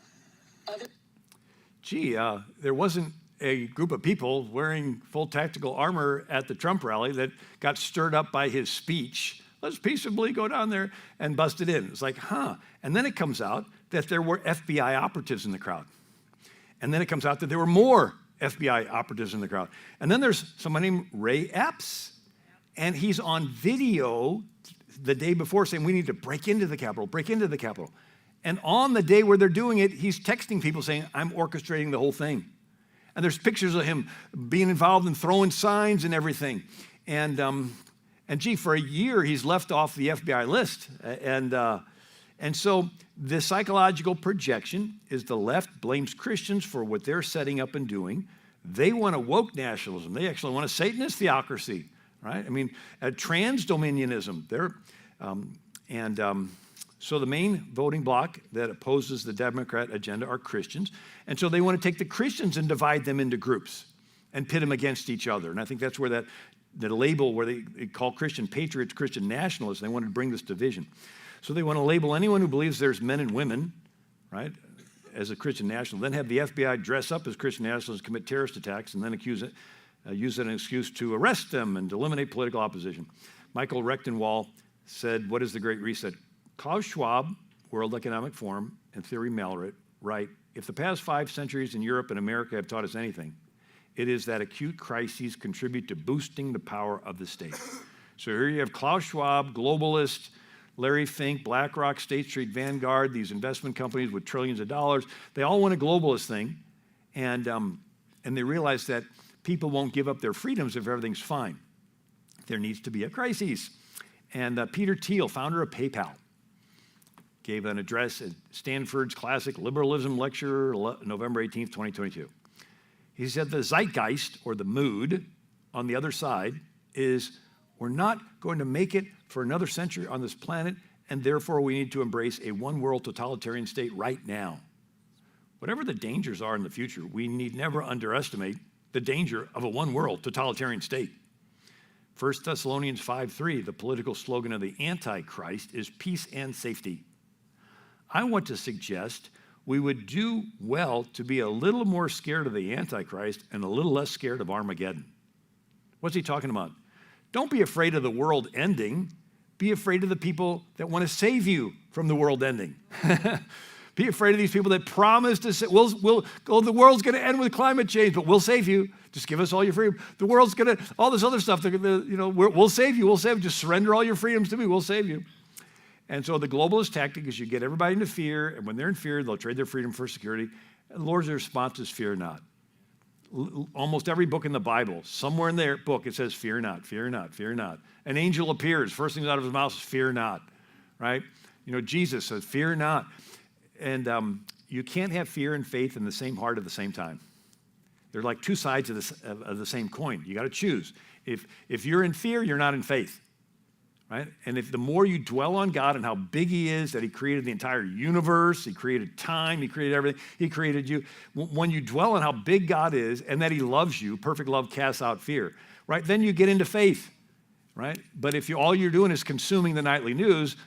There wasn't a group of people wearing full tactical armor at the Trump rally that got stirred up by his speech. Let's peaceably go down there and bust it in. It's like, huh. And then it comes out that there were FBI operatives in the crowd. And then it comes out that there were more FBI operatives in the crowd. And then there's somebody named Ray Epps, and he's on video the day before saying, we need to break into the Capitol, break into the Capitol. And on the day where they're doing it, he's texting people saying, I'm orchestrating the whole thing. And there's pictures of him being involved in throwing signs and everything. And for a year, he's left off the FBI list. And so the psychological projection is the left blames Christians for what they're setting up and doing. They want a woke nationalism. They actually want a Satanist theocracy, right? I mean, a transdominionism. So the main voting bloc that opposes the Democrat agenda are Christians. And so they want to take the Christians and divide them into groups and pit them against each other. And I think that's where the label where they call Christian patriots, Christian nationalists, they wanted to bring this division. So they want to label anyone who believes there's men and women, right, as a Christian national, then have the FBI dress up as Christian nationalists, commit terrorist attacks, and then use it as an excuse to arrest them and to eliminate political opposition. Michael Rechtenwald said, what is the Great Reset? Klaus Schwab, World Economic Forum, and Thierry Malraux write, if the past 5 centuries in Europe and America have taught us anything, it is that acute crises contribute to boosting the power of the state. So here you have Klaus Schwab, globalist, Larry Fink, BlackRock, State Street, Vanguard, these investment companies with trillions of dollars. They all want a globalist thing, and they realize that people won't give up their freedoms if everything's fine. There needs to be a crisis. And Peter Thiel, founder of PayPal, gave an address at Stanford's Classic Liberalism Lecture, November 18th, 2022. He said the zeitgeist, or the mood, on the other side is we're not going to make it for another century on this planet, and therefore we need to embrace a one-world totalitarian state right now. Whatever the dangers are in the future, we need never underestimate the danger of a one-world totalitarian state. 1 Thessalonians 5:3, the political slogan of the Antichrist, is peace and safety. I want to suggest we would do well to be a little more scared of the Antichrist and a little less scared of Armageddon. What's he talking about? Don't be afraid of the world ending. Be afraid of the people that want to save you from the world ending. Be afraid of these people that promise to say, the world's going to end with climate change, but we'll save you. Just give us all your freedom. The world's going to, all this other stuff, we'll save you, Just surrender all your freedoms to me, we'll save you. And so the globalist tactic is you get everybody into fear, and when they're in fear, they'll trade their freedom for security. And the Lord's response is fear not. Almost every book in the Bible, somewhere in their book, it says, fear not, fear not, fear not. An angel appears. First thing out of his mouth is fear not, right? Jesus says, fear not. And you can't have fear and faith in the same heart at the same time. They're like two sides of the same coin. You got to choose. If you're in fear, you're not in faith, right? And if the more you dwell on God and how big he is, that he created the entire universe, he created time, he created everything, he created you. When you dwell on how big God is and that he loves you, perfect love casts out fear, right? Then you get into faith, right? But if all you're doing is consuming the nightly news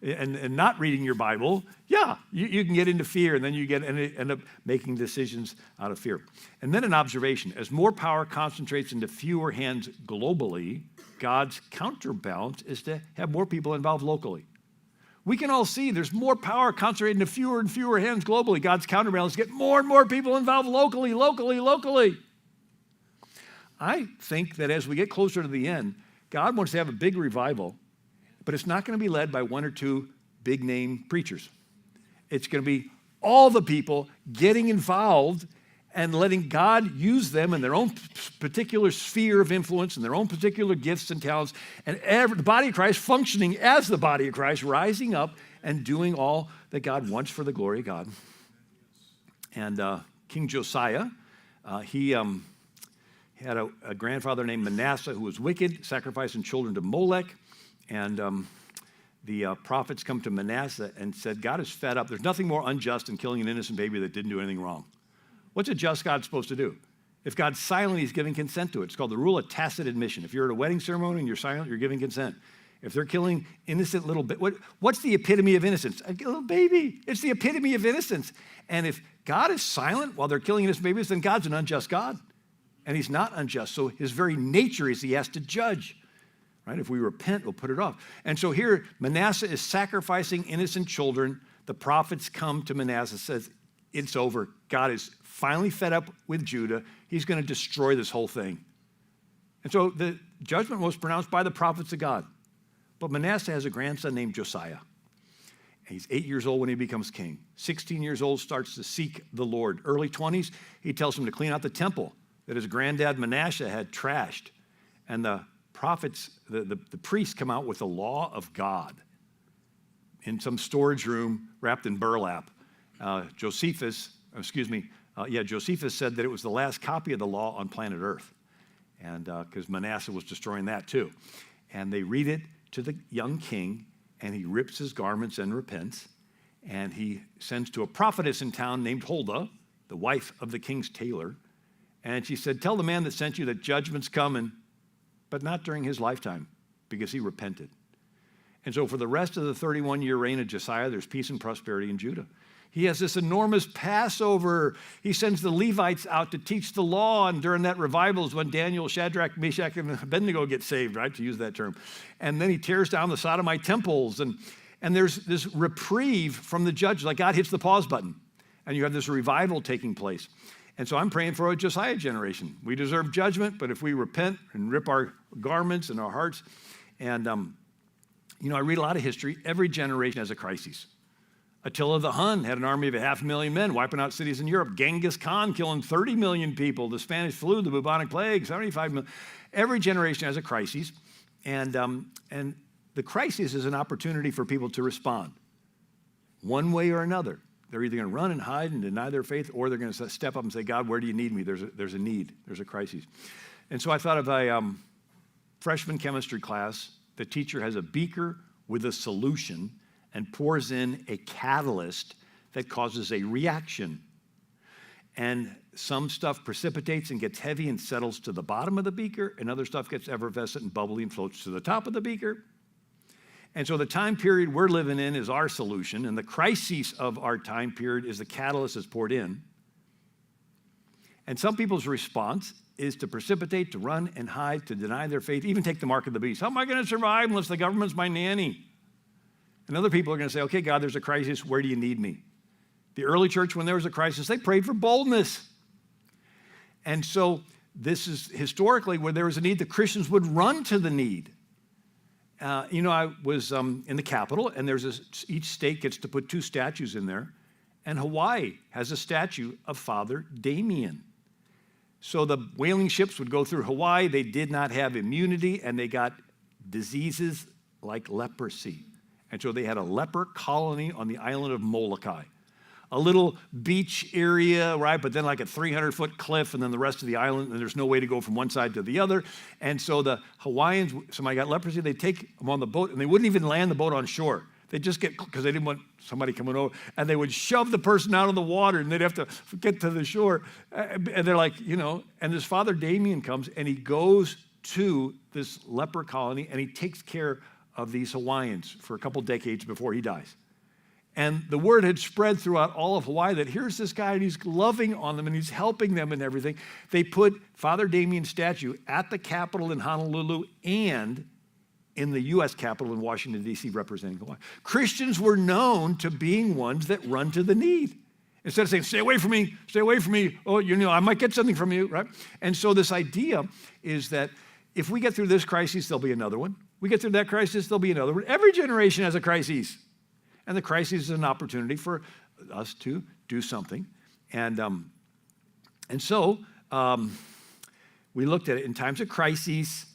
and not reading your Bible, you can get into fear, and then you end up making decisions out of fear. And then an observation, as more power concentrates into fewer hands globally, God's counterbalance is to have more people involved locally. We can all see there's more power concentrated into fewer and fewer hands globally. God's counterbalance is to get more and more people involved locally. I think that as we get closer to the end, God wants to have a big revival, but it's not going to be led by one or two big-name preachers. It's going to be all the people getting involved and letting God use them in their own particular sphere of influence and their own particular gifts and talents, and the body of Christ functioning as the body of Christ, rising up and doing all that God wants for the glory of God. And King Josiah, he had a grandfather named Manasseh who was wicked, sacrificing children to Molech. And the prophets come to Manasseh and said, God is fed up. There's nothing more unjust than killing an innocent baby that didn't do anything wrong. What's a just God supposed to do? If God's silent, he's giving consent to it. It's called the rule of tacit admission. If you're at a wedding ceremony and you're silent, you're giving consent. If they're killing innocent little what's the epitome of innocence? A little baby. It's the epitome of innocence. And if God is silent while they're killing innocent babies, then God's an unjust God. And he's not unjust. So his very nature is he has to judge. Right? If we repent, we'll put it off. And so here, Manasseh is sacrificing innocent children. The prophets come to Manasseh, says, it's over. God is finally fed up with Judah. He's going to destroy this whole thing. And so the judgment was pronounced by the prophets of God. But Manasseh has a grandson named Josiah. He's 8 years old when he becomes king. 16 years old, starts to seek the Lord. Early 20s, he tells him to clean out the temple that his granddad Manasseh had trashed. And the prophets, the priests come out with the law of God in some storage room wrapped in burlap. Josephus said that it was the last copy of the law on planet Earth. And because Manasseh was destroying that too. And they read it to the young king, and he rips his garments and repents. And he sends to a prophetess in town named Huldah, the wife of the king's tailor. And she said, tell the man that sent you that judgment's coming, but not during his lifetime, because he repented. And so for the rest of the 31-year reign of Josiah, there's peace and prosperity in Judah. He has this enormous Passover. He sends the Levites out to teach the law, and during that revival is when Daniel, Shadrach, Meshach, and Abednego get saved, right, to use that term. And then he tears down the sodomite temples, and there's this reprieve from the judge, like God hits the pause button, and you have this revival taking place. And so I'm praying for a Josiah generation. We deserve judgment, but if we repent and rip our garments and our hearts, and I read a lot of history. Every generation has a crisis. Attila the Hun had an army of 500,000 men wiping out cities in Europe. Genghis Khan killing 30 million people. The Spanish flu, the bubonic plague, 75 million. Every generation has a crisis, and the crisis is an opportunity for people to respond one way or another. They're either going to run and hide and deny their faith, or they're going to step up and say, God, where do you need me? There's a need. There's a crisis. And so I thought of a freshman chemistry class. The teacher has a beaker with a solution and pours in a catalyst that causes a reaction. And some stuff precipitates and gets heavy and settles to the bottom of the beaker, and other stuff gets effervescent and bubbly and floats to the top of the beaker. And so the time period we're living in is our solution, and the crisis of our time period is the catalyst that's poured in. And some people's response is to precipitate, to run and hide, to deny their faith, even take the mark of the beast. How am I going to survive unless the government's my nanny? And other people are going to say, okay, God, there's a crisis. Where do you need me? The early church, when there was a crisis, they prayed for boldness. And so this is historically where there was a need, the Christians would run to the need. I was in the Capitol, and each state gets to put 2 statues in there. And Hawaii has a statue of Father Damien. So the whaling ships would go through Hawaii. They did not have immunity, and they got diseases like leprosy. And so they had a leper colony on the island of Molokai, a little beach area, right? But then like a 300-foot cliff, and then the rest of the island, and there's no way to go from one side to the other. And so the Hawaiians, somebody got leprosy, they'd take them on the boat, and they wouldn't even land the boat on shore. They'd just because they didn't want somebody coming over, and they would shove the person out of the water, and they'd have to get to the shore. And they're like, and this Father Damien comes, and he goes to this leper colony, and he takes care of these Hawaiians for a couple decades before he dies. And the word had spread throughout all of Hawaii that here's this guy, and he's loving on them, and he's helping them and everything. They put Father Damien's statue at the Capitol in Honolulu and in the U.S. Capitol in Washington, D.C., representing Hawaii. Christians were known to being ones that run to the need. Instead of saying, stay away from me, oh, I might get something from you, right? And so this idea is that if we get through this crisis, there'll be another one. We get through that crisis, there'll be another one. Every generation has a crisis. And the crisis is an opportunity for us to do something. And so we looked at it. In times of crises,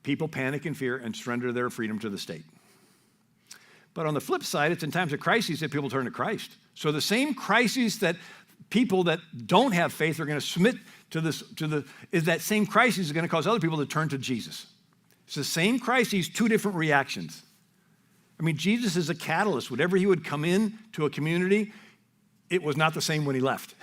people panic and fear and surrender their freedom to the state. But on the flip side, it's in times of crises that people turn to Christ. So the same crises that people that don't have faith are going to submit to that same crisis is going to cause other people to turn to Jesus. It's the same crises, 2 different reactions. I mean, Jesus is a catalyst. Whenever he would come in to a community, it was not the same when he left.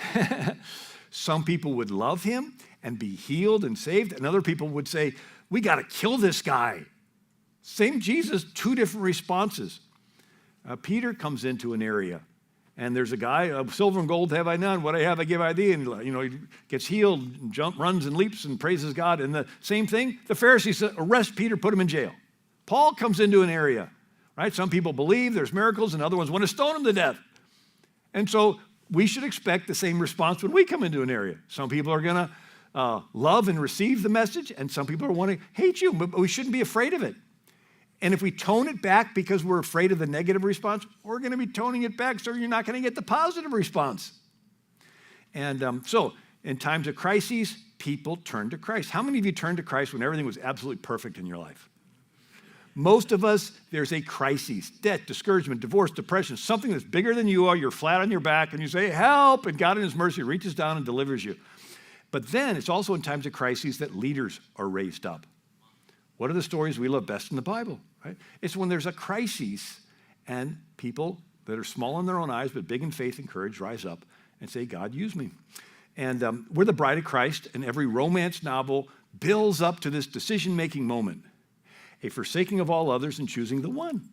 Some people would love him and be healed and saved, and other people would say, we got to kill this guy. Same Jesus, two different responses. Peter comes into an area, and there's a guy, silver and gold have I none, what I have I give I thee, and he gets healed, and runs and leaps and praises God, and the same thing, the Pharisees said, arrest Peter, put him in jail. Paul comes into an area, right? Some people believe there's miracles, and other ones want to stone him to death. And so we should expect the same response when we come into an area. Some people are going to love and receive the message, and some people are want to hate you, but we shouldn't be afraid of it. And if we tone it back because we're afraid of the negative response, we're going to be toning it back so you're not going to get the positive response. And so in times of crises, people turn to Christ. How many of you turned to Christ when everything was absolutely perfect in your life? Most of us, there's a crisis, debt, discouragement, divorce, depression, something that's bigger than you are. You're flat on your back and you say, help, and God in his mercy reaches down and delivers you. But then it's also in times of crises that leaders are raised up. What are the stories we love best in the Bible? Right? It's when there's a crisis and people that are small in their own eyes but big in faith and courage rise up and say, God, use me. And we're the bride of Christ, and every romance novel builds up to this decision-making moment, a forsaking of all others and choosing the one.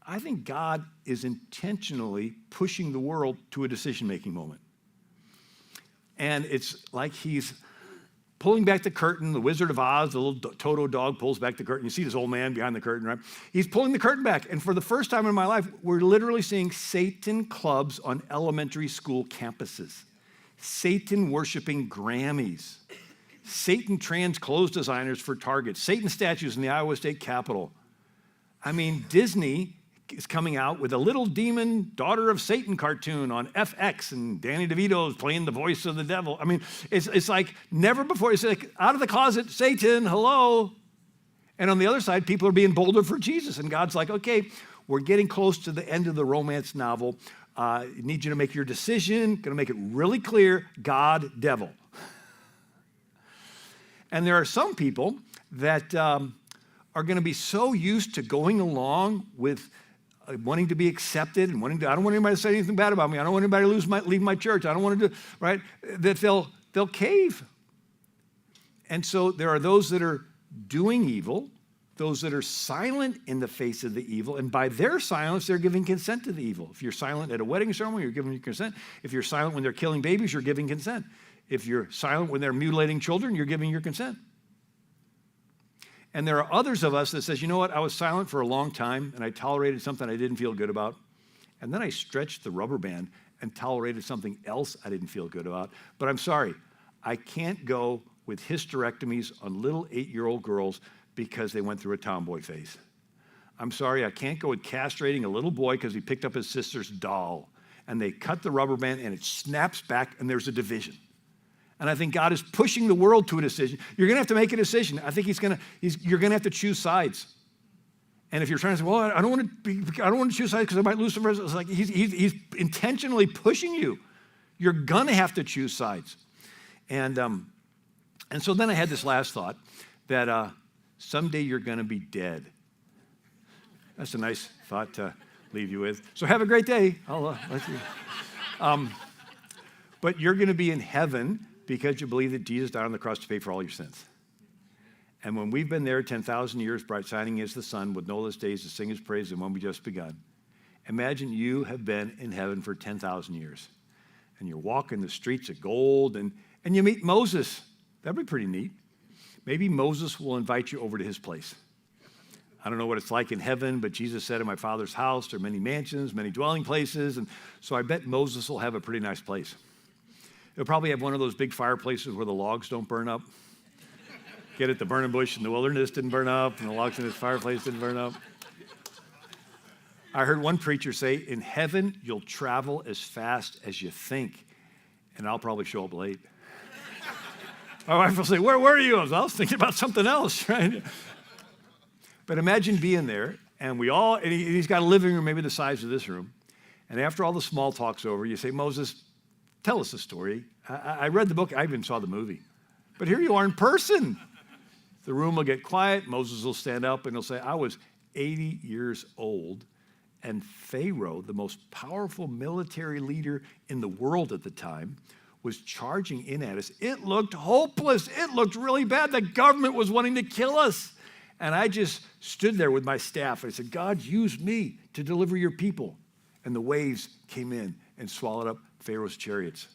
I think God is intentionally pushing the world to a decision-making moment. And it's like he's pulling back the curtain. The Wizard of Oz, the little Toto dog pulls back the curtain. You see this old man behind the curtain, right? He's pulling the curtain back. And for the first time in my life, we're literally seeing Satan clubs on elementary school campuses. Satan worshiping Grammys. Satan trans clothes designers for Target. Satan statues in the Iowa State Capitol. I mean, Disney is coming out with a Little Demon, Daughter of Satan cartoon on FX, and Danny DeVito is playing the voice of the devil. I mean, it's like never before. It's like out of the closet, Satan, hello. And on the other side, people are being bolder for Jesus. And God's like, okay, we're getting close to the end of the romance novel. I need you to make your decision. Going to make it really clear, God, devil. And there are some people that are going to be so used to going along with wanting to be accepted and I don't want anybody to say anything bad about me. I don't want anybody to leave my church. I don't want to do, right? That they'll cave. And so there are those that are doing evil, those that are silent in the face of the evil, and by their silence, they're giving consent to the evil. If you're silent at a wedding ceremony, you're giving your consent. If you're silent when they're killing babies, you're giving consent. If you're silent when they're mutilating children, you're giving your consent. And there are others of us that says, you know what, I was silent for a long time and I tolerated something I didn't feel good about. And then I stretched the rubber band and tolerated something else I didn't feel good about. But I'm sorry, I can't go with hysterectomies on little 8-year-old girls because they went through a tomboy phase. I'm sorry, I can't go with castrating a little boy because he picked up his sister's doll and they cut the rubber band and it snaps back and there's a division. And I think God is pushing the world to a decision. You're going to have to make a decision. I think you're going to have to choose sides. And if you're trying to say, well, I don't want to choose sides because I might lose some results, it's like he's intentionally pushing you. You're going to have to choose sides. And so then I had this last thought that someday you're going to be dead. That's a nice thought to leave you with. So have a great day. I'll let you. But you're going to be in heaven because you believe that Jesus died on the cross to pay for all your sins. And when we've been there 10,000 years, bright shining as the sun, with no less days to sing his praise than when we just begun. Imagine you have been in heaven for 10,000 years. And you're walking the streets of gold, and you meet Moses. That'd be pretty neat. Maybe Moses will invite you over to his place. I don't know what it's like in heaven, but Jesus said, in my Father's house, there are many mansions, many dwelling places. And so I bet Moses will have a pretty nice place. He'll probably have one of those big fireplaces where the logs don't burn up. Get it, the burning bush in the wilderness didn't burn up, and the logs in his fireplace didn't burn up. I heard one preacher say, in heaven, you'll travel as fast as you think, and I'll probably show up late. My wife will say, where were you? I was thinking about something else, right? But imagine being there, and he's got a living room maybe the size of this room, and after all the small talk's over, you say, Moses, tell us the story. I read the book. I even saw the movie. But here you are in person. The room will get quiet. Moses will stand up and he'll say, I was 80 years old, And Pharaoh, the most powerful military leader in the world at the time, was charging in at us. It looked hopeless. It looked really bad. The government was wanting to kill us. And I just stood there with my staff. I said, God, use me to deliver your people. And the waves came in and swallowed up Pharaoh's chariots.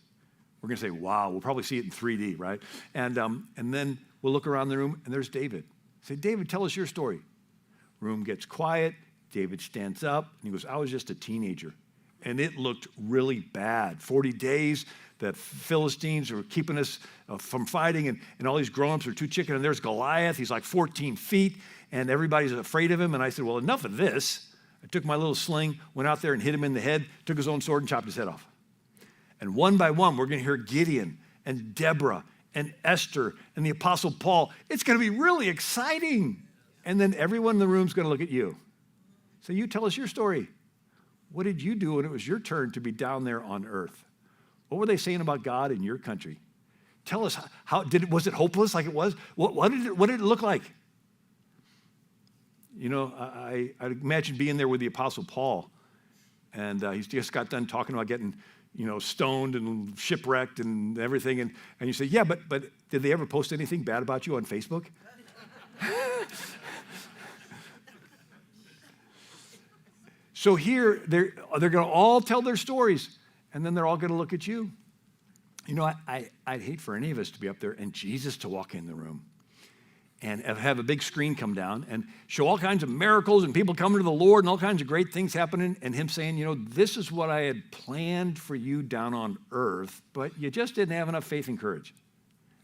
We're going to say, wow, we'll probably see it in 3D, right? And then we'll look around the room, and there's David. Say, David, tell us your story. Room gets quiet. David stands up, and he goes, I was just a teenager. And it looked really bad. 40 days, the Philistines were keeping us from fighting, and all these grown-ups are too chicken, and there's Goliath. He's like 14 feet, and everybody's afraid of him. And I said, well, enough of this. I took my little sling, went out there and hit him in the head, took his own sword and chopped his head off. And one by one, we're going to hear Gideon and Deborah and Esther and the Apostle Paul. It's going to be really exciting. And then everyone in the room is going to look at you. So you tell us your story. What did you do when it was your turn to be down there on earth? What were they saying about God in your country? Tell us, was it hopeless like it was? What did it look like? You know, I imagine being there with the Apostle Paul, and he's just got done talking about getting, stoned and shipwrecked and everything, and you say, yeah, but did they ever post anything bad about you on Facebook? So here, they're going to all tell their stories, and then they're all going to look at you. I'd hate for any of us to be up there and Jesus to walk in the room and have a big screen come down and show all kinds of miracles and people coming to the Lord and all kinds of great things happening, and him saying, this is what I had planned for you down on earth, but you just didn't have enough faith and courage.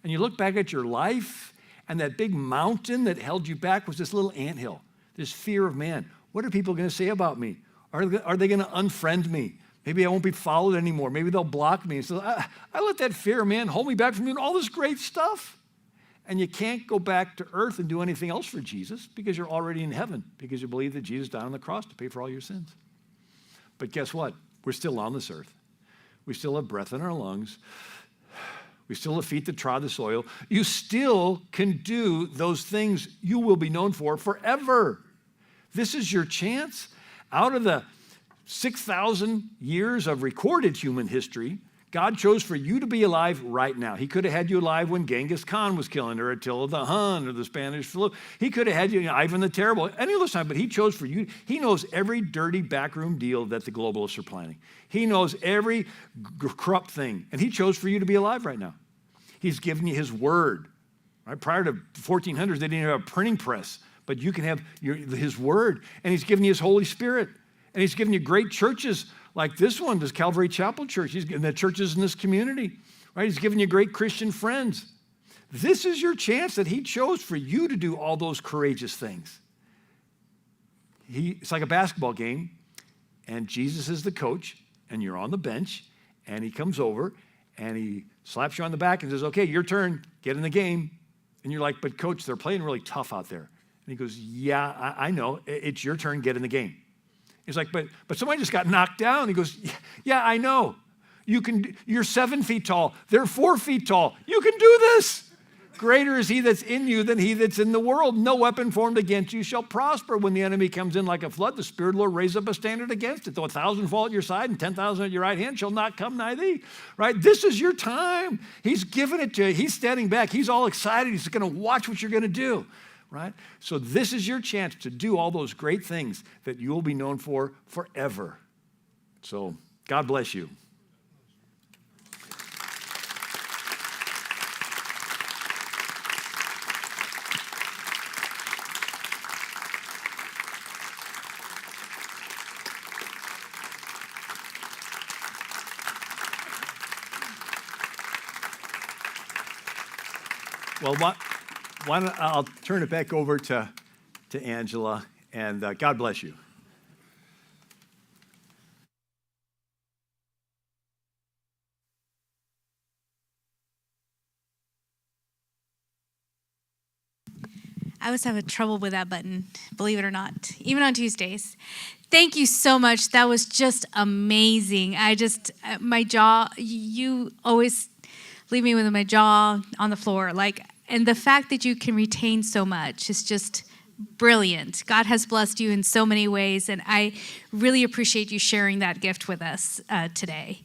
And you look back at your life, and that big mountain that held you back was this little anthill, this fear of man. What are people going to say about me? Are they going to unfriend me? Maybe I won't be followed anymore. Maybe they'll block me. So I let that fear of man hold me back from doing all this great stuff. And you can't go back to earth and do anything else for Jesus because you're already in heaven, because you believe that Jesus died on the cross to pay for all your sins. But guess what? We're still on this earth. We still have breath in our lungs. We still have feet that trod the soil. You still can do those things you will be known for forever. This is your chance. Out of the 6,000 years of recorded human history, God chose for you to be alive right now. He could have had you alive when Genghis Khan was killing, or Attila the Hun, or the Spanish flu. He could have had you, Ivan the Terrible, any other time, but he chose for you. He knows every dirty backroom deal that the globalists are planning. He knows every corrupt thing, and he chose for you to be alive right now. He's given you his word. Right? Prior to 1400s, they didn't have a printing press, but you can have his word, and he's given you his Holy Spirit, and he's given you great churches like this one, this Calvary Chapel Church. He's given the churches in this community, right? He's given you great Christian friends. This is your chance that he chose for you to do all those courageous things. It's like a basketball game, and Jesus is the coach, and you're on the bench, and he comes over, and he slaps you on the back and says, okay, your turn, get in the game. And you're like, but coach, they're playing really tough out there. And he goes, yeah, I know, it's your turn, get in the game. He's like, but somebody just got knocked down. He goes, yeah, I know. You're 7 feet tall. They're 4 feet tall. You can do this. Greater is he that's in you than he that's in the world. No weapon formed against you shall prosper. When the enemy comes in like a flood, the Spirit of the Lord raise up a standard against it. Though 1,000 fall at your side and 10,000 at your right hand shall not come nigh thee. Right? This is your time. He's given it to you. He's standing back. He's all excited. He's going to watch what you're going to do. Right? So this is your chance to do all those great things that you will be known for forever. So God bless you. Well, I'll turn it back over to Angela, and God bless you. I always have trouble with that button, believe it or not, even on Tuesdays. Thank you so much. That was just amazing. My jaw, you always leave me with my jaw on the floor. And the fact that you can retain so much is just brilliant. God has blessed you in so many ways, and I really appreciate you sharing that gift with us today.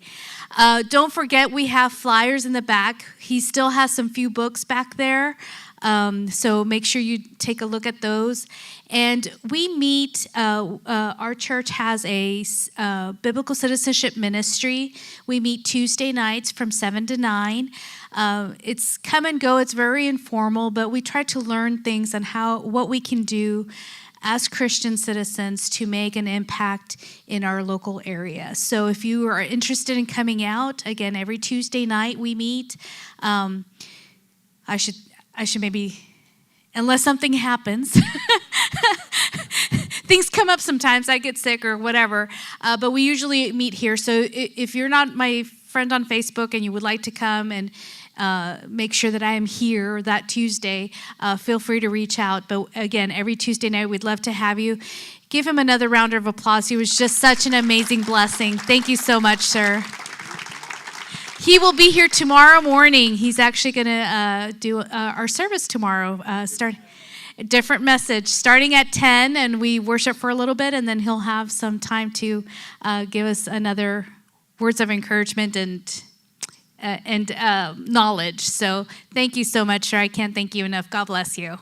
Don't forget, we have flyers in the back. He still has some few books back there, so make sure you take a look at those. And we meet, our church has a biblical citizenship ministry. We meet Tuesday nights from 7 to 9. It's come and go. It's very informal, but we try to learn things on what we can do as Christian citizens to make an impact in our local area. So if you are interested in coming out, again, every Tuesday night we meet. I should maybe, unless something happens, things come up sometimes, I get sick or whatever, but we usually meet here. So if you're not my friend on Facebook and you would like to come and make sure that I am here that Tuesday, feel free to reach out. But again, every Tuesday night, we'd love to have you. Give him another round of applause. He was just such an amazing blessing. Thank you so much, sir. He will be here tomorrow morning. He's actually going to do our service tomorrow. Start a different message starting at 10, and we worship for a little bit, and then he'll have some time to give us another words of encouragement and knowledge. So thank you so much, sir. I can't thank you enough. God bless you.